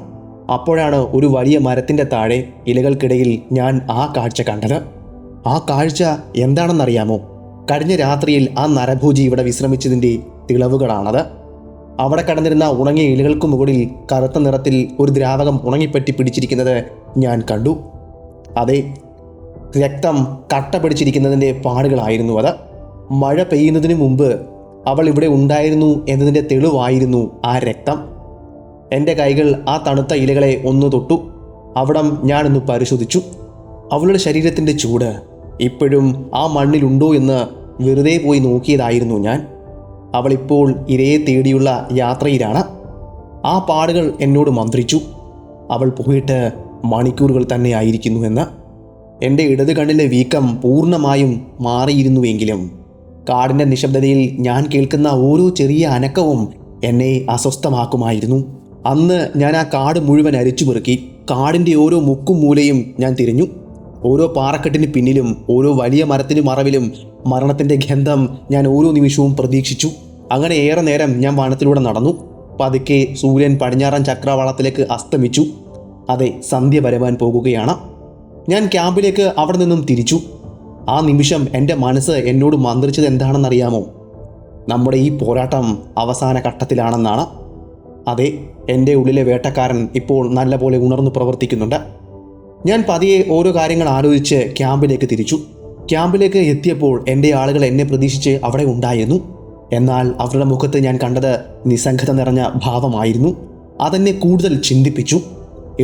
അപ്പോഴാണ് ഒരു വലിയ മരത്തിൻ്റെ താഴെ ഇലകൾക്കിടയിൽ ഞാൻ ആ കാഴ്ച കണ്ടത്. ആ കാഴ്ച എന്താണെന്നറിയാമോ? കഴിഞ്ഞ രാത്രിയിൽ ആ നരഭോജി ഇവിടെ വിശ്രമിച്ചതിൻ്റെ തെളിവുകളാണത്. അവിടെ കടന്നിരുന്ന ഉണങ്ങിയ ഇലകൾക്ക് മുകളിൽ കറുത്ത നിറത്തിൽ ഒരു ദ്രാവകം ഉണങ്ങിപ്പറ്റി പിടിച്ചിരിക്കുന്നത് ഞാൻ കണ്ടു. അതെ, രക്തം കട്ട പിടിച്ചിരിക്കുന്നതിൻ്റെ പാടുകളായിരുന്നു അത്. മഴ പെയ്യുന്നതിന് മുമ്പ് അവൾ ഇവിടെ ഉണ്ടായിരുന്നു എന്നതിൻ്റെ തെളിവായിരുന്നു ആ രക്തം. എൻ്റെ കൈകൾ ആ തണുത്ത ഇലകളെ ഒന്ന് തൊട്ടു. അവിടം ഞാനൊന്ന് പരിശോധിച്ചു. അവളുടെ ശരീരത്തിൻ്റെ ചൂട് ഇപ്പോഴും ആ മണ്ണിലുണ്ടോ എന്ന് വെറുതെ പോയി നോക്കിയതായിരുന്നു ഞാൻ. അവളിപ്പോൾ ഇരയെ തേടിയുള്ള യാത്രയിലാണ്. ആ പാടുകൾ എന്നോട് മന്ത്രിച്ചു. അവൾ പോയിട്ട് മണിക്കൂറുകൾ തന്നെ ആയിരിക്കുന്നുവെന്ന്. എൻ്റെ ഇടത് കണ്ണിലെ വീക്കം പൂർണ്ണമായും മാറിയിരുന്നുവെങ്കിലും കാടിൻ്റെ നിശബ്ദതയിൽ ഞാൻ കേൾക്കുന്ന ഓരോ ചെറിയ അനക്കവും എന്നെ അസ്വസ്ഥമാക്കുമായിരുന്നു. അന്ന് ഞാൻ ആ കാട് മുഴുവൻ അരിച്ചു പെറുക്കി. കാടിൻ്റെ ഓരോ മുക്കും മൂലയും ഞാൻ തിരിഞ്ഞു. ഓരോ പാറക്കെട്ടിന് പിന്നിലും ഓരോ വലിയ മരത്തിന് മറവിലും മരണത്തിൻ്റെ ഗന്ധം ഞാൻ ഓരോ നിമിഷവും പ്രതീക്ഷിച്ചു. അങ്ങനെ ഏറെ നേരം ഞാൻ വനത്തിലൂടെ നടന്നു. പതുക്കെ സൂര്യൻ പടിഞ്ഞാറൻ ചക്രവാളത്തിലേക്ക് അസ്തമിച്ചു. അതെ, സന്ധ്യ വരവാൻ പോകുകയാണ്. ഞാൻ ക്യാമ്പിലേക്ക് അവിടെ നിന്നും തിരിച്ചു. ആ നിമിഷം എൻ്റെ മനസ്സ് എന്നോട് മന്ത്രിച്ചത് എന്താണെന്നറിയാമോ? നമ്മുടെ ഈ പോരാട്ടം അവസാന ഘട്ടത്തിലാണെന്നാണ്. അതെ, എൻ്റെ ഉള്ളിലെ വേട്ടക്കാരൻ ഇപ്പോൾ നല്ലപോലെ ഉണർന്നു പ്രവർത്തിക്കുന്നുണ്ട്. ഞാൻ പതിയെ ഓരോ കാര്യങ്ങൾ ആലോചിച്ച് ക്യാമ്പിലേക്ക് തിരിച്ചു. ക്യാമ്പിലേക്ക് എത്തിയപ്പോൾ എൻ്റെ ആളുകൾ എന്നെ പ്രതീക്ഷിച്ച് അവിടെ ഉണ്ടായിരുന്നു. എന്നാൽ അവരുടെ മുഖത്ത് ഞാൻ കണ്ടത് നിസ്സംഗത നിറഞ്ഞ ഭാവമായിരുന്നു. അതെന്നെ കൂടുതൽ ചിന്തിപ്പിച്ചു.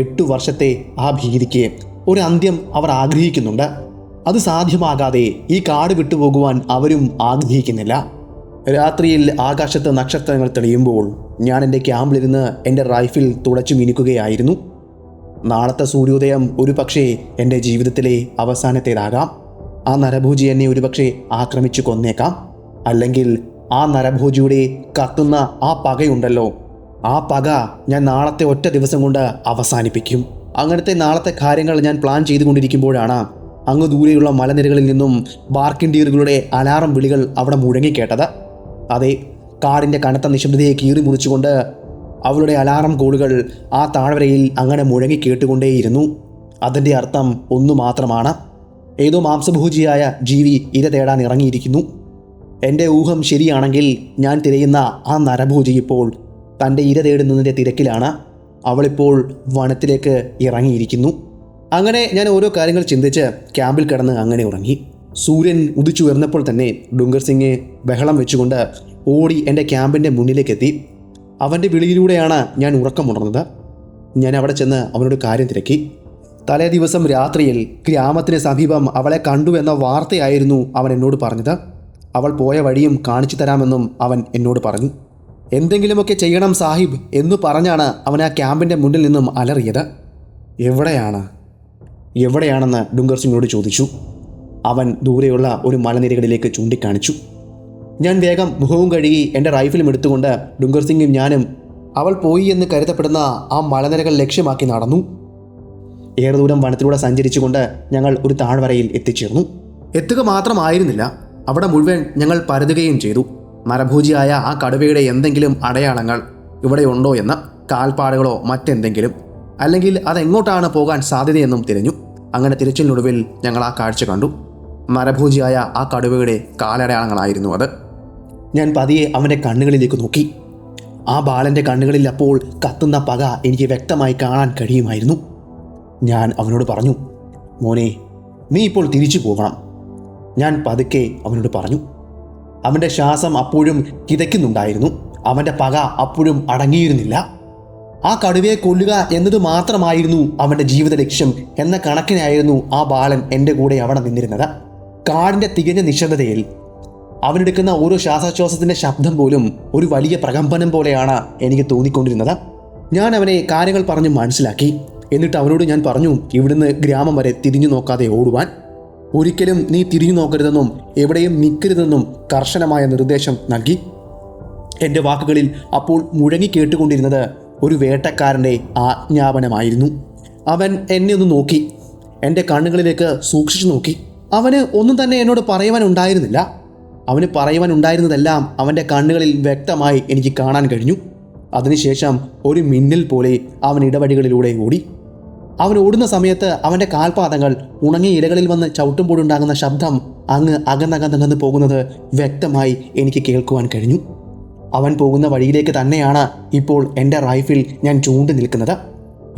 8 വർഷത്തെ ആ ഭീതിക്ക് ഒരു അന്ത്യം അവർ ആഗ്രഹിക്കുന്നുണ്ട്. അത് സാധ്യമാകാതെ ഈ കാട് വിട്ടുപോകുവാൻ അവരും ആഗ്രഹിക്കുന്നില്ല. രാത്രിയിൽ ആകാശത്ത് നക്ഷത്രങ്ങൾ തെളിയുമ്പോൾ ഞാൻ എൻ്റെ ക്യാമ്പിലിരുന്ന് എൻ്റെ റൈഫിൽ തുടച്ചു മിനുക്കുകയായിരുന്നു. നാളത്തെ സൂര്യോദയം ഒരു പക്ഷേ എൻ്റെ ജീവിതത്തിലെ അവസാനത്തേതാകാം. ആ നരഭോജി എന്നെ ഒരുപക്ഷെ ആക്രമിച്ചു കൊന്നേക്കാം. അല്ലെങ്കിൽ ആ നരഭോജിയുടെ കത്തുന്ന ആ പകയുണ്ടല്ലോ, ആ പക ഞാൻ നാളത്തെ ഒറ്റ ദിവസം കൊണ്ട് അവസാനിപ്പിക്കും. അങ്ങനത്തെ നാളത്തെ കാര്യങ്ങൾ ഞാൻ പ്ലാൻ ചെയ്തുകൊണ്ടിരിക്കുമ്പോഴാണ് അങ്ങ് ദൂരെയുള്ള മലനിരകളിൽ നിന്നും ബാർക്കിൻഡീറുകളുടെ അലാറം വിളികൾ അവിടെ മുഴങ്ങിക്കേട്ടത്. അതെ, കാടിൻ്റെ കനത്ത നിശബ്ദതയെ കീറി മുറിച്ചുകൊണ്ട് അവളുടെ അലാറം കോളുകൾ ആ താഴ്വരയിൽ അങ്ങനെ മുഴങ്ങി കേട്ടുകൊണ്ടേയിരുന്നു. അതിൻ്റെ അർത്ഥം ഒന്നു മാത്രമാണ്: ഏതോ മാംസഭോജിയായ ജീവി ഇര തേടാൻ ഇറങ്ങിയിരിക്കുന്നു. എൻ്റെ ഊഹം ശരിയാണെങ്കിൽ ഞാൻ തിരയുന്ന ആ നരഭോജി ഇപ്പോൾ തൻ്റെ ഇര തേടുന്നതിൻ്റെ തിരക്കിലാണ്. അവളിപ്പോൾ വനത്തിലേക്ക് ഇറങ്ങിയിരിക്കുന്നു. അങ്ങനെ ഞാൻ ഓരോ കാര്യങ്ങൾ ചിന്തിച്ച് ക്യാമ്പിൽ കിടന്ന് അങ്ങനെ ഉറങ്ങി. സൂര്യൻ ഉദിച്ചുയർന്നപ്പോൾ തന്നെ ഡുംഗർ സിംഗ് ബഹളം വെച്ചുകൊണ്ട് ഓടി എൻ്റെ ക്യാമ്പിൻ്റെ മുന്നിലേക്കെത്തി. അവൻ്റെ വിളിയിലൂടെയാണ് ഞാൻ ഉറക്കമുണർന്നത്. ഞാൻ അവിടെ ചെന്ന് അവനോട് കാര്യം തിരക്കി. തലേ ദിവസം രാത്രിയിൽ ഗ്രാമത്തിന് സമീപം അവളെ കണ്ടു എന്ന വാർത്തയായിരുന്നു അവൻ എന്നോട് പറഞ്ഞത്. അവൾ പോയ വഴിയും കാണിച്ചു തരാമെന്നും അവൻ എന്നോട് പറഞ്ഞു. എന്തെങ്കിലുമൊക്കെ ചെയ്യണം സാഹിബ് എന്ന് പറഞ്ഞാണ് അവൻ ആ ക്യാമ്പിൻ്റെ മുന്നിൽ നിന്നും അലറിയത്. എവിടെയാണെന്ന് ഡുംഗർ സിംഗിനോട് ചോദിച്ചു. അവൻ ദൂരെയുള്ള ഒരു മലനിരകളിലേക്ക് ചൂണ്ടിക്കാണിച്ചു. ഞാൻ വേഗം മുഖവും കഴുകി എൻ്റെ റൈഫിലും എടുത്തുകൊണ്ട് ഡുംഗർ സിംഗും ഞാനും അവൾ പോയി എന്ന് കരുതപ്പെടുന്ന ആ മലനിരകൾ ലക്ഷ്യമാക്കി നടന്നു. ഏറെ ദൂരം വനത്തിലൂടെ സഞ്ചരിച്ചുകൊണ്ട് ഞങ്ങൾ ഒരു താഴ്വരയിൽ എത്തിച്ചേർന്നു. എത്തുക മാത്രമായിരുന്നില്ല, അവിടെ മുഴുവൻ ഞങ്ങൾ പരതുകയും ചെയ്തു. നരഭോജിയായ ആ കടുവയുടെ എന്തെങ്കിലും അടയാളങ്ങൾ ഇവിടെ ഉണ്ടോ എന്ന്, കാൽപ്പാടുകളോ മറ്റെന്തെങ്കിലും, അല്ലെങ്കിൽ അതെങ്ങോട്ടാണ് പോകാൻ സാധ്യതയെന്നും തിരഞ്ഞു. അങ്ങനെ തിരച്ചിലിനൊടുവിൽ ഞങ്ങൾ ആ കാഴ്ച കണ്ടു. നരഭോജിയായ ആ കടുവയുടെ കാലടയാളങ്ങളായിരുന്നു അത്. ഞാൻ പതിയെ അവൻ്റെ കണ്ണുകളിലേക്ക് നോക്കി. ആ ബാലൻ്റെ കണ്ണുകളിൽ അപ്പോൾ കത്തുന്ന പക എനിക്ക് വ്യക്തമായി കാണാൻ കഴിയുമായിരുന്നു. ഞാൻ അവനോട് പറഞ്ഞു, മോനെ, നീ ഇപ്പോൾ തിരിച്ചു പോകണം. ഞാൻ പതുക്കെ അവനോട് പറഞ്ഞു. അവൻ്റെ ശ്വാസം അപ്പോഴും കിതയ്ക്കുന്നുണ്ടായിരുന്നു. അവൻ്റെ പക അപ്പോഴും അടങ്ങിയിരുന്നില്ല. ആ കടുവയെ കൊല്ലുക എന്നത് മാത്രമായിരുന്നു അവൻ്റെ ജീവിത ലക്ഷ്യം എന്ന കണക്കിനായിരുന്നു ആ ബാലൻ എൻ്റെ കൂടെ അവിടെ നിന്നിരുന്നത്. കാടിൻ്റെ തികഞ്ഞ നിശബ്ദതയിൽ അവനെടുക്കുന്ന ഓരോ ശ്വാസോച്ഛ്വാസത്തിൻ്റെ ശബ്ദം പോലും ഒരു വലിയ പ്രകമ്പനം പോലെയാണ് എനിക്ക് തോന്നിക്കൊണ്ടിരുന്നത്. ഞാൻ അവനെ കാര്യങ്ങൾ പറഞ്ഞ് മനസ്സിലാക്കി. എന്നിട്ട് അവനോട് ഞാൻ പറഞ്ഞു, ഇവിടുന്ന് ഗ്രാമം വരെ തിരിഞ്ഞു നോക്കാതെ ഓടുവാൻ. ഒരിക്കലും നീ തിരിഞ്ഞു നോക്കരുതെന്നും എവിടെയും നിൽക്കരുതെന്നും കർശനമായ നിർദ്ദേശം നൽകി. എൻ്റെ വാക്കുകളിൽ അപ്പോൾ മുഴങ്ങി കേട്ടുകൊണ്ടിരുന്നത് ഒരു വേട്ടക്കാരൻ്റെ ആജ്ഞാപനമായിരുന്നു. അവൻ എന്നെ ഒന്ന് നോക്കി, എൻ്റെ കണ്ണുകളിലേക്ക് സൂക്ഷിച്ചു നോക്കി. അവന് ഒന്നും തന്നെ എന്നോട് പറയുവാനുണ്ടായിരുന്നില്ല. അവന് പറയുവാനുണ്ടായിരുന്നതെല്ലാം അവൻ്റെ കണ്ണുകളിൽ വ്യക്തമായി എനിക്ക് കാണാൻ കഴിഞ്ഞു. അതിനുശേഷം ഒരു മിന്നൽ പോലെ അവൻ ഇടവഴികളിലൂടെ ഓടി. അവൻ ഓടുന്ന സമയത്ത് അവൻ്റെ കാൽപാദങ്ങൾ ഉണങ്ങിയ ഇലകളിൽ വന്ന് ചവിട്ടുമ്പോഴുണ്ടാകുന്ന ശബ്ദം അങ്ങ് അകന്നകന്നകന്ന് പോകുന്നത് വ്യക്തമായി എനിക്ക് കേൾക്കുവാൻ കഴിഞ്ഞു. അവൻ പോകുന്ന വഴിയിലേക്ക് തന്നെയാണ് ഇപ്പോൾ എൻ്റെ റൈഫിൽ ഞാൻ ചൂണ്ടി നിൽക്കുന്നത്.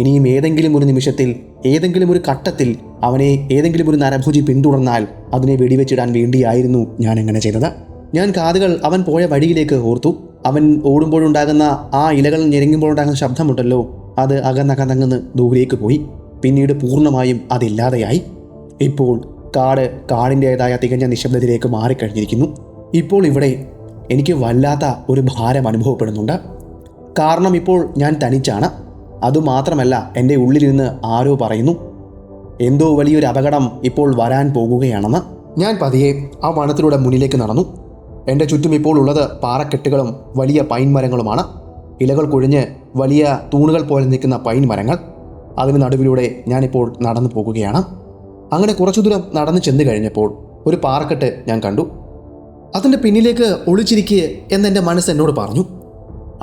ഇനിയും ഏതെങ്കിലും ഒരു നിമിഷത്തിൽ, ഏതെങ്കിലും ഒരു ഘട്ടത്തിൽ അവനെ ഏതെങ്കിലും ഒരു നരഭോജി പിന്തുടർന്നാൽ അതിനെ വെടിവെച്ചിടാൻ വേണ്ടിയായിരുന്നു ഞാൻ അങ്ങനെ ചെയ്തത്. ഞാൻ കാതുകൾ അവൻ പോയ വഴിയിലേക്ക് ഓർത്തു. അവൻ ഓടുമ്പോഴുണ്ടാകുന്ന ആ ഇലകൾ ഞെരുങ്ങുമ്പോഴുണ്ടാകുന്ന ശബ്ദമുണ്ടല്ലോ, അത് അകന്നകന്നങ്ങ് ദൂരേക്ക് പോയി. പിന്നീട് പൂർണ്ണമായും അതില്ലാതെയായി. ഇപ്പോൾ കാടിൻ്റേതായ തികഞ്ഞ നിശബ്ദതയിലേക്ക് മാറിക്കഴിഞ്ഞിരിക്കുന്നു. ഇപ്പോൾ ഇവിടെ എനിക്ക് വല്ലാത്ത ഒരു ഭാരം അനുഭവപ്പെടുന്നുണ്ട്. കാരണം ഇപ്പോൾ ഞാൻ തനിച്ചാണ്. അതുമാത്രമല്ല, എൻ്റെ ഉള്ളിലിരുന്ന് ആരോ പറയുന്നു എന്തോ വലിയൊരു അപകടം ഇപ്പോൾ വരാൻ പോകുകയാണെന്ന്. ഞാൻ പതിയെ ആ വനത്തിലൂടെ മുന്നിലേക്ക് നടന്നു. എൻ്റെ ചുറ്റും ഇപ്പോൾ ഉള്ളത് പാറക്കെട്ടുകളും വലിയ പൈൻ മരങ്ങളുമാണ്. ഇലകൾ കൊഴിഞ്ഞ് വലിയ തൂണുകൾ പോലെ നിൽക്കുന്ന പൈൻ മരങ്ങൾ. അതിന് നടുവിലൂടെ ഞാനിപ്പോൾ നടന്നു പോകുകയാണ്. അങ്ങനെ കുറച്ചു ദൂരം നടന്നു ചെന്ന് കഴിഞ്ഞപ്പോൾ ഒരു പാറക്കെട്ട് ഞാൻ കണ്ടു. അതിൻ്റെ പിന്നിലേക്ക് ഒളിച്ചിരിക്കുക എന്നെൻ്റെ മനസ്സ് എന്നോട് പറഞ്ഞു.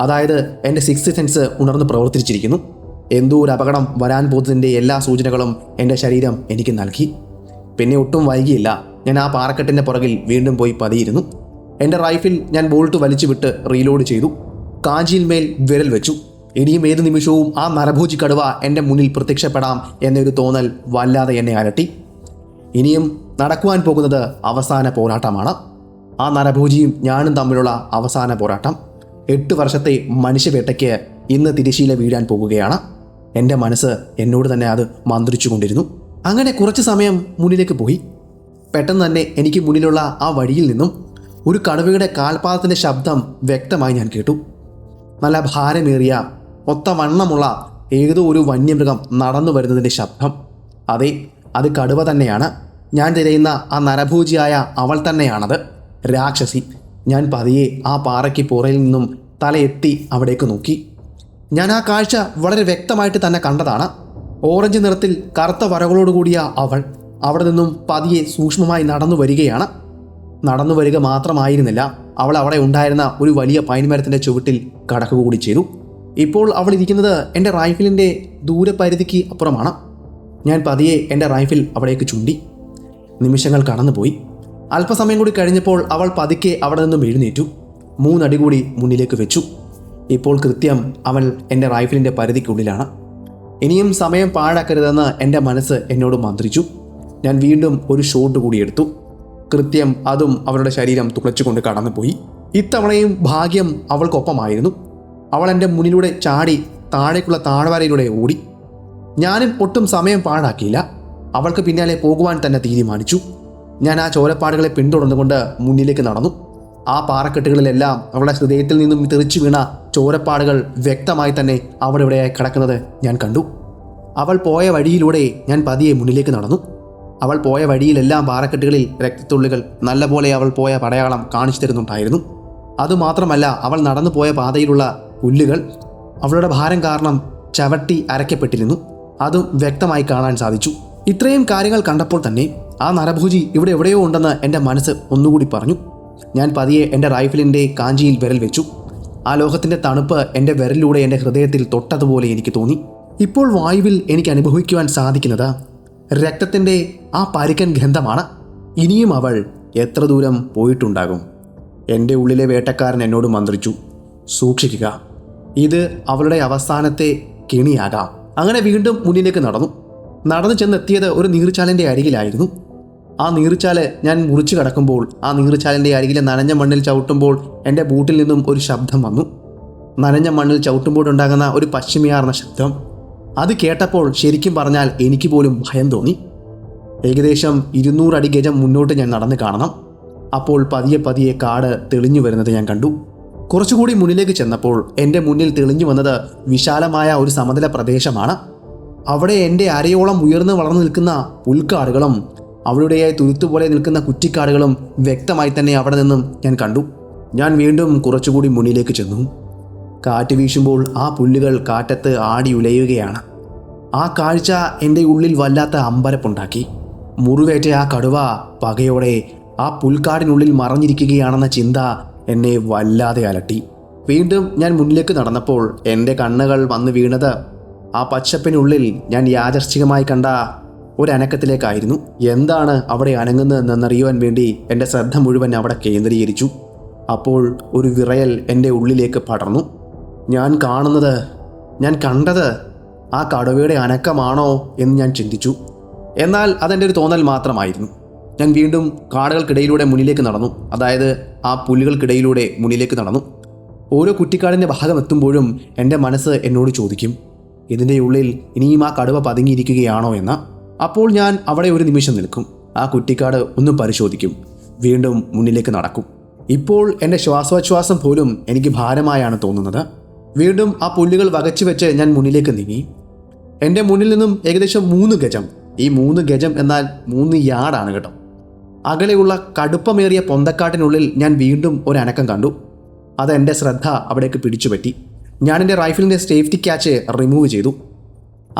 അതായത് എൻ്റെ സിക്സ്ത് സെൻസ് ഉണർന്ന് പ്രവർത്തിച്ചിരിക്കുന്നു. എന്തോ ഒരു അപകടം വരാൻ പോകുന്നതിൻ്റെ എല്ലാ സൂചനകളും എൻ്റെ ശരീരം എനിക്ക് നൽകി. പിന്നെ ഒട്ടും വൈകിയില്ല. ഞാൻ ആ പാറക്കെട്ടിൻ്റെ പുറകിൽ വീണ്ടും പോയി പതിയിരുന്നു. എൻ്റെ റൈഫിൽ ഞാൻ ബോൾട്ട് വലിച്ചു വിട്ട് റീലോഡ് ചെയ്തു. കാഞ്ചിയിൽ മേൽ വിരൽ വെച്ചു. ഇനിയും ഏത് നിമിഷവും ആ നരഭോജി കടുവ എൻ്റെ മുന്നിൽ പ്രത്യക്ഷപ്പെടാം എന്നൊരു തോന്നൽ വല്ലാതെ എന്നെ അലട്ടി. ഇനിയും നടക്കുവാൻ പോകുന്നത് അവസാന പോരാട്ടമാണ്. ആ നരഭോജിയും ഞാനും തമ്മിലുള്ള അവസാന പോരാട്ടം. 8 വർഷത്തെ മനുഷ്യവേട്ടയ്ക്ക് ഇന്ന് തിരശ്ശീല വീഴാൻ പോകുകയാണ്. എൻ്റെ മനസ്സ് എന്നോട് തന്നെ അത് മന്ത്രിച്ചു കൊണ്ടിരുന്നു. അങ്ങനെ കുറച്ച് സമയം മുന്നിലേക്ക് പോയി. പെട്ടെന്ന് തന്നെ എനിക്ക് മുന്നിലുള്ള ആ വഴിയിൽ നിന്നും ഒരു കടുവയുടെ കാൽപാദത്തിൻ്റെ ശബ്ദം വ്യക്തമായി ഞാൻ കേട്ടു. നല്ല ഭാരമേറിയ ഒത്ത വണ്ണമുള്ള ഏതോ ഒരു വന്യമൃഗം നടന്നു വരുന്നതിൻ്റെ ശബ്ദം. അതെ, അത് കടുവ തന്നെയാണ്. ഞാൻ തിരയുന്ന ആ നരഭോജിയായ അവൾ തന്നെയാണത്, രാക്ഷസി. ഞാൻ പതിയെ ആ പാറയ്ക്ക് പുറയിൽ നിന്നും തലയെത്തി അവിടേക്ക് നോക്കി. ഞാൻ ആ കാഴ്ച വളരെ വ്യക്തമായിട്ട് തന്നെ കണ്ടതാണ്. ഓറഞ്ച് നിറത്തിൽ കറുത്ത വരകളോടുകൂടിയ അവൾ അവിടെ നിന്നും പതിയെ സൂക്ഷ്മമായി നടന്നു വരികയാണ്. നടന്നു വരിക മാത്രമായിരുന്നില്ല, അവൾ അവിടെ ഉണ്ടായിരുന്ന ഒരു വലിയ പൈൻമരത്തിൻ്റെ ചുവട്ടിൽ കടക്കുകകൂടി ചെയ്തു. ഇപ്പോൾ അവൾ ഇരിക്കുന്നത് എൻ്റെ റൈഫിലിൻ്റെ ദൂരപരിധിക്ക് അപ്പുറമാണ്. ഞാൻ പതിയെ എൻ്റെ റൈഫിൽ അവിടേക്ക് ചൂണ്ടി. നിമിഷങ്ങൾ കടന്നുപോയി. അല്പസമയം കൂടി കഴിഞ്ഞപ്പോൾ അവൾ പതുക്കെ അവിടെ നിന്നും എഴുന്നേറ്റു. 3 അടി കൂടി മുന്നിലേക്ക് വെച്ചു. ഇപ്പോൾ കൃത്യം അവൾ എൻ്റെ റൈഫിലിൻ്റെ പരിധിക്കുള്ളിലാണ്. ഇനിയും സമയം പാഴാക്കരുതെന്ന് എൻ്റെ മനസ്സ് എന്നോട് മന്ത്രിച്ചു. ഞാൻ വീണ്ടും ഒരു ഷോട്ട് കൂടി എടുത്തു. കൃത്യം അതും അവളുടെ ശരീരം തുളച്ചുകൊണ്ട് കടന്നുപോയി. ഇത്തവണയും ഭാഗ്യം അവൾക്കൊപ്പമായിരുന്നു. അവൾ എൻ്റെ മുന്നിലൂടെ ചാടി താഴേക്കുള്ള താഴ്വരയിലൂടെ ഓടി. ഞാനും ഒട്ടും സമയം പാഴാക്കിയില്ല. അവൾക്ക് പിന്നാലെ പോകുവാൻ തന്നെ തീരുമാനിച്ചു. ഞാൻ ആ ചോരപ്പാടുകളെ പിന്തുടർന്നുകൊണ്ട് മുന്നിലേക്ക് നടന്നു. ആ പാറക്കെട്ടുകളിലെല്ലാം അവളുടെ ഹൃദയത്തിൽ നിന്നും തെറിച്ചു വീണ ചോരപ്പാടുകൾ വ്യക്തമായി തന്നെ അവിടെ ഇവിടെയായി കിടക്കുന്നത് ഞാൻ കണ്ടു. അവൾ പോയ വഴിയിലൂടെ ഞാൻ പതിയെ മുന്നിലേക്ക് നടന്നു. അവൾ പോയ വഴിയിലെല്ലാം പാറക്കെട്ടുകളിൽ രക്തത്തുള്ളികൾ നല്ലപോലെ അവൾ പോയ പടയാളം കാണിച്ചു തരുന്നുണ്ടായിരുന്നു. അതുമാത്രമല്ല, അവൾ നടന്നു പോയ പാതയിലുള്ള പുല്ലുകൾ അവളുടെ ഭാരം കാരണം ചവിട്ടി അരയ്ക്കപ്പെട്ടിരുന്നു. അതും വ്യക്തമായി കാണാൻ സാധിച്ചു. ഇത്രയും കാര്യങ്ങൾ കണ്ടപ്പോൾ തന്നെ ആ നരഭോജി ഇവിടെ എവിടെയോ ഉണ്ടെന്ന് എൻ്റെ മനസ്സ് ഒന്നുകൂടി പറഞ്ഞു. ഞാൻ പതിയെ എൻ്റെ റൈഫിലിൻ്റെ കാഞ്ചിയിൽ വിരൽ വെച്ചു. ആ ലോഹത്തിൻ്റെ തണുപ്പ് എൻ്റെ വിരലിലൂടെ എൻ്റെ ഹൃദയത്തിൽ തൊട്ടതുപോലെ എനിക്ക് തോന്നി. ഇപ്പോൾ വായുവിൽ എനിക്ക് അനുഭവിക്കുവാൻ സാധിക്കുന്നത് രക്തത്തിൻ്റെ ആ പരുക്കൻ ഗന്ധമാണ്. ഇനിയും അവൾ എത്ര ദൂരം പോയിട്ടുണ്ടാകും? എൻ്റെ ഉള്ളിലെ വേട്ടക്കാരൻ എന്നോട് മന്ത്രിച്ചു, സൂക്ഷിക്കുക, ഇത് അവളുടെ അവസാനത്തെ കെണിയാകാം. അങ്ങനെ വീണ്ടും മുന്നിലേക്ക് നടന്നു ചെന്നെത്തിയത് ഒരു നീർച്ചാലിൻ്റെ അരികിലായിരുന്നു. ആ നീർച്ചാല് ഞാൻ മുറിച്ചു കടക്കുമ്പോൾ ആ നീർച്ചാലിൻ്റെ അരികിലെ നനഞ്ഞ മണ്ണിൽ ചവിട്ടുമ്പോൾ എൻ്റെ ബൂട്ടിൽ നിന്നും ഒരു ശബ്ദം വന്നു. നനഞ്ഞ മണ്ണിൽ ചവിട്ടുമ്പോഴുണ്ടാകുന്ന ഒരു പശ്ചിമയാർന്ന ശബ്ദം. അത് കേട്ടപ്പോൾ ശരിക്കും പറഞ്ഞാൽ എനിക്ക് പോലും ഭയം തോന്നി. ഏകദേശം 200 അടി ഗജം മുന്നോട്ട് ഞാൻ നടന്ന് കാണണം. അപ്പോൾ പതിയെ പതിയെ കാട് തെളിഞ്ഞു വരുന്നത് ഞാൻ കണ്ടു. കുറച്ചുകൂടി മുന്നിലേക്ക് ചെന്നപ്പോൾ എൻ്റെ മുന്നിൽ തെളിഞ്ഞു വന്നത് വിശാലമായ ഒരു സമതല പ്രദേശമാണ്. അവിടെ എൻ്റെ അരയോളം ഉയർന്നു വളർന്നു നിൽക്കുന്ന പുൽക്കാടുകളും അവിടെയായി തുരുത്തുപോലെ നിൽക്കുന്ന കുറ്റിക്കാടുകളും വ്യക്തമായി തന്നെ അവിടെ നിന്നും ഞാൻ കണ്ടു. ഞാൻ വീണ്ടും കുറച്ചുകൂടി മുന്നിലേക്ക് ചെന്നു. കാറ്റ് വീശുമ്പോൾ ആ പുല്ലുകൾ കാറ്റത്ത് ആടി ഉലയുകയാണ്. ആ കാഴ്ച എൻ്റെ ഉള്ളിൽ വല്ലാത്ത അമ്പരപ്പുണ്ടാക്കി. മുറിവേറ്റ ആ കടുവ പകയോടെ ആ പുൽക്കാടിനുള്ളിൽ മറഞ്ഞിരിക്കുകയാണെന്ന ചിന്ത എന്നെ വല്ലാതെ അലട്ടി. വീണ്ടും ഞാൻ മുന്നിലേക്ക് നടന്നപ്പോൾ എൻ്റെ കണ്ണുകൾ വന്നു വീണത് ആ പച്ചപ്പിനുള്ളിൽ ഞാൻ യാദർച്ഛികമായി കണ്ട ഒരനക്കത്തിലേക്കായിരുന്നു. എന്താണ് അവിടെ അനങ്ങുന്നതെന്നറിയുവാൻ വേണ്ടി എൻ്റെ ശ്രദ്ധ മുഴുവൻ അവിടെ കേന്ദ്രീകരിച്ചു. അപ്പോൾ ഒരു വിറയൽ എൻ്റെ ഉള്ളിലേക്ക് പടർന്നു. ഞാൻ കണ്ടത് ആ കടുവയുടെ അനക്കമാണോ എന്ന് ഞാൻ ചിന്തിച്ചു. എന്നാൽ അതെൻ്റെ ഒരു തോന്നൽ മാത്രമായിരുന്നു. ഞാൻ വീണ്ടും കാടുകൾക്കിടയിലൂടെ മുന്നിലേക്ക് നടന്നു. അതായത് ആ പുല്ലുകൾക്കിടയിലൂടെ മുന്നിലേക്ക് നടന്നു. ഓരോ കുറ്റിക്കാടിൻ്റെ ഭാഗം എത്തുമ്പോഴും എൻ്റെ മനസ്സ് എന്നോട് ചോദിക്കും, ഇതിൻ്റെ ഉള്ളിൽ ഇനിയും ആ കടുവ പതുങ്ങിയിരിക്കുകയാണോ എന്ന്. അപ്പോൾ ഞാൻ അവിടെ ഒരു നിമിഷം നിൽക്കും. ആ കുറ്റിക്കാട് ഒന്ന് പരിശോധിക്കും. വീണ്ടും മുന്നിലേക്ക് നടക്കും. ഇപ്പോൾ എൻ്റെ ശ്വാസോച്ഛ്വാസം പോലും എനിക്ക് ഭാരമായാണ് തോന്നുന്നത്. വീണ്ടും ആ പുല്ലുകൾ വകച്ചു വെച്ച് ഞാൻ മുന്നിലേക്ക് നീങ്ങി. എൻ്റെ മുന്നിൽ നിന്നും ഏകദേശം 3 ഗജം, ഈ 3 ഗജം എന്നാൽ 3 യാർഡാണ് കേട്ടോ, അകലെയുള്ള കടുപ്പമേറിയ പൊന്തക്കാട്ടിനുള്ളിൽ ഞാൻ വീണ്ടും ഒരു അനക്കം കണ്ടു. അതെൻ്റെ ശ്രദ്ധ അവിടേക്ക് പിടിച്ചുപറ്റി. ഞാൻ എൻ്റെ റൈഫിലിൻ്റെ സേഫ്റ്റി ക്യാച്ച് റിമൂവ് ചെയ്തു.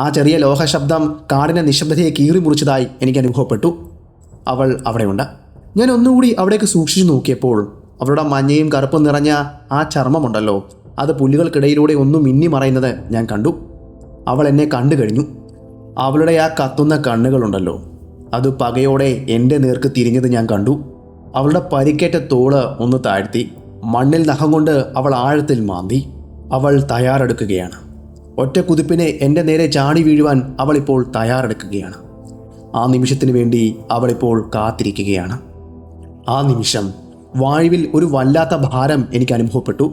ആ ചെറിയ ലോഹ ശബ്ദം കാടിൻ്റെ നിശബ്ദതയെ കീറി മുറിച്ചതായി എനിക്ക് അനുഭവപ്പെട്ടു. അവൾ അവിടെയുണ്ട്. ഞാൻ ഒന്നുകൂടി അവിടേക്ക് സൂക്ഷിച്ചു നോക്കിയപ്പോൾ അവളുടെ മഞ്ഞയും കറുപ്പും നിറഞ്ഞ ആ ചർമ്മമുണ്ടല്ലോ, അത് പുല്ലുകൾക്കിടയിലൂടെ ഒന്ന് മിന്നി മറയുന്നത് ഞാൻ കണ്ടു. അവൾ എന്നെ കണ്ടു കഴിഞ്ഞു. അവളുടെ ആ കത്തുന്ന കണ്ണുകളുണ്ടല്ലോ, അത് പകയോടെ എൻ്റെ നേർക്ക് തിരിഞ്ഞത് ഞാൻ കണ്ടു. അവളുടെ പരിക്കേറ്റ തോള് ഒന്ന് താഴ്ത്തി മണ്ണിൽ നഖം കൊണ്ട് അവൾ ആഴത്തിൽ മാന്തി. അവൾ തയ്യാറെടുക്കുകയാണ്. ഒറ്റ കുതിപ്പിനെ എൻ്റെ നേരെ ചാടി വീഴുവാൻ അവളിപ്പോൾ തയ്യാറെടുക്കുകയാണ്. ആ നിമിഷത്തിന് വേണ്ടി അവളിപ്പോൾ കാത്തിരിക്കുകയാണ്. ആ നിമിഷം വായുവിൽ ഒരു വല്ലാത്ത ഭാരം എനിക്ക് അനുഭവപ്പെട്ടു.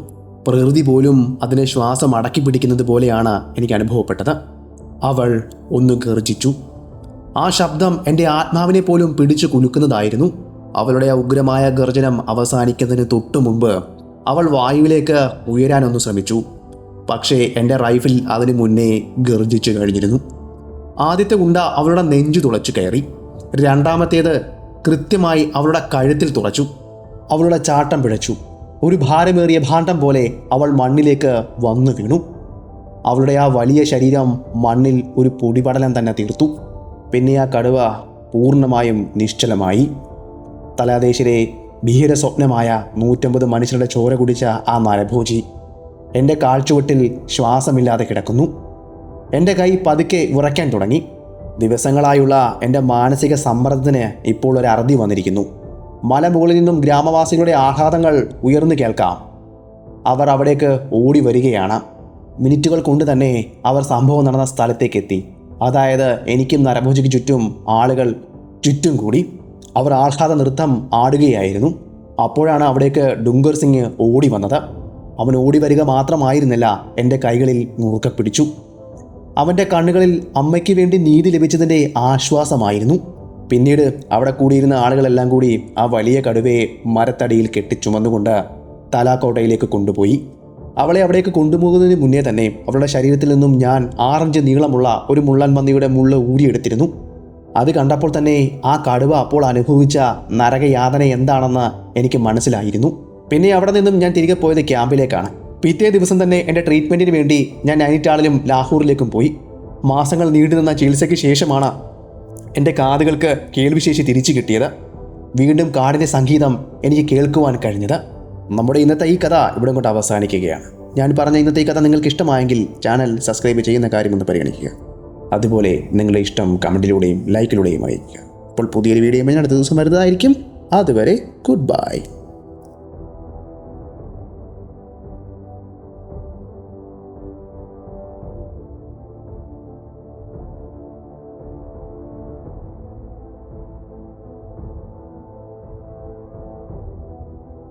പ്രകൃതി പോലും അതിനെ ശ്വാസം അടക്കി പിടിക്കുന്നത് പോലെയാണ് എനിക്ക് അനുഭവപ്പെട്ടത്. അവൾ ഒന്ന് ഗർജിച്ചു. ആ ശബ്ദം എൻ്റെ ആത്മാവിനെ പോലും പിടിച്ചു കുലുക്കുന്നതായിരുന്നു. അവളുടെ ആ ഉഗ്രമായ ഗർജനം അവസാനിക്കുന്നതിന് തൊട്ടു മുമ്പ് അവൾ വായുവിലേക്ക് ഉയരാനൊന്ന് ശ്രമിച്ചു. പക്ഷേ എൻ്റെ റൈഫിൽ അതിനു മുന്നേ ഗർജിച്ചു കഴിഞ്ഞിരുന്നു. ആദ്യത്തെ ഉണ്ട അവളുടെ നെഞ്ചു തുളച്ചു കയറി. രണ്ടാമത്തേത് കൃത്യമായി അവളുടെ കഴുത്തിൽ തുളച്ചു. അവളുടെ ചാട്ടം പിഴച്ചു. ഒരു ഭാരമേറിയ ഭാണ്ഡം പോലെ അവൾ മണ്ണിലേക്ക് വന്നു വീണു. അവളുടെ ആ വലിയ ശരീരം മണ്ണിൽ ഒരു പൊടിപടലം തന്നെ തീർത്തു. പിന്നെ ആ കടുവ പൂർണ്ണമായും നിശ്ചലമായി. തലാദേശിലെ ഭീകര സ്വപ്നമായ 150 മനുഷ്യരുടെ ചോര കുടിച്ച ആ നരഭോജി എൻ്റെ കാൽച്ചുവട്ടിൽ ശ്വാസമില്ലാതെ കിടക്കുന്നു. എൻ്റെ കൈ പതുക്കെ വിറയ്ക്കാൻ തുടങ്ങി. ദിവസങ്ങളായുള്ള എൻ്റെ മാനസിക സമ്മർദ്ദത്തിന് ഇപ്പോൾ ഒരു അറുതി വന്നിരിക്കുന്നു. മലമുകളിൽ നിന്നും ഗ്രാമവാസികളുടെ ആഹ്ലാദങ്ങൾ ഉയർന്നു കേൾക്കാം. അവർ അവിടേക്ക് ഓടി വരികയാണ്. മിനിറ്റുകൾ കൊണ്ട് തന്നെ അവർ സംഭവം നടന്ന സ്ഥലത്തേക്ക് എത്തി. അതായത് എനിക്കും നരഭോജിക്ക് ചുറ്റും ആളുകൾ ചുറ്റും കൂടി. അവർ ആഹ്ലാദ നൃത്തം ആടുകയായിരുന്നു. അപ്പോഴാണ് അവിടേക്ക് ഡുംഗർ സിംഗ് ഓടി വന്നത്. അവൻ ഓടി വരിക മാത്രമായിരുന്നില്ല, എൻ്റെ കൈകളിൽ മുറുക്കെ പിടിച്ചു. അവൻ്റെ കണ്ണുകളിൽ അമ്മയ്ക്ക് വേണ്ടി നീതി ലഭിച്ചതിൻ്റെ ആശ്വാസമായിരുന്നു. പിന്നീട് അവിടെ കൂടിയിരുന്ന ആളുകളെല്ലാം കൂടി ആ വലിയ കടുവയെ മരത്തടിയിൽ കെട്ടിച്ചുമന്നുകൊണ്ട് തലാക്കോട്ടയിലേക്ക് കൊണ്ടുപോയി. അവളെ അവിടേക്ക് കൊണ്ടുപോകുന്നതിന് മുന്നേ തന്നെ അവളുടെ ശരീരത്തിൽ നിന്നും ഞാൻ 6 ഇഞ്ച് നീളമുള്ള ഒരു മുള്ളൻ പന്നിയുടെ മുള്ള് ഊരിയെടുത്തിരുന്നു. അത് കണ്ടപ്പോൾ തന്നെ ആ കടുവ അപ്പോൾ അനുഭവിച്ച നരകയാതന എന്താണെന്ന് എനിക്ക് മനസ്സിലായിരുന്നു. പിന്നെ അവിടെ നിന്നും ഞാൻ തിരികെ പോയത് ക്യാമ്പിലേക്കാണ്. പിറ്റേ ദിവസം തന്നെ എൻ്റെ ട്രീറ്റ്മെൻറ്റിന് വേണ്ടി ഞാൻ നൈനിറ്റാളിലും ലാഹോറിലേക്കും പോയി. മാസങ്ങൾ നീണ്ടുനിന്ന ചികിത്സയ്ക്ക് ശേഷമാണ് എൻ്റെ കാതുകൾക്ക് കേൾവിശേഷി തിരിച്ചു കിട്ടിയത്. വീണ്ടും കാടിൻ്റെ സംഗീതം എനിക്ക് കേൾക്കുവാൻ കഴിഞ്ഞത്. നമ്മുടെ ഇന്നത്തെ ഈ കഥ ഇവിടെ കൊണ്ട് അവസാനിക്കുകയാണ്. ഞാൻ പറഞ്ഞ ഇന്നത്തെ ഈ കഥ നിങ്ങൾക്ക് ഇഷ്ടമായെങ്കിൽ ചാനൽ സബ്സ്ക്രൈബ് ചെയ്യുന്ന കാര്യമൊന്ന് പരിഗണിക്കുക. അതുപോലെ നിങ്ങളുടെ ഇഷ്ടം കമൻറ്റിലൂടെയും ലൈക്കിലൂടെയും അറിയിക്കുക. അപ്പോൾ പുതിയൊരു വീഡിയോ അടുത്ത ദിവസം വരുന്നതായിരിക്കും. അതുവരെ ഗുഡ് ബൈ.